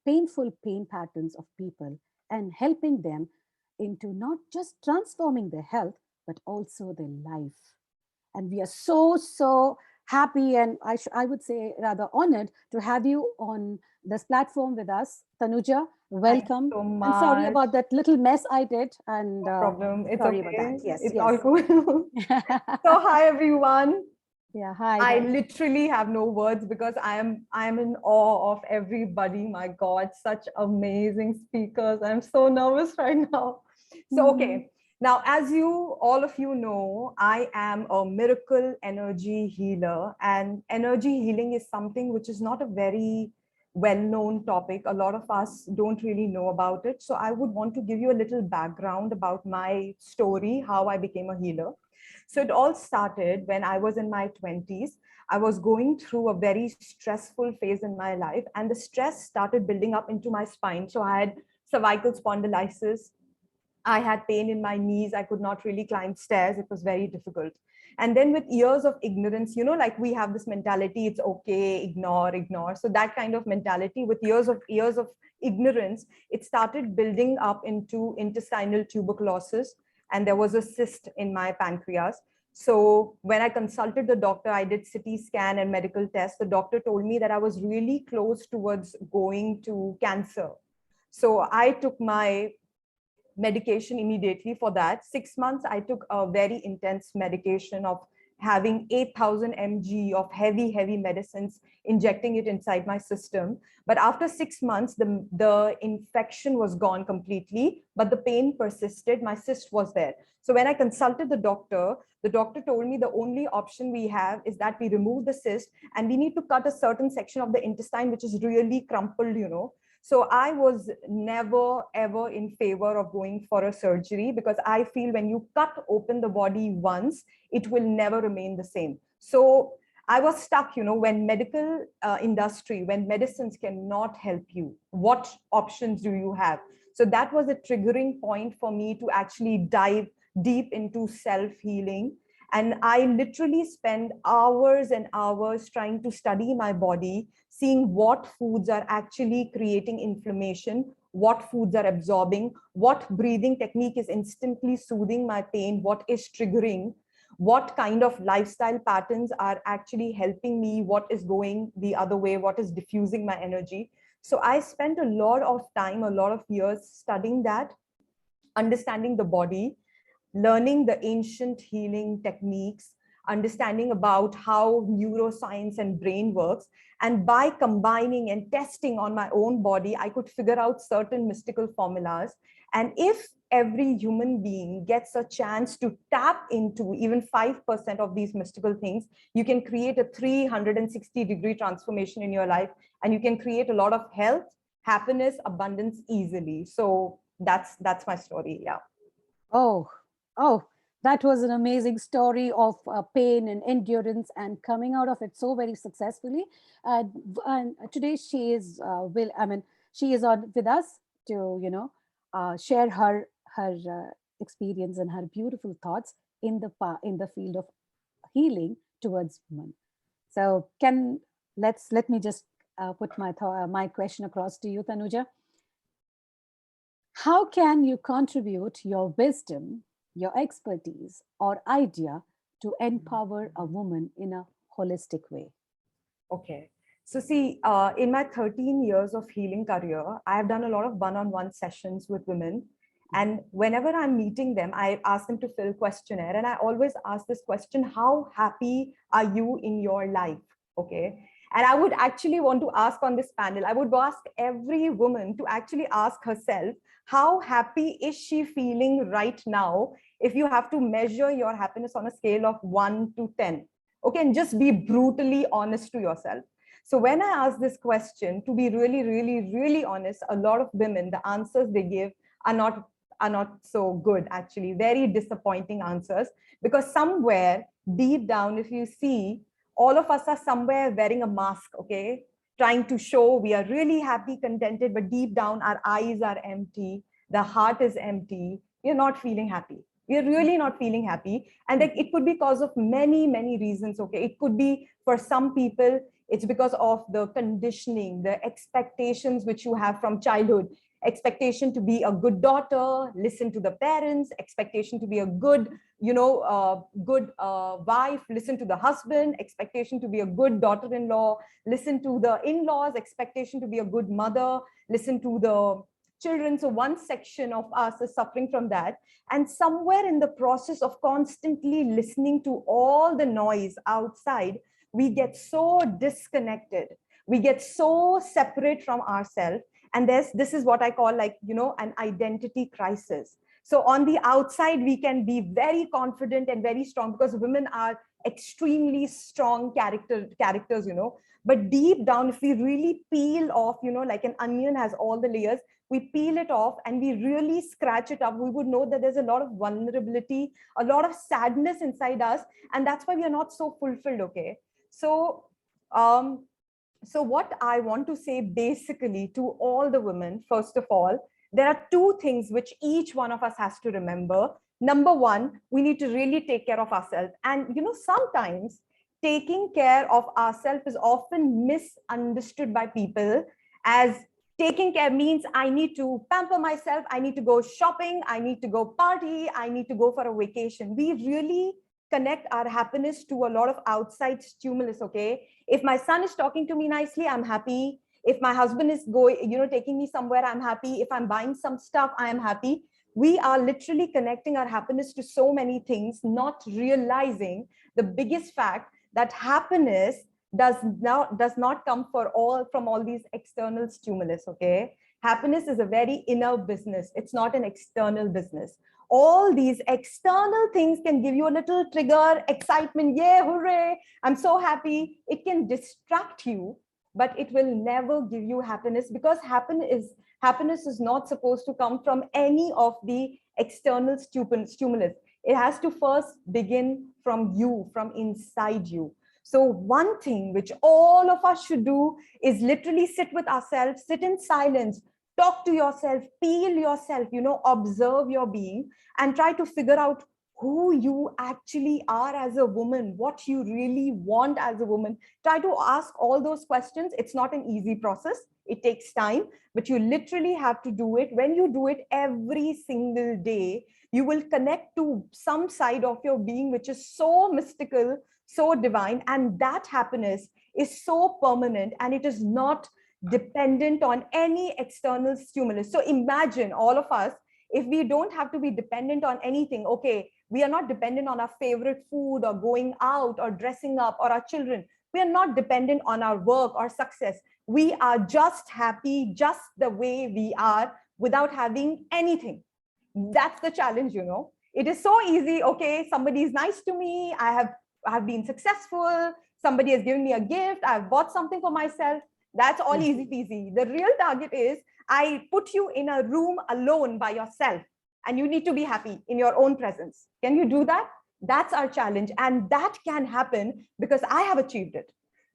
painful pain patterns of people and helping them into not just transforming their health, but also their life. And we are so happy, and I would say rather honored to have you on this platform with us. Tanuja, welcome. So I'm sorry about that little mess I did. And no problem. It's sorry okay. about that. Yes, it's yes. all cool. So hi everyone. Yeah, hi. I literally have no words because I am in awe of everybody. My God, such amazing speakers. I'm so nervous right now. So okay. Now, as all of you know, I am a miracle energy healer, and energy healing is something which is not a very well-known topic. A lot of us don't really know about it. So I would want to give you a little background about my story, how I became a healer. So it all started when I was in my 20s. I was going through a very stressful phase in my life, and the stress started building up into my spine. So I had cervical spondylitis. I had pain in my knees. I could not really climb stairs. It was very difficult. And then with years of ignorance, like we have this mentality, it's okay, ignore. So that kind of mentality, with years of ignorance, it started building up into intestinal tuberculosis. And there was a cyst in my pancreas. So when I consulted the doctor, I did CT scan and medical tests. The doctor told me that I was really close towards going to cancer. So I took my medication immediately for that. 6 months, I took a very intense medication of having 8,000 mg of heavy medicines, injecting it inside my system. But after 6 months, the infection was gone completely, but the pain persisted. My cyst was there. So when I consulted the doctor told me the only option we have is that we remove the cyst, and we need to cut a certain section of the intestine, which is really crumpled, So I was never, ever in favor of going for a surgery, because I feel when you cut open the body once, it will never remain the same. So I was stuck, when medical industry, when medicines cannot help you, what options do you have? So that was a triggering point for me to actually dive deep into self-healing. And I literally spend hours and hours trying to study my body, seeing what foods are actually creating inflammation, what foods are absorbing, what breathing technique is instantly soothing my pain, what is triggering, what kind of lifestyle patterns are actually helping me, what is going the other way, what is diffusing my energy. So I spent a lot of time, a lot of years studying that, understanding the body, learning the ancient healing techniques, understanding about how neuroscience and brain works. And by combining and testing on my own body, I could figure out certain mystical formulas. And if every human being gets a chance to tap into even 5% of these mystical things, you can create a 360-degree transformation in your life, and you can create a lot of health, happiness, abundance easily. So that's my story. Yeah. Oh, that was an amazing story of pain and endurance and coming out of it so very successfully. And today she is she is on with us to share her her experience and her beautiful thoughts in the field of healing towards women. So let me just put my question across to you, Tanuja. How can you contribute your wisdom, your expertise, or idea to empower a woman in a holistic way? Okay. So see, in my 13 years of healing career, I have done a lot of one-on-one sessions with women. And whenever I'm meeting them, I ask them to fill questionnaire. And I always ask this question, how happy are you in your life? Okay. And I would actually want to ask on this panel, I would ask every woman to actually ask herself, how happy is she feeling right now? If you have to measure your happiness on a scale of 1 to 10. Okay, and just be brutally honest to yourself. So when I ask this question, to be really, really, really honest, a lot of women, the answers they give are not so good, actually, very disappointing answers, because somewhere deep down, if you see, all of us are somewhere wearing a mask, okay, trying to show we are really happy, contented, but deep down our eyes are empty, the heart is empty, you're not feeling happy. We're really not feeling happy. And like, it could be because of many, many reasons. Okay. It could be for some people, it's because of the conditioning, the expectations which you have from childhood, expectation to be a good daughter, listen to the parents, expectation to be a good, wife, listen to the husband, expectation to be a good daughter-in-law, listen to the in-laws, expectation to be a good mother, listen to the children. So one section of us is suffering from that. And somewhere in the process of constantly listening to all the noise outside, we get so disconnected. We get so separate from ourselves. And this is what I call an identity crisis. So on the outside, we can be very confident and very strong because women are extremely strong characters, but deep down, if we really peel off, like an onion has all the layers, we peel it off and we really scratch it up, we would know that there's a lot of vulnerability, a lot of sadness inside us. And that's why we are not so fulfilled. Okay. So, so what I want to say basically to all the women, first of all, there are two things which each one of us has to remember. Number one, we need to really take care of ourselves. And, sometimes taking care of ourselves is often misunderstood by people as taking care means I need to pamper myself, I need to go shopping, I need to go party, I need to go for a vacation. We really connect our happiness to a lot of outside stimulus, okay? If my son is talking to me nicely, I'm happy. If my husband is taking me somewhere, I'm happy. If I'm buying some stuff, I am happy. We are literally connecting our happiness to so many things, not realizing the biggest fact that happiness does not come from all these external stimulus. Okay, happiness is a very inner business. It's not an external business. All these external things can give you a little trigger, excitement, yeah, hooray, I'm so happy. It can distract you, but it will never give you happiness, because happiness is not supposed to come from any of the external stimulus. It has to first begin from you, from inside you. So one thing which all of us should do is literally sit with ourselves, sit in silence, talk to yourself, peel yourself, observe your being and try to figure out who you actually are as a woman, what you really want as a woman. Try to ask all those questions. It's not an easy process. It takes time, but you literally have to do it. When you do it every single day, you will connect to some side of your being which is so mystical, so divine, and that happiness is so permanent and it is not dependent on any external stimulus. So imagine all of us, if we don't have to be dependent on anything, okay, we are not dependent on our favorite food or going out or dressing up or our children. We are not dependent on our work or success. We are just happy just the way we are without having anything. That's the challenge, It is so easy. Okay, somebody is nice to me. I have been successful. Somebody has given me a gift. I've bought something for myself. That's all easy peasy. The real target is I put you in a room alone by yourself and you need to be happy in your own presence. Can you do that? That's our challenge. And that can happen because I have achieved it.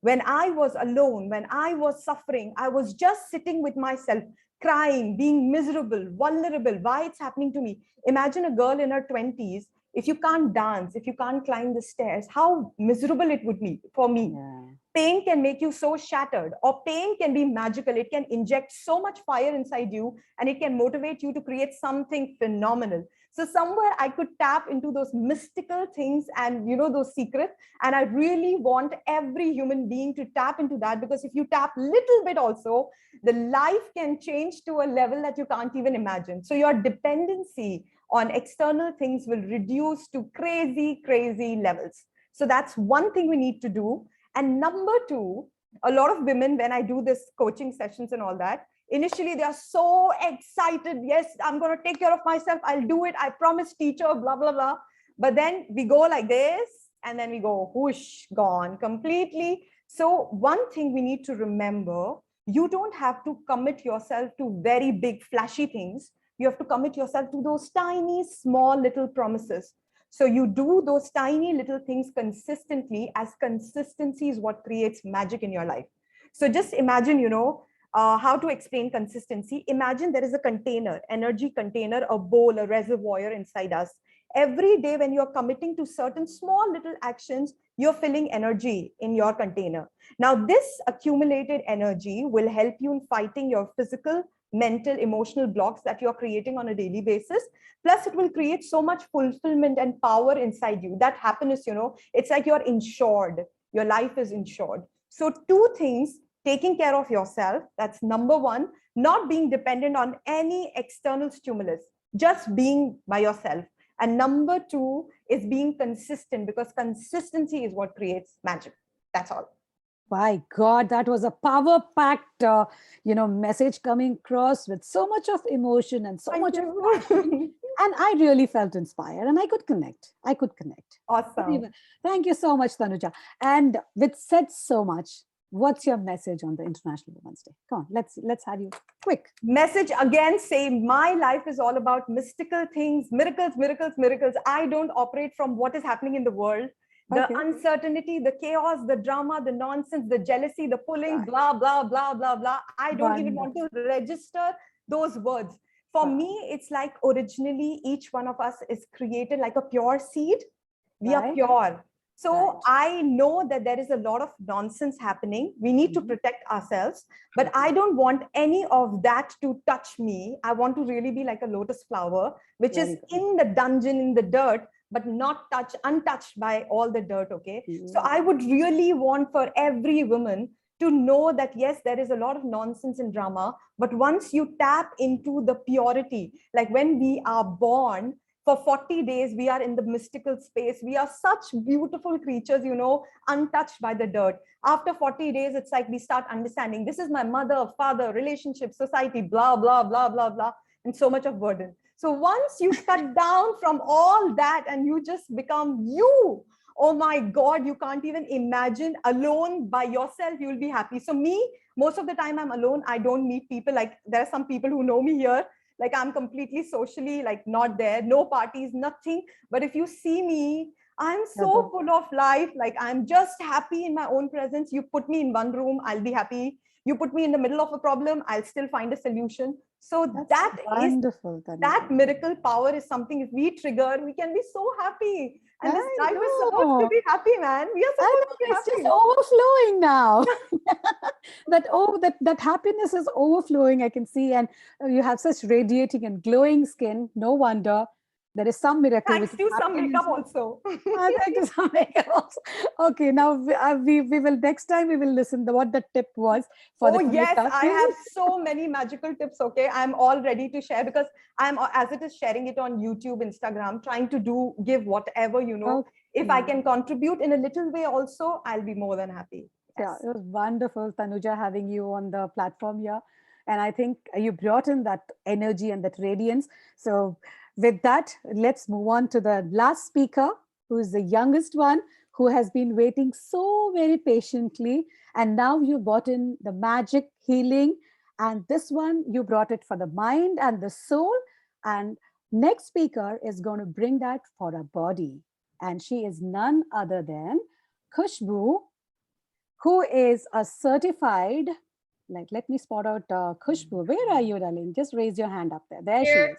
When I was alone, when I was suffering, I was just sitting with myself, crying, being miserable, vulnerable. Why it's happening to me? Imagine a girl in her 20s. If you can't dance, if you can't climb the stairs, how miserable it would be for me. Yeah. Pain can make you so shattered, or pain can be magical. It can inject so much fire inside you, and it can motivate you to create something phenomenal. So somewhere I could tap into those mystical things and, you know, those secrets. And I really want every human being to tap into that, because if you tap little bit also, the life can change to a level that you can't even imagine. So your dependency on external things will reduce to crazy, crazy levels. So that's one thing we need to do. And number two, a lot of women, when I do this coaching sessions and all that, initially they are so excited. Yes, I'm going to take care of myself. I'll do it. I promise, teacher, blah, blah, blah. But then we go like this, and then we go whoosh, gone completely. So one thing we need to remember, you don't have to commit yourself to very big, flashy things. You have to commit yourself to those tiny, small, little promises. So you do those tiny little things consistently, as consistency is what creates magic in your life. So just imagine, you know, how to explain consistency. Imagine there is a container, energy container, a bowl, a reservoir inside us. Every day when you're committing to certain small little actions, you're filling energy in your container. Now, this accumulated energy will help you in fighting your physical, mental, emotional blocks that you're creating on a daily basis. Plus, it will create so much fulfillment and power inside you. That happiness, you know, it's like you're insured. Your life is insured. So two things: taking care of yourself. That's number one. Not being dependent on any external stimulus, just being by yourself. And number two is being consistent, because consistency is what creates magic. That's all. My God, that was a power-packed, message coming across with so much of emotion and so much of passion. And I really felt inspired, and I could connect. Awesome. Thank you so much, Tanuja. And with said so much, what's your message on the International Women's Day? Come on, let's have you quick. Message again, say my life is all about mystical things, miracles, miracles, miracles. I don't operate from what is happening in the world. The uncertainty, the chaos, the drama, the nonsense, the jealousy, the pulling, blah, blah, blah, blah, blah. I don't even want to register those words. For me, it's like originally each one of us is created like a pure seed. We are pure. So I know that there is a lot of nonsense happening. We need to protect ourselves, but I don't want any of that to touch me. I want to really be like a lotus flower, which is in the dungeon, in the dirt, but not untouched by all the dirt. Okay. So I would really want for every woman to know that, yes, there is a lot of nonsense and drama, but once you tap into the purity, like when we are born, for 40 days, we are in the mystical space. We are such beautiful creatures, you know, untouched by the dirt. After 40 days, it's like we start understanding, this is my mother, father, relationship, society, blah, blah, blah, blah, blah, and so much of burden. So once you cut down from all that and you just become you, oh my God, you can't even imagine. Alone by yourself, you'll be happy. So me, most of the time I'm alone. I don't meet people. Like there are some people who know me here. Like I'm completely socially like not there, no parties, nothing. But if you see me, I'm so full of life. Like I'm just happy in my own presence. You put me in one room, I'll be happy. You put me in the middle of a problem, I'll still find a solution. So that's wonderful. That miracle power is something, if we trigger, we can be so happy. And this life is supposed to be happy, man. We are supposed to be happy. It's just overflowing now. that happiness is overflowing, I can see. And you have such radiating and glowing skin. No wonder. There is some miracle. Thanks to some makeup also. Thank you some makeup also. Okay, now we will next time we will listen to what the tip was for the yes, makeup. I have so many magical tips. Okay, I'm all ready to share, because I'm, as it is, sharing it on YouTube, Instagram, trying to give whatever, you know. If I can contribute in a little way also, I'll be more than happy. Yeah, it was wonderful, Tanuja, having you on the platform here. And I think you brought in that energy and that radiance. So with that, let's move on to the last speaker, who is the youngest one, who has been waiting so very patiently. And now you brought in the magic healing. And this one, you brought it for the mind and the soul. And next speaker is going to bring that for a body. And she is none other than Khushboo, who is a certified, like, let me spot out Khushboo. Where are you, darling? Just raise your hand up there. There she is.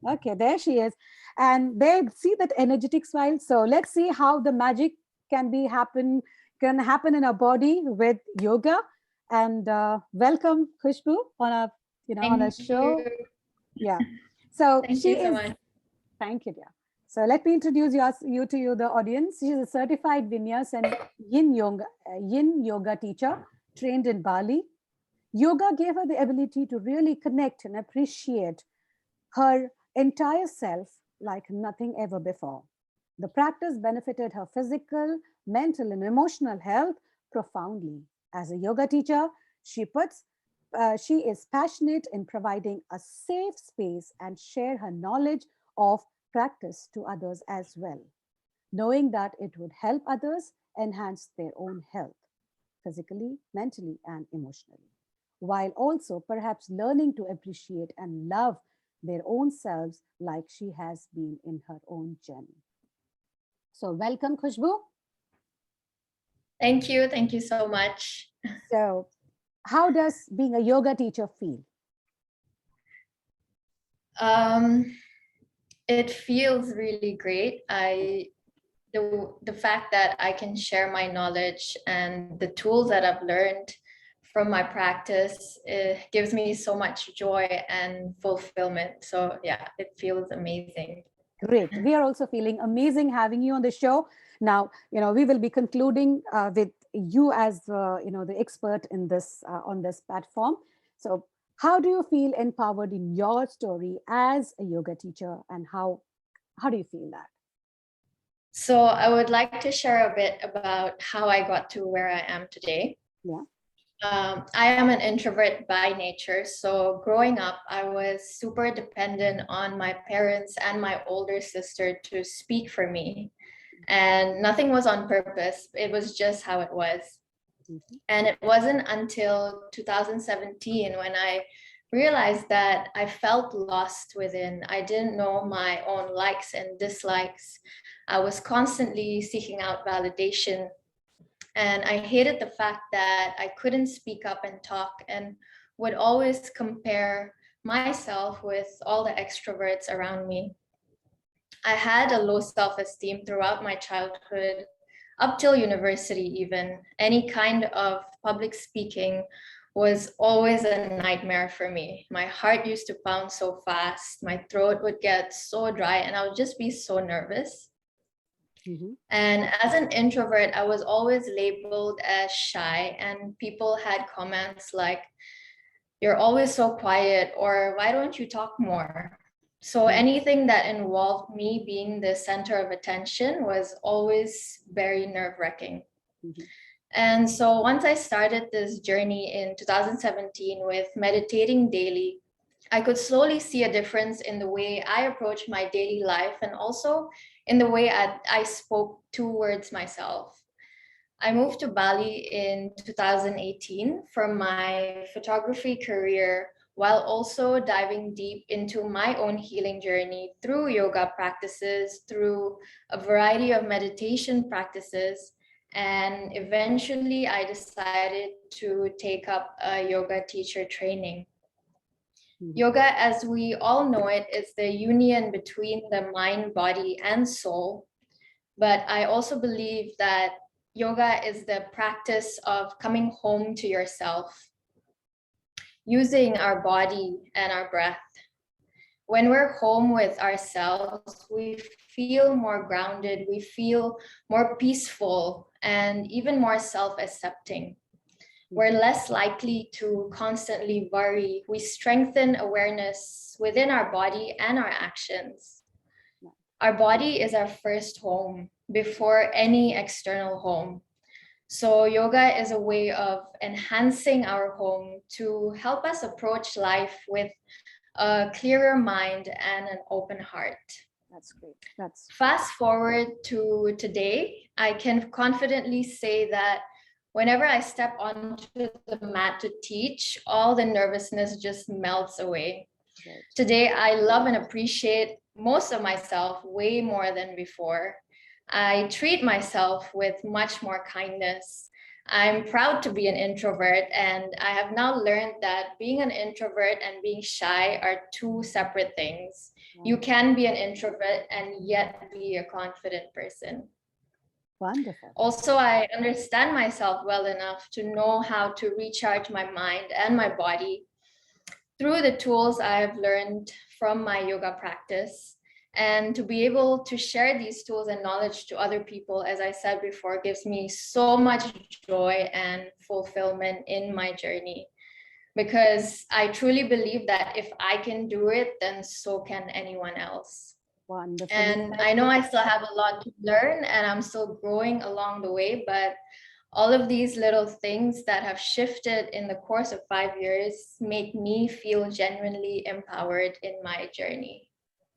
Okay, there she is. And they see that energetic smile. So let's see how the magic can happen in our body with yoga. And welcome, Khushboo, on a on a show. Yeah. So Thank she you so is. much. Thank you, dear. So let me introduce you to the audience. She is a certified Vinyas and Yin yoga teacher trained in Bali. Yoga gave her the ability to really connect and appreciate her entire self like nothing ever before. The practice benefited her physical, mental, and emotional health profoundly. As a yoga teacher, she is passionate in providing a safe space and share her knowledge of practice to others as well, knowing that it would help others enhance their own health, physically, mentally, and emotionally, while also perhaps learning to appreciate and love their own selves like she has been in her own journey. So welcome, Khushboo. Thank you. Thank you so much. So how does being a yoga teacher feel? It feels really great. The fact that I can share my knowledge and the tools that I've learned from my practice, it gives me so much joy and fulfillment. So yeah, it feels amazing. Great. We are also feeling amazing having you on the show. Now, we will be concluding with you as the expert in this on this platform. So how do you feel empowered in your story as a yoga teacher, and how do you feel that? So I would like to share a bit about how I got to where I am today. Yeah. I am an introvert by nature. So growing up, I was super dependent on my parents and my older sister to speak for me. And nothing was on purpose. It was just how it was. Mm-hmm. And it wasn't until 2017 when I realized that I felt lost within. I didn't know my own likes and dislikes. I was constantly seeking out validation. And I hated the fact that I couldn't speak up and talk, and would always compare myself with all the extroverts around me. I had a low self-esteem throughout my childhood, up till university even. Any kind of public speaking was always a nightmare for me. My heart used to pound so fast, my throat would get so dry, and I would just be so nervous. Mm-hmm. And as an introvert, I was always labeled as shy, and people had comments like, "You're always so quiet," or "Why don't you talk more?" So anything that involved me being the center of attention was always very nerve-wracking. Mm-hmm. And so once I started this journey in 2017 with meditating daily, I could slowly see a difference in the way I approached my daily life, and also in the way I spoke towards myself. I moved to Bali in 2018 for my photography career, while also diving deep into my own healing journey through yoga practices, through a variety of meditation practices. And eventually I decided to take up a yoga teacher training. Yoga, as we all know it, is the union between the mind, body, and soul. But I also believe that yoga is the practice of coming home to yourself, using our body and our breath. When we're home with ourselves, we feel more grounded, we feel more peaceful, and even more self-accepting. We're less likely to constantly worry. We strengthen awareness within our body and our actions. Our body is our first home before any external home. So yoga is a way of enhancing our home to help us approach life with a clearer mind and an open heart. That's great. Fast forward to today, I can confidently say that whenever I step onto the mat to teach, all the nervousness just melts away. Right. Today, I love and appreciate most of myself way more than before. I treat myself with much more kindness. I'm proud to be an introvert, and I have now learned that being an introvert and being shy are two separate things. You can be an introvert and yet be a confident person. Wonderful. Also, I understand myself well enough to know how to recharge my mind and my body through the tools I have learned from my yoga practice. And to be able to share these tools and knowledge to other people, as I said before, gives me so much joy and fulfillment in my journey. Because I truly believe that if I can do it, then so can anyone else. Wonderful. And I know I still have a lot to learn and I'm still growing along the way, but all of these little things that have shifted in the course of 5 years make me feel genuinely empowered in my journey.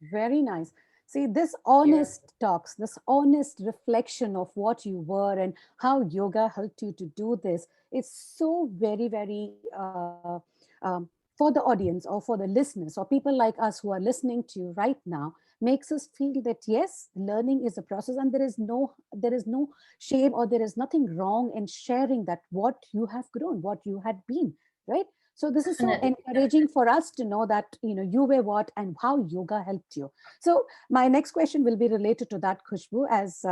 Very nice. See, this honest talks, this honest reflection of what you were and how yoga helped you to do this, it's so very, very, for the audience or for the listeners or people like us who are listening to you right now, makes us feel that yes, learning is a process and there is no shame or there is nothing wrong in sharing that what you have grown, what you had been, right? So this is so encouraging for us to know that, you know, you were what and how yoga helped you. So my next question will be related to that, Khushboo, as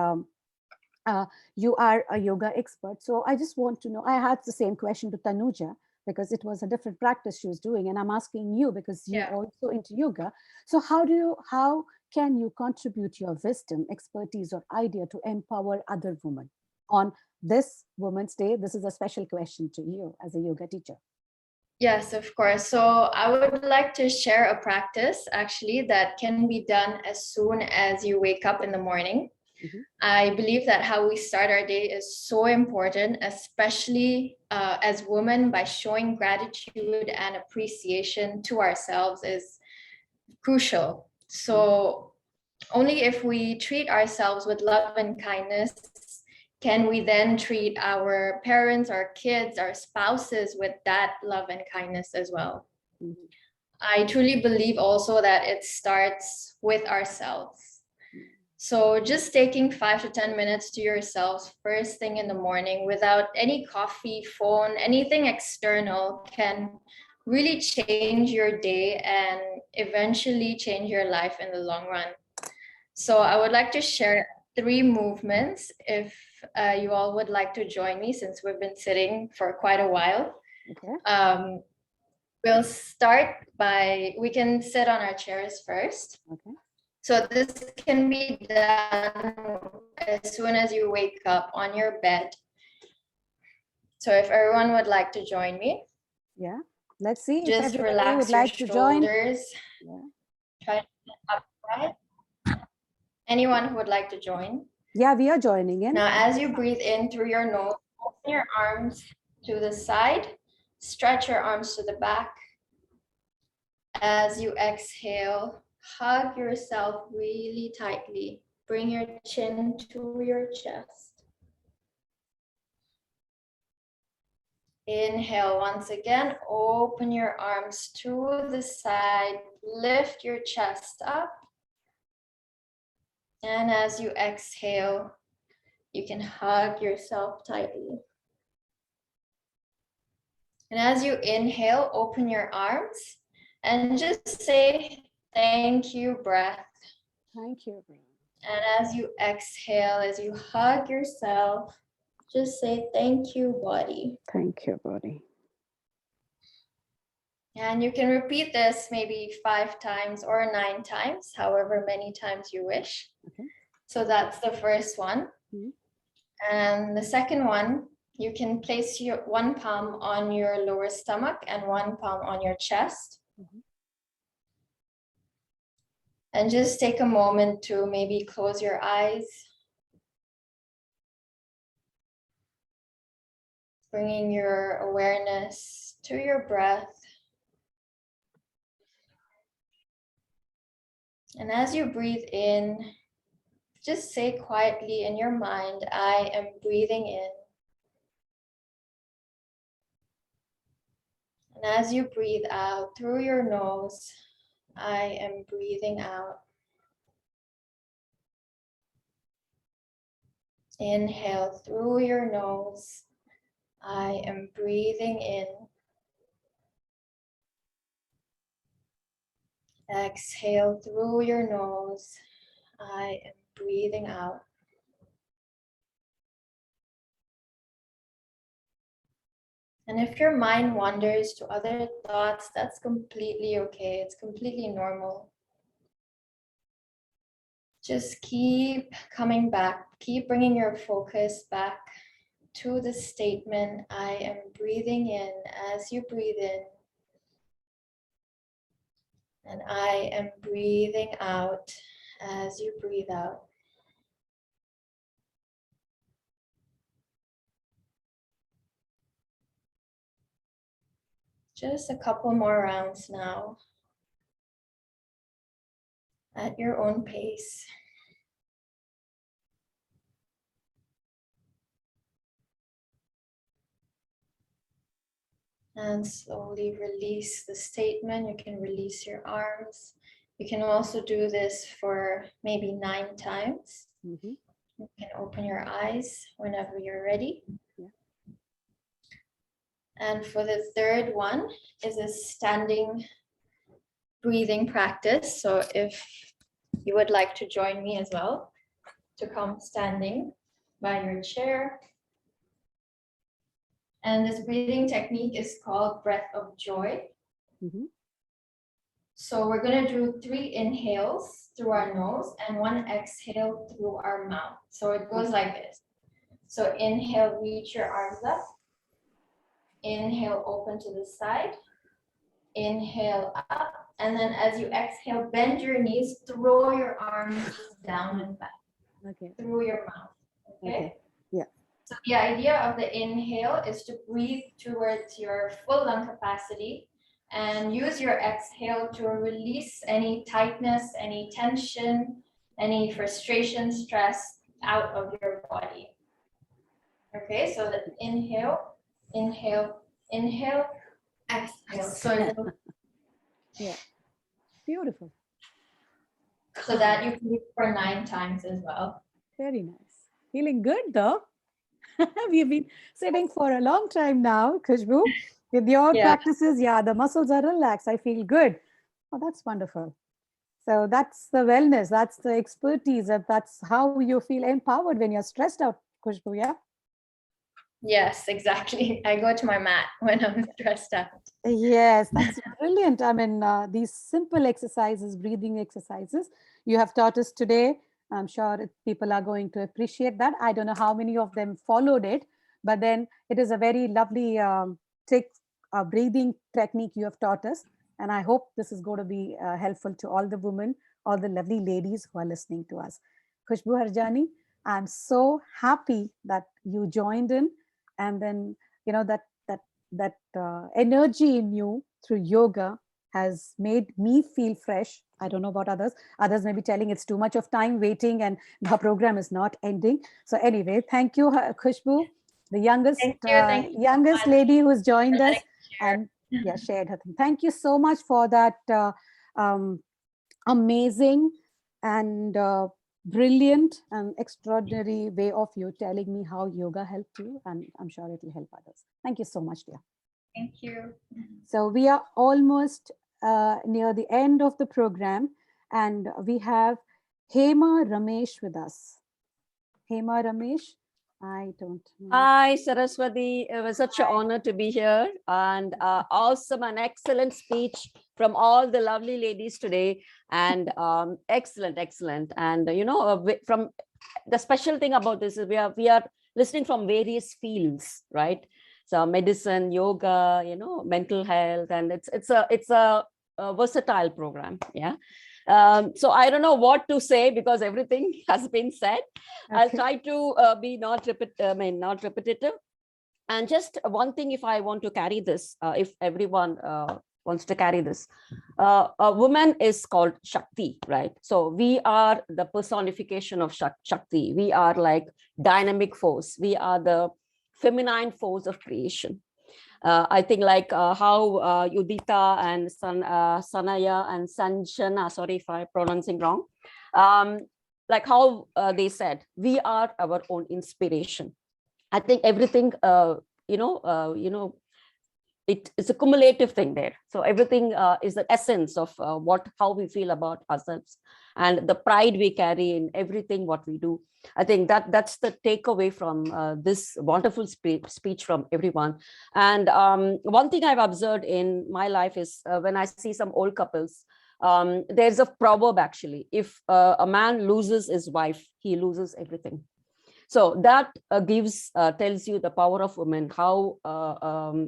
you are a yoga expert. So I just want to know, I had the same question to Tanuja because it was a different practice she was doing. And I'm asking you because you're also into yoga. So how can you contribute your wisdom, expertise, or idea to empower other women on this Women's Day? This is a special question to you as a yoga teacher. Yes, of course. So I would like to share a practice actually that can be done as soon as you wake up in the morning. I believe that how we start our day is so important, especially as women, by showing gratitude and appreciation to ourselves is crucial. So only if we treat ourselves with love and kindness can we then treat our parents, our kids, our spouses with that love and kindness as well. I truly believe also that it starts with ourselves. So just taking 5 to 10 minutes to yourselves first thing in the morning without any coffee, phone, anything external can really change your day and eventually change your life in the long run. So I would like to share 3 movements if you all would like to join me since we've been sitting for quite a while. Okay. We'll start by, we can sit on our chairs first. Okay. So this can be done as soon as you wake up on your bed. So if everyone would like to join me. Yeah, let's see. Just if everybody relax would like your to join. shoulders. Yeah. Try to sit upright. Anyone who would like to join? Yeah, we are joining in. Now, as you breathe in through your nose, open your arms to the side, stretch your arms to the back. As you exhale, hug yourself really tightly. Bring your chin to your chest. Inhale once again, open your arms to the side, lift your chest up. And as you exhale, you can hug yourself tightly. And as you inhale, open your arms and just say, thank you, breath. Thank you, breath. And as you exhale, as you hug yourself, just say, thank you, body. Thank you, body. And you can repeat this maybe 5 times or 9 times, however many times you wish. Okay. So that's the first one. And the second one, you can place your one palm on your lower stomach and one palm on your chest. And just take a moment to maybe close your eyes. Bringing your awareness to your breath. And as you breathe in, just say quietly in your mind, I am breathing in. And as you breathe out through your nose, I am breathing out. Inhale through your nose. I am breathing in. Exhale through your nose. I am breathing out. And if your mind wanders to other thoughts, that's completely okay. It's completely normal. Just keep coming back. Keep bringing your focus back to the statement, I am breathing in as you breathe in. And I am breathing out as you breathe out. Just a couple more rounds now at your own pace. And slowly release the statement. You can release your arms. You can also do this for maybe 9 times. Mm-hmm. You can open your eyes whenever you're ready. Yeah. And for the third one is a standing breathing practice. So if you would like to join me as well, to come standing by your chair. And this breathing technique is called breath of joy. Mm-hmm. So we're going to do 3 inhales through our nose and 1 exhale through our mouth. So it goes like this. So inhale, reach your arms up. Inhale, open to the side. Inhale up. And then as you exhale, bend your knees, throw your arms down and back. Okay. Through your mouth. Okay? Yeah. So the idea of the inhale is to breathe towards your full lung capacity and use your exhale to release any tightness, any tension, any frustration, stress out of your body. Okay, so the inhale, inhale, inhale, exhale. So yeah, beautiful. So that you can do for 9 times as well. Very nice. Feeling good though. We've been sitting for a long time now, Khushboo. With your practices, the muscles are relaxed. I feel good. Oh, that's wonderful. So that's the wellness. That's the expertise. That's how you feel empowered when you're stressed out, Khushboo, yeah? Yes, exactly. I go to my mat when I'm stressed out. Yes, that's brilliant. I mean, these simple exercises, breathing exercises, you have taught us today. I'm sure people are going to appreciate that. I don't know how many of them followed it, but then it is a very lovely breathing technique you have taught us. And I hope this is going to be helpful to all the women, all the lovely ladies who are listening to us. Khushboo Harjani, I'm so happy that you joined in, and then, you know, that energy in you through yoga has made me feel fresh. I don't know about others. Others may be telling it's too much of time waiting and the program is not ending. So anyway, thank you, Khushboo, the youngest youngest lady who's joined us and shared her thing. Thank you so much for that amazing and brilliant and extraordinary way of you telling me how yoga helped you, and I'm sure it will help others. Thank you so much, dear. Thank you. So we are almost near the end of the program, and we have Hema Ramesh with us. Hema Ramesh, I don't know. Hi, Saraswati. It was such an honor to be here, and awesome and excellent speech from all the lovely ladies today, and excellent. And you know, from the special thing about this is we are listening from various fields, right? So medicine, yoga, you know, mental health, and it's a versatile program. Yeah. So I don't know what to say because everything has been said. Okay. I'll try to be not repetitive. And just one thing, if I want to carry this, if everyone wants to carry this, a woman is called Shakti, right? So we are the personification of Shakti. We are like dynamic force. We are the feminine force of creation. I think like how Uditha and Sanaya and Sanjana, sorry if I'm pronouncing wrong, like how they said, we are our own inspiration. I think everything it's a cumulative thing there. So everything is the essence of how we feel about ourselves and the pride we carry in everything what we do. I think that's the takeaway from this wonderful speech from everyone. And one thing I've observed in my life is when I see some old couples, there's a proverb actually: if a man loses his wife, he loses everything. So that tells you the power of women, how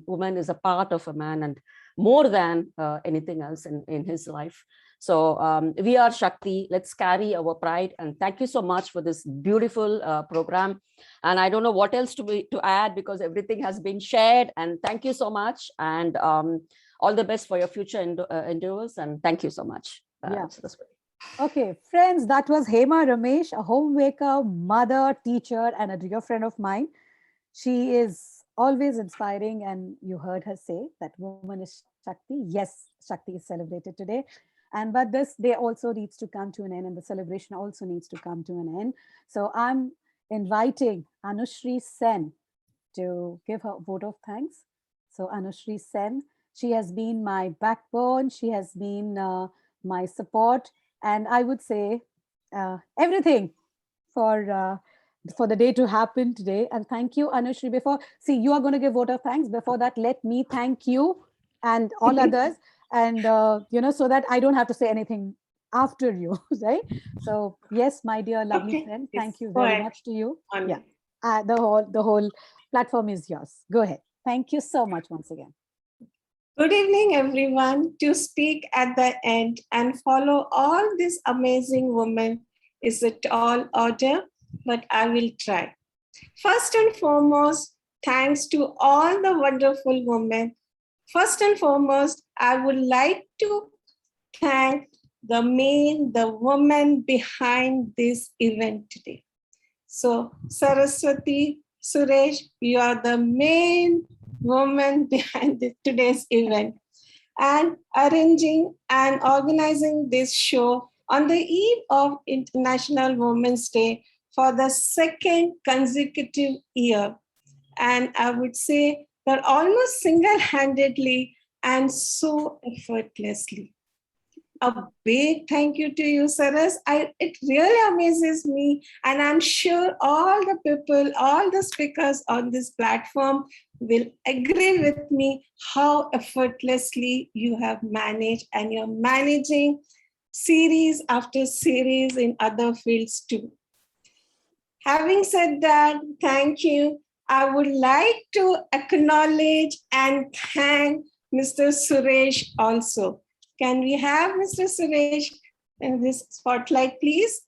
woman is a part of a man and more than anything else in his life. So we are Shakti. Let's carry our pride. And thank you so much for this beautiful program. And I don't know what else to add because everything has been shared. And thank you so much. And all the best for your future endeavors. And thank you so much. Okay, friends, that was Hema Ramesh, a homemaker, mother, teacher, and a dear friend of mine. She is always inspiring, and you heard her say that woman is Shakti. Yes, Shakti is celebrated today. But this day also needs to come to an end, and the celebration also needs to come to an end. So I'm inviting Anushri Sen to give her vote of thanks. So Anushri Sen, she has been my backbone. She has been my support. And I would say everything for the day to happen today. And thank you, Anushri. You are going to give vote of thanks. Before that, let me thank you and all others. And, so that I don't have to say anything after you, right? So yes, my dear lovely friend, thank you very much to you. Yeah, the whole platform is yours. Go ahead. Thank you so much once again. Good evening, everyone. To speak at the end and follow all these amazing women is a tall order, but I will try. First and foremost, thanks to all the wonderful women. First and foremost, I would like to thank the woman behind this event today. So, Saraswathi, Suresh, you are the main woman behind today's event and arranging and organizing this show on the eve of International Women's Day for the second consecutive year. And I would say that almost single-handedly and so effortlessly. A big thank you to you, Saras. It really amazes me. And I'm sure all the people, all the speakers on this platform will agree with me how effortlessly you have managed, and you're managing series after series in other fields too. Having said that, thank you. I would like to acknowledge and thank Mr. Suresh also. Can we have Mr. Suresh in this spotlight, please?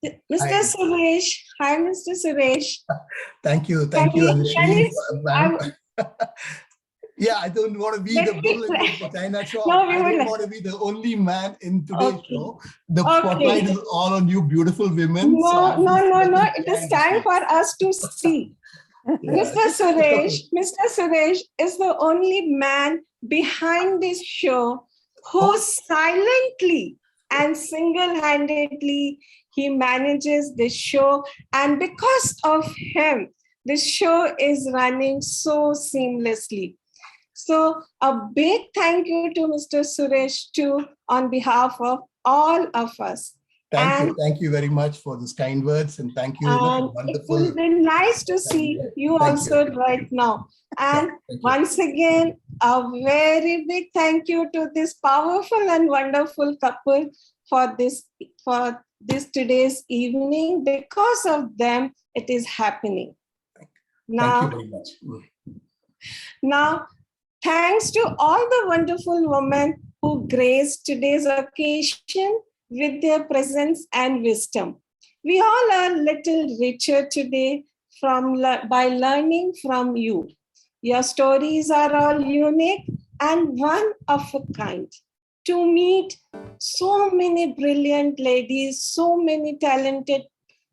Mr. Suresh. Hi, Mr. Suresh. Thank you, Anushri. Yeah, I don't want to be the bull in the China shop. I don't want to be the only man in today's show. The spotlight is all on you, beautiful women. No. It is time for us to see. Yeah. Mr. Suresh is the only man behind this show who silently and single-handedly he manages this show, and because of him, this show is running so seamlessly. So a big thank you to Mr. Suresh too on behalf of all of us. Thank you very much for these kind words, and thank you. Wonderful. It will be nice to see you also right now. And once again, a very big thank you to this powerful and wonderful couple for this today's evening. Because of them, it is happening. Thank you very much. Now, thanks to all the wonderful women who graced today's occasion with their presence and wisdom. We all are a little richer today by learning from you. Your stories are all unique and one of a kind. To meet so many brilliant ladies, so many talented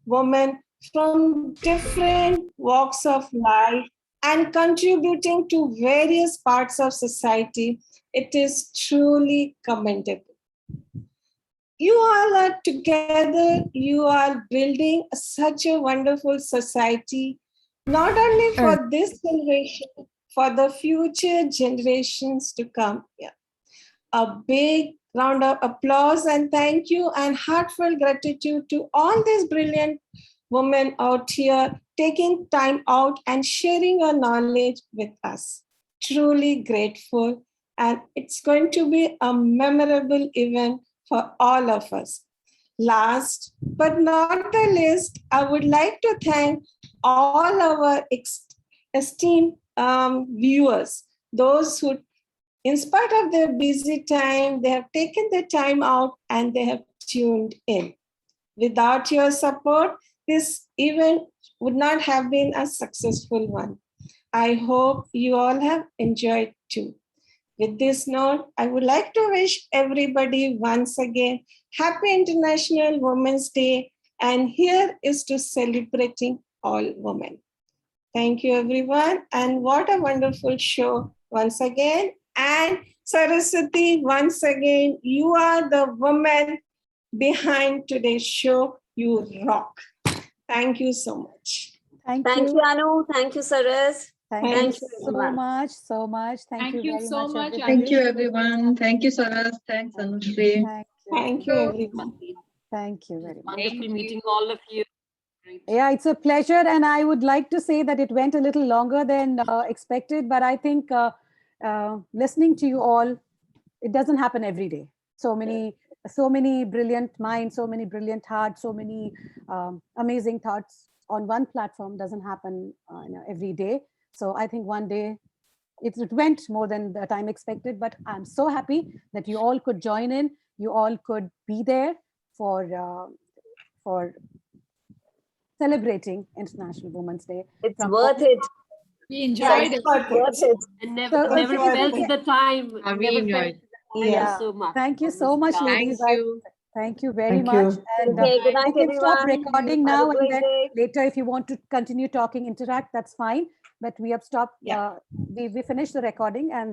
women from different walks of life and contributing to various parts of society, it is truly commendable. You all are together, you are building such a wonderful society not only for this generation, for the future generations to come. Yeah. A big round of applause and thank you and heartfelt gratitude to all these brilliant women out here taking time out and sharing your knowledge with us. Truly grateful, and it's going to be a memorable event for all of us. Last but not the least, I would like to thank all our esteemed viewers, those who, in spite of their busy time, they have taken the time out and they have tuned in. Without your support, this event would not have been a successful one. I hope you all have enjoyed too. With this note, I would like to wish everybody once again Happy International Women's Day, and here is to celebrating all women. Thank you, everyone, and what a wonderful show once again. And Saraswati, once again, you are the woman behind today's show. You rock. Thank you so much. Thank you, Anu. Thank you, Saras. Thank you so much. Thank you very so much. Thank you, everyone. Thank you, Saras. Thanks, Anushri. Thank you, everyone. Thank you very much. Wonderful meeting all of you. Yeah, it's a pleasure. And I would like to say that it went a little longer than expected, but I think listening to you all, it doesn't happen every day. So many brilliant minds, so many brilliant hearts, so many amazing thoughts on one platform doesn't happen every day. So I think one day it went more than the time expected, but I'm so happy that you all could join in. You all could be there for celebrating International Women's Day. It's worth it. We enjoyed it. Worth it. And never felt the time. We enjoyed. Thank you so much. Thank you so much, ladies. Thank you very Thank much. you. And Okay, good night, we can stop everyone. recording Have a now, and great then day. later, if you want to continue talking, interact, that's fine. But we have stopped. We finished the recording, and